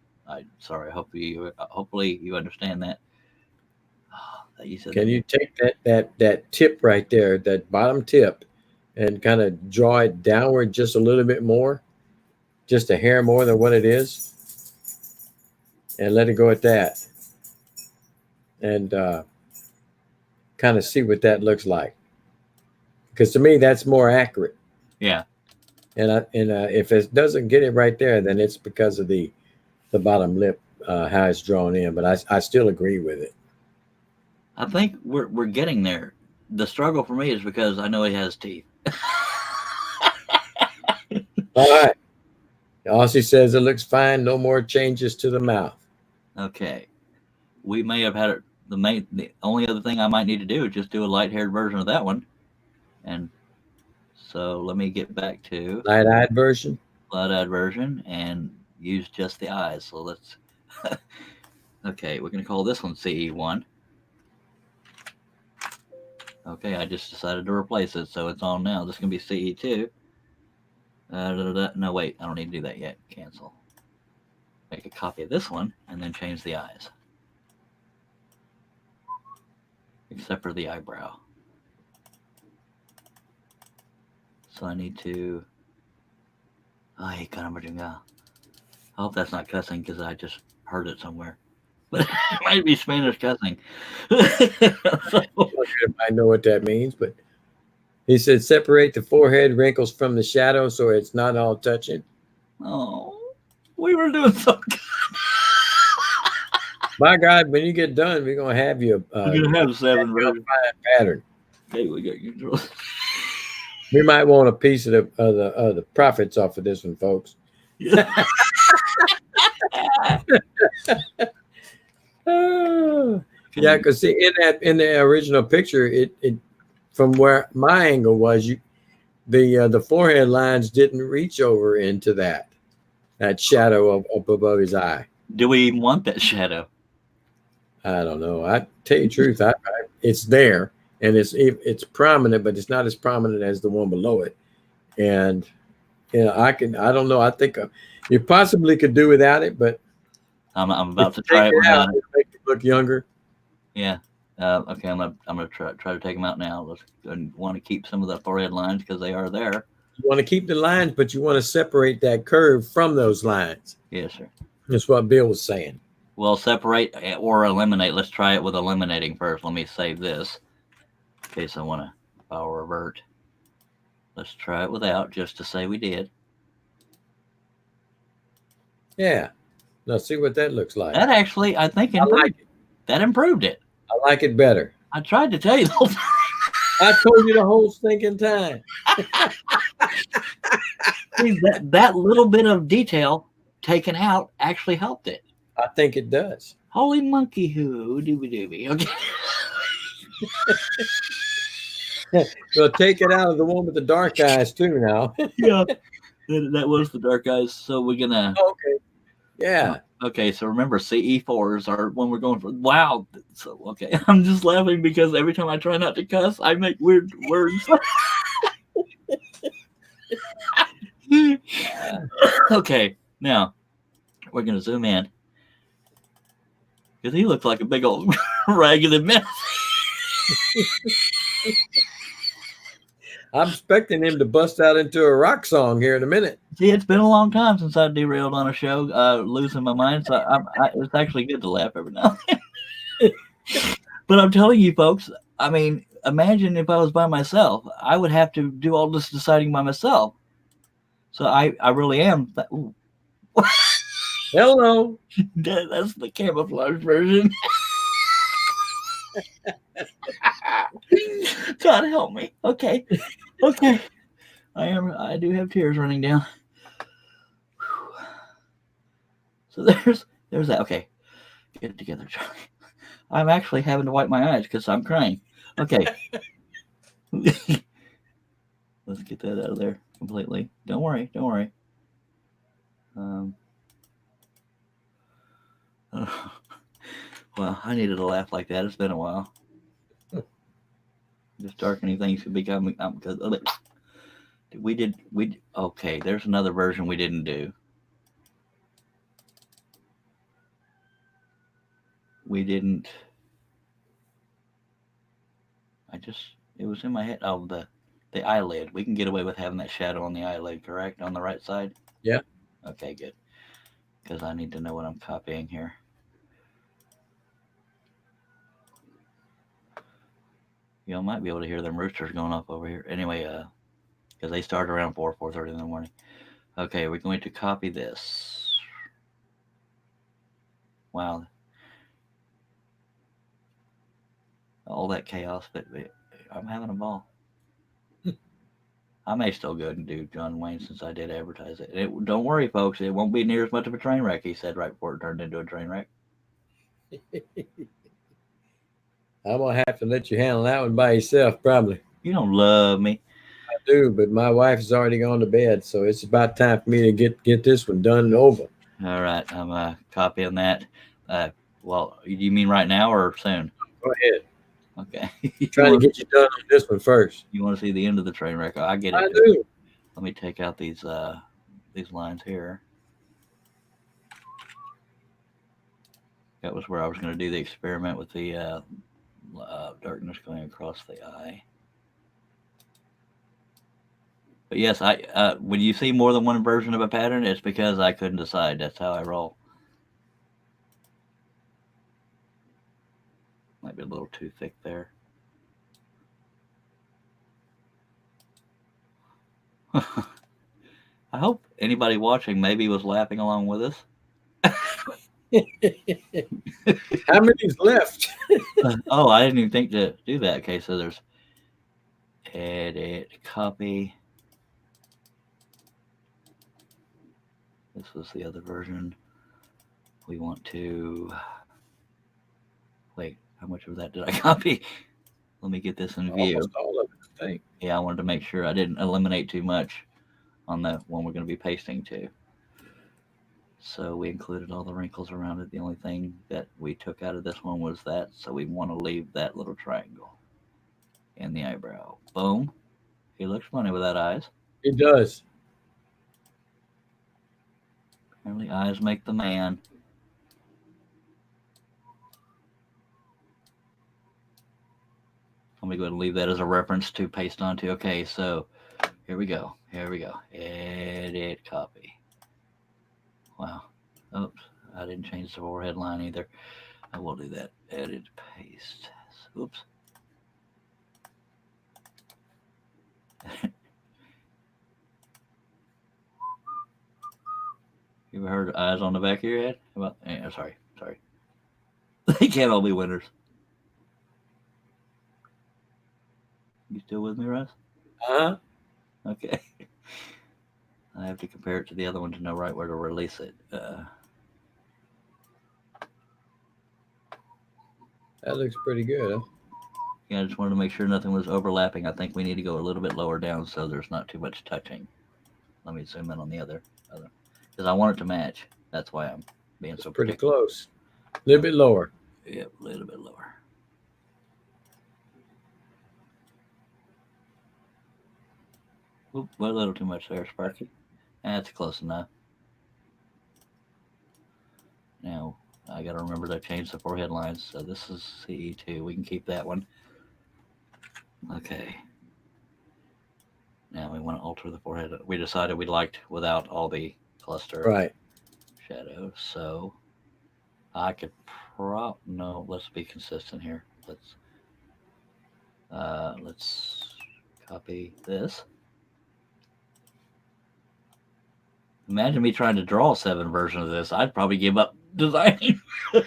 Sorry. Hopefully you understand that. That you said. Can you take that tip right there, that bottom tip, and kind of draw it downward just a little bit more, just a hair more than what it is, and let it go at that, and kind of see what that looks like. Because to me, that's more accurate. Yeah. And if it doesn't get it right there, then it's because of the bottom lip, how it's drawn in. But I still agree with it. I think we're getting there. The struggle for me is because I know he has teeth. All right. Aussie says it looks fine. No more changes to the mouth. Okay. We may have had it. The only other thing I might need to do is just do a light-haired version of that one. And so let me get back to Light-eyed version. Light-eyed version and use just the eyes. So let's. Okay, we're going to call this one CE1. Okay, I just decided to replace it, so it's on now. This is going to be CE2. No, wait, I don't need to do that yet. Cancel. Make a copy of this one, and then change the eyes. Except for the eyebrow. So I need to... I hope that's not cussing, because I just heard it somewhere. But it might be Spanish cussing. I know what that means, but he said separate the forehead wrinkles from the shadow so it's not all touching. Oh, we were doing so good. My God, when you get done, we're gonna have you. We're gonna have 7 versions. Pattern. Okay, we got control. We might want a piece of the profits off of this one, folks. Yeah. Yeah, because see in the original picture, it from where my angle was, the forehead lines didn't reach over into that shadow up above his eye. Do we even want that shadow? I don't know. I tell you the truth, it's there and it's prominent, but it's not as prominent as the one below it. And I don't know. I think you possibly could do without it, but I'm about to try it without it. Make it look younger. Yeah. Okay. I'm gonna try to take them out now. Let's want to keep some of the forehead lines because they are there. You want to keep the lines, but you want to separate that curve from those lines. Yes, sir. That's what Bill was saying. Well, separate or eliminate. Let's try it with eliminating first. Let me save this in case I'll revert. Let's try it without, just to say we did. Yeah. Now see what that looks like. That actually, I think, that improved it. I like it better. I tried to tell you the whole time. I told you the whole stinking time. See, that little bit of detail taken out actually helped it. I think it does. Holy monkey hoo, doobie doobie. Okay. Well, take it out of the one with the dark eyes too now. Yeah, that was the dark eyes. So we're gonna. Okay. Yeah. Okay, so remember CE4s are when we're going for. Wow. So okay, I'm just laughing because every time I try not to cuss, I make weird words. Okay, now we're gonna zoom in because he looks like a big old ragged mess. I'm expecting him to bust out into a rock song here in a minute. See, it's been a long time since I derailed on a show, losing my mind. So it's actually good to laugh every now and then. But I'm telling you, folks, I mean, imagine if I was by myself. I would have to do all this deciding by myself. So I really am. Ooh, Hello. that's the camouflage version. God help me. Okay. Okay. I do have tears running down. So there's that. Okay. Get it together, Charlie. I'm actually having to wipe my eyes because I'm crying. Okay. Let's get that out of there completely. Don't worry. Don't worry. Um, well, I needed a laugh like that. It's been a while. Just darkening things could become because we okay. There's another version we didn't do. We didn't. It was in my head. Oh, the eyelid. We can get away with having that shadow on the eyelid, correct? On the right side. Yeah. Okay, good. Because I need to know what I'm copying here. You might be able to hear them roosters going off over here. Anyway, because they start around 4:30 in the morning. Okay, we're going to copy this. Wow, all that chaos, but I'm having a ball. I may still go and do John Wayne since I did advertise it. Don't worry, folks, it won't be near as much of a train wreck. He said right before it turned into a train wreck. I'm gonna have to let you handle that one by yourself, probably. You don't love me. I do, but my wife has already gone to bed, so it's about time for me to get this one done and over. All right, I'm copying that. Well, you mean right now or soon? Go ahead. Okay. Trying to get you done on this one first. You want to see the end of the train wreck? I get it. I do. Let me take out these lines here. That was where I was going to do the experiment with the darkness going across the eye. But yes, when you see more than one version of a pattern, it's because I couldn't decide. That's how I roll. Might be a little too thick there. I hope anybody watching maybe was laughing along with us. How many's left? Oh, I didn't even think to do that. Okay, so there's edit, copy. This was the other version. We want to wait. How much of that did I copy? Let me get this in view. Almost all of it, I think. Yeah, I wanted to make sure I didn't eliminate too much on the one we're going to be pasting to. So we included all the wrinkles around it. The only thing that we took out of this one was that. So we want to leave that little triangle in the eyebrow. Boom. He looks funny without eyes. He does. Apparently eyes make the man. Let me go ahead and leave that as a reference to paste onto. Okay, so here we go. Here we go. Edit, copy. Wow. Oops. I didn't change the overhead line either. I will do that. Edit, paste. Oops. You ever heard of eyes on the back of your head? Sorry. They can't all be winners. You still with me, Russ? Uh-huh. Okay. I have to compare it to the other one to know right where to release it. That looks pretty good, huh? Yeah, I just wanted to make sure nothing was overlapping. I think we need to go a little bit lower down so there's not too much touching. Let me zoom in on the other, because I want it to match. That's why I'm being It's so pretty particular. close. A little bit lower. Yep, a little bit lower. Oop, a little too much there, Sparky. That's close enough. Now, I got to remember to change the forehead lines. So this is CE2. We can keep that one. Okay. Now we want to alter the forehead. We decided we liked without all the cluster Right. shadows. So I could no, let's be consistent here. Let's copy this. Imagine me trying to draw 7 versions of this. I'd probably give up designing. Like,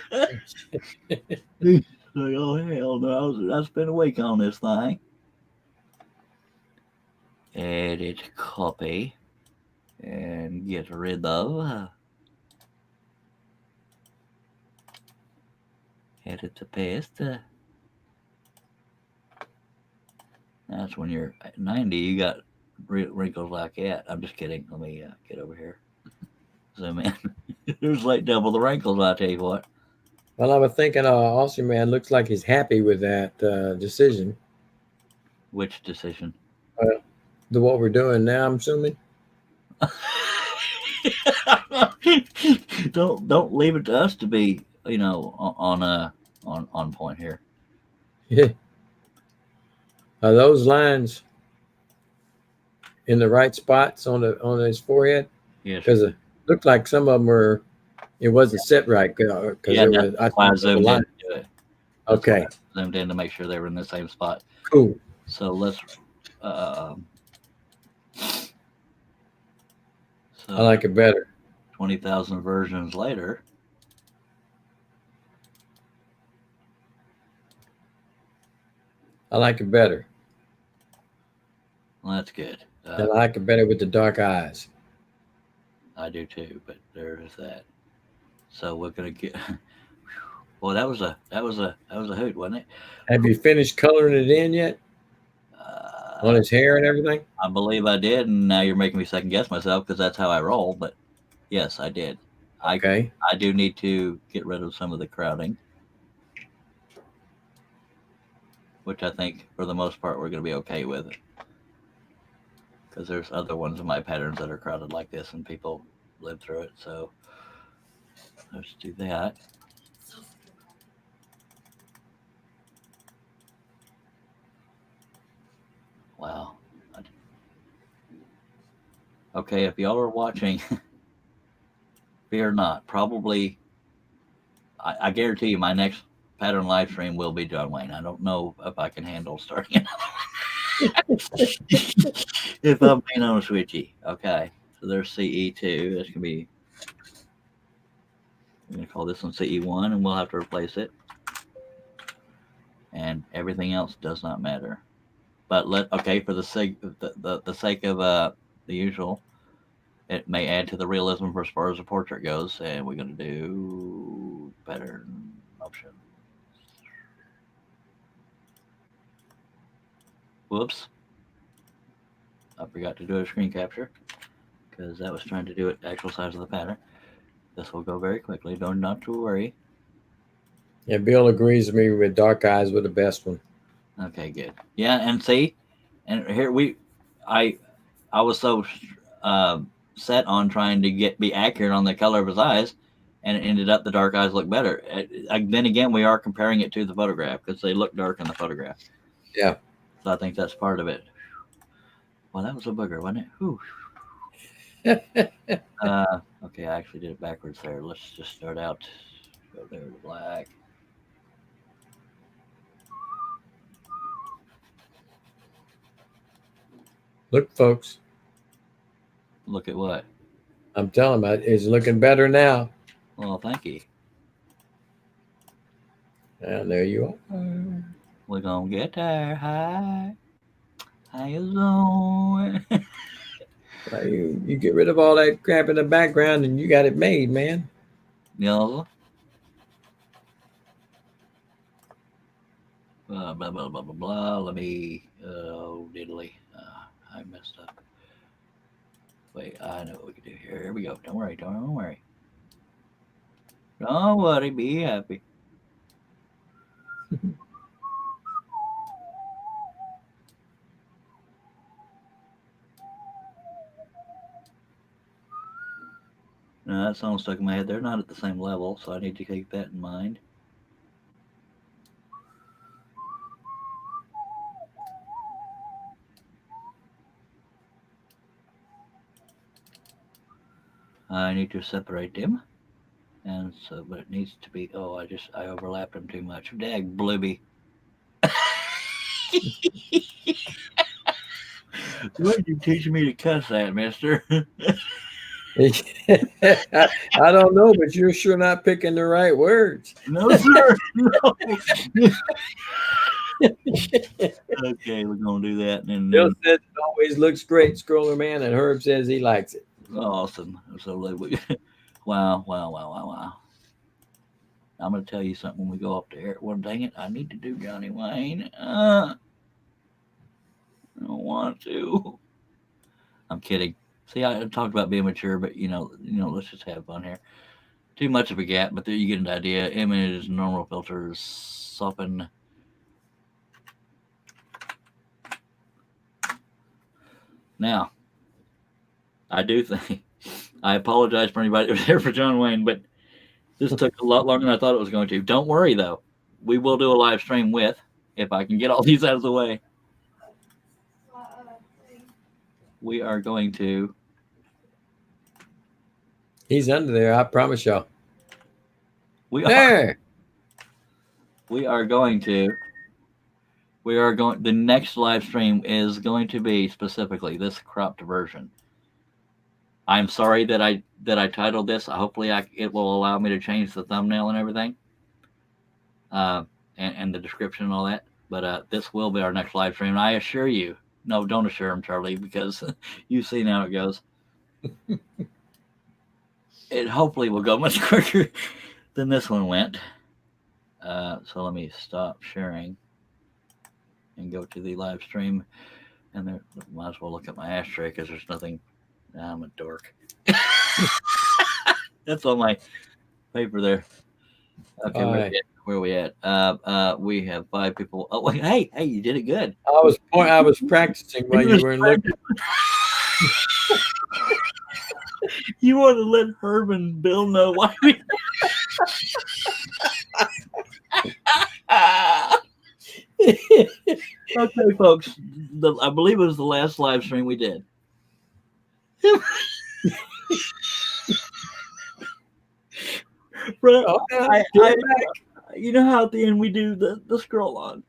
oh hell no! I spent a week on this thing. Edit, copy, and get rid of. Edit to paste. That's when you're at 90. You got wrinkles like that. I'm just kidding. Let me get over here. Zoom in. There's like double the wrinkles. I tell you what. Well, I was thinking, Austin man looks like he's happy with that decision. Which decision? What we're doing now, I'm assuming. Don't leave it to us to be on point here. Yeah. Are those lines in the right spots on his forehead? Yes. Because it looked like some of them were. It wasn't set right because that's why I zoomed in. Okay. Zoomed in to make sure they were in the same spot. Cool. So let's. So I like it better. 20,000 versions later. I like it better. Well, that's good. And I like it better with the dark eyes. I do too, but there is that. So we're gonna get. Well, that was a hoot, wasn't it? Have you finished coloring it in yet? On his hair and everything? I believe I did, and now you're making me second guess myself because that's how I roll. But yes, I did. Okay. I do need to get rid of some of the crowding, which I think for the most part we're going to be okay with, because there's other ones in my patterns that are crowded like this, and people live through it. So let's do that. Wow. Okay, if y'all are watching, fear not. Probably, I guarantee you, my next pattern live stream will be John Wayne. I don't know if I can handle starting if I'm being honest with you. Okay, so there's CE2. That's gonna be. I'm gonna call this one CE1, and we'll have to replace it. And everything else does not matter. But for the sake the sake of the usual, it may add to the realism for as far as the portrait goes, and we're going to do pattern option. Whoops. I forgot to do a screen capture because that was trying to do it actual size of the pattern. This will go very quickly. Not to worry. Yeah, Bill agrees with me with dark eyes were the best one. Okay, good. Yeah, and see, and here I was so set on trying to be accurate on the color of his eyes, and it ended up the dark eyes look better. Then again, we are comparing it to the photograph because they look dark in the photograph. Yeah. So I think that's part of it. Well, that was a booger, wasn't it? Whew. Okay, I actually did it backwards there. Let's just start out. Go there to black. Look, folks. Look at what? I'm telling you, it's looking better now. Well, thank you. And there you are. We're gonna get there. Hi. How you doing? Well, you get rid of all that crap in the background and you got it made, man. You know? blah blah blah blah blah. Let me diddly. I messed up. Wait, I know what we can do here. Here we go. Don't worry. Don't worry. Don't worry. Be happy. Now, that song stuck in my head. They're not at the same level, so I need to keep that in mind. I need to separate them. And so, but it needs to be, oh, I overlapped them too much. Dag blooby. Why did you teach me to cuss that, mister? I don't know, but you're sure not picking the right words. No, sir. No. Okay, we're going to do that. And Bill then, says it always looks great, Scroller Man, and Herb says he likes it. awesome. So, wow, wow, wow, wow, wow. I'm going to tell you something when we go up there. Well, dang it, I need to do Johnny Wayne. I don't want to. I'm kidding. See, I talked about being mature, but let's just have fun here. Too much of a gap, but there you get an idea. Image, normal filters, soften. Now, I do think I apologize for anybody that was there for John Wayne, but this took a lot longer than I thought it was going to. Don't worry though, we will do a live stream with if I can get all these out of the way. We are going to. He's under there, I promise y'all. We There. are going to. We are going. The next live stream is going to be specifically this cropped version. I'm sorry that I titled this. Hopefully, it will allow me to change the thumbnail and everything, and the description and all that. But this will be our next live stream. And I assure you, no, don't assure him, Charlie, because you've seen how it goes. It hopefully will go much quicker than this one went. So let me stop sharing and go to the live stream. And there, might as well look at my ashtray because there's nothing. I'm a dork. That's on my paper there. Okay, where are we at? We have 5 people. Oh, wait, hey, you did it good. I was practicing while you weren't looking. You want to let Herb and Bill know why we. Okay, folks. I believe it was the last live stream we did. Bro, you know how at the end we do the scroll on.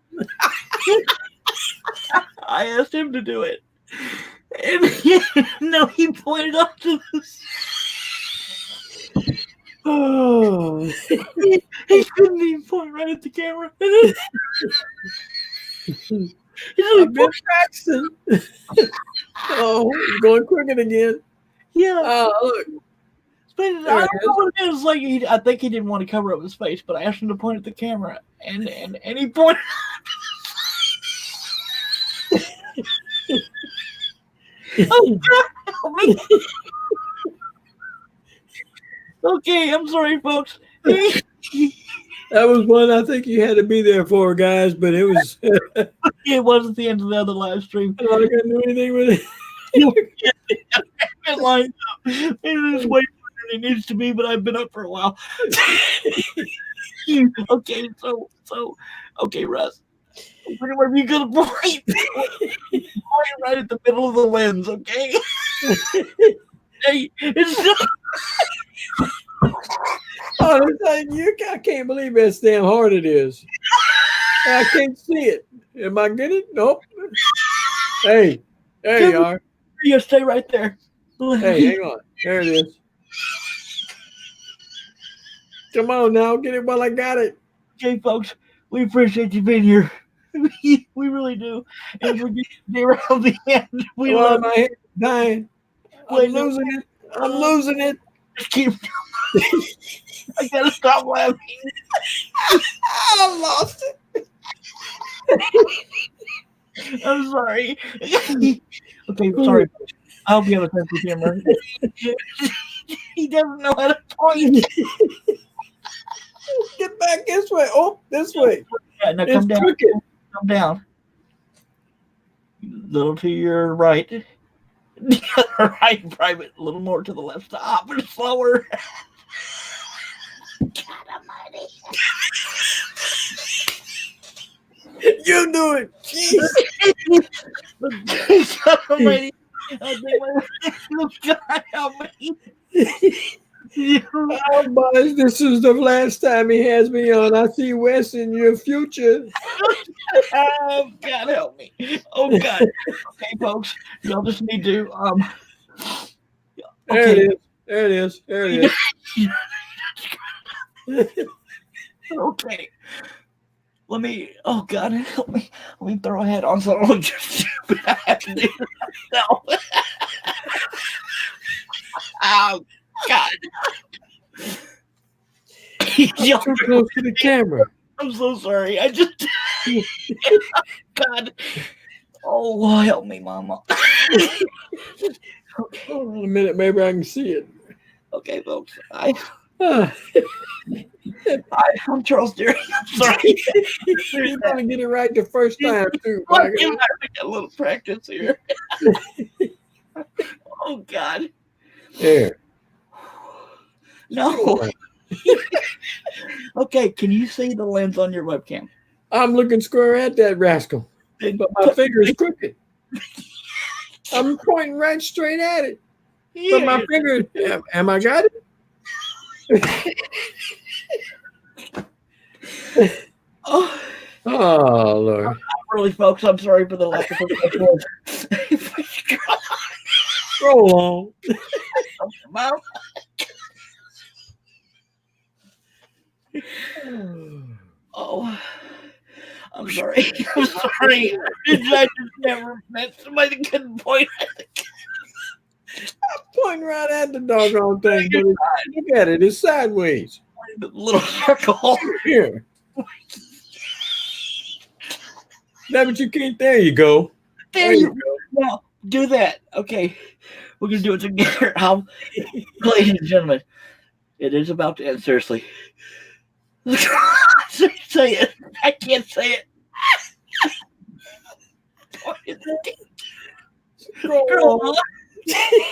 I asked him to do it, and he pointed up to this. Oh, He couldn't even point right at the camera. I've been practicing. Oh, you're going crooked again. Yeah. Oh, look. I don't know what it is. Like I think he didn't want to cover up his face, but I asked him to point at the camera, and he pointed. Oh, God. Okay, I'm sorry, folks. That was one I think you had to be there for, guys, but it was. It wasn't the end of the other live stream. I'm not going to do anything with it. It is way better than it needs to be, but I've been up for a while. Okay, okay, Russ. Whenever you gonna point right at the middle of the lens, okay? Hey, it's I can't believe how damn hard it is. I can't see it. Am I getting? Nope. Hey, there you are. You stay right there. Hey, hang on. There it is. Come on now, get it while I got it. Okay, folks, we appreciate you being here. We really do. And we're getting near around the end. We love my head dying. I'm losing it. I'm losing it. Just keep. I gotta stop laughing. I lost it. I'm sorry. Okay, sorry. I hope you have a sense of humor. He doesn't know how to point. Get back this way. Oh, this way. Yeah, now It's come down. crooked. Come down. Little to your right. The other right, private. A little more to the left. Stop and slower. God almighty. You do it. Jeez. God almighty. God help me. Oh, boys, this is the last time he has me on. I see Wes in your future. Oh, God help me. Oh, God. Okay, folks. Y'all just need to There okay. it is. There it is. There it is. Okay. Let me. Oh God, help me! Let me throw a hat on so I don't look just stupid. I have to do it myself. Oh God! You're too close to the camera. I'm so sorry. I just. God. Oh, help me, Mama. Okay. Hold on a minute. Maybe I can see it. Okay, folks. Ah. I'm Charles Deary. I'm sorry. You're gonna get it right the first time too. I got a little practice here. Oh God. There. No. Okay, can you see the lens on your webcam? I'm looking square at that rascal, but my finger is crooked. I'm pointing right straight at it, but my finger. Am I got it? Oh, Lord. really, folks, I'm sorry for the lack of professionalism. Roll on. Mom. Oh, I'm sorry. I'm sorry. I just never met somebody that couldn't point. I'm pointing right at the doggone thing, but look at it. It's sideways. The little circle. Here. That what you can't. There you go. There you go. Now, do that. Okay. We're going to do it together. Ladies and gentlemen, it is about to end. Seriously. Say it. I can't say it. Roll on.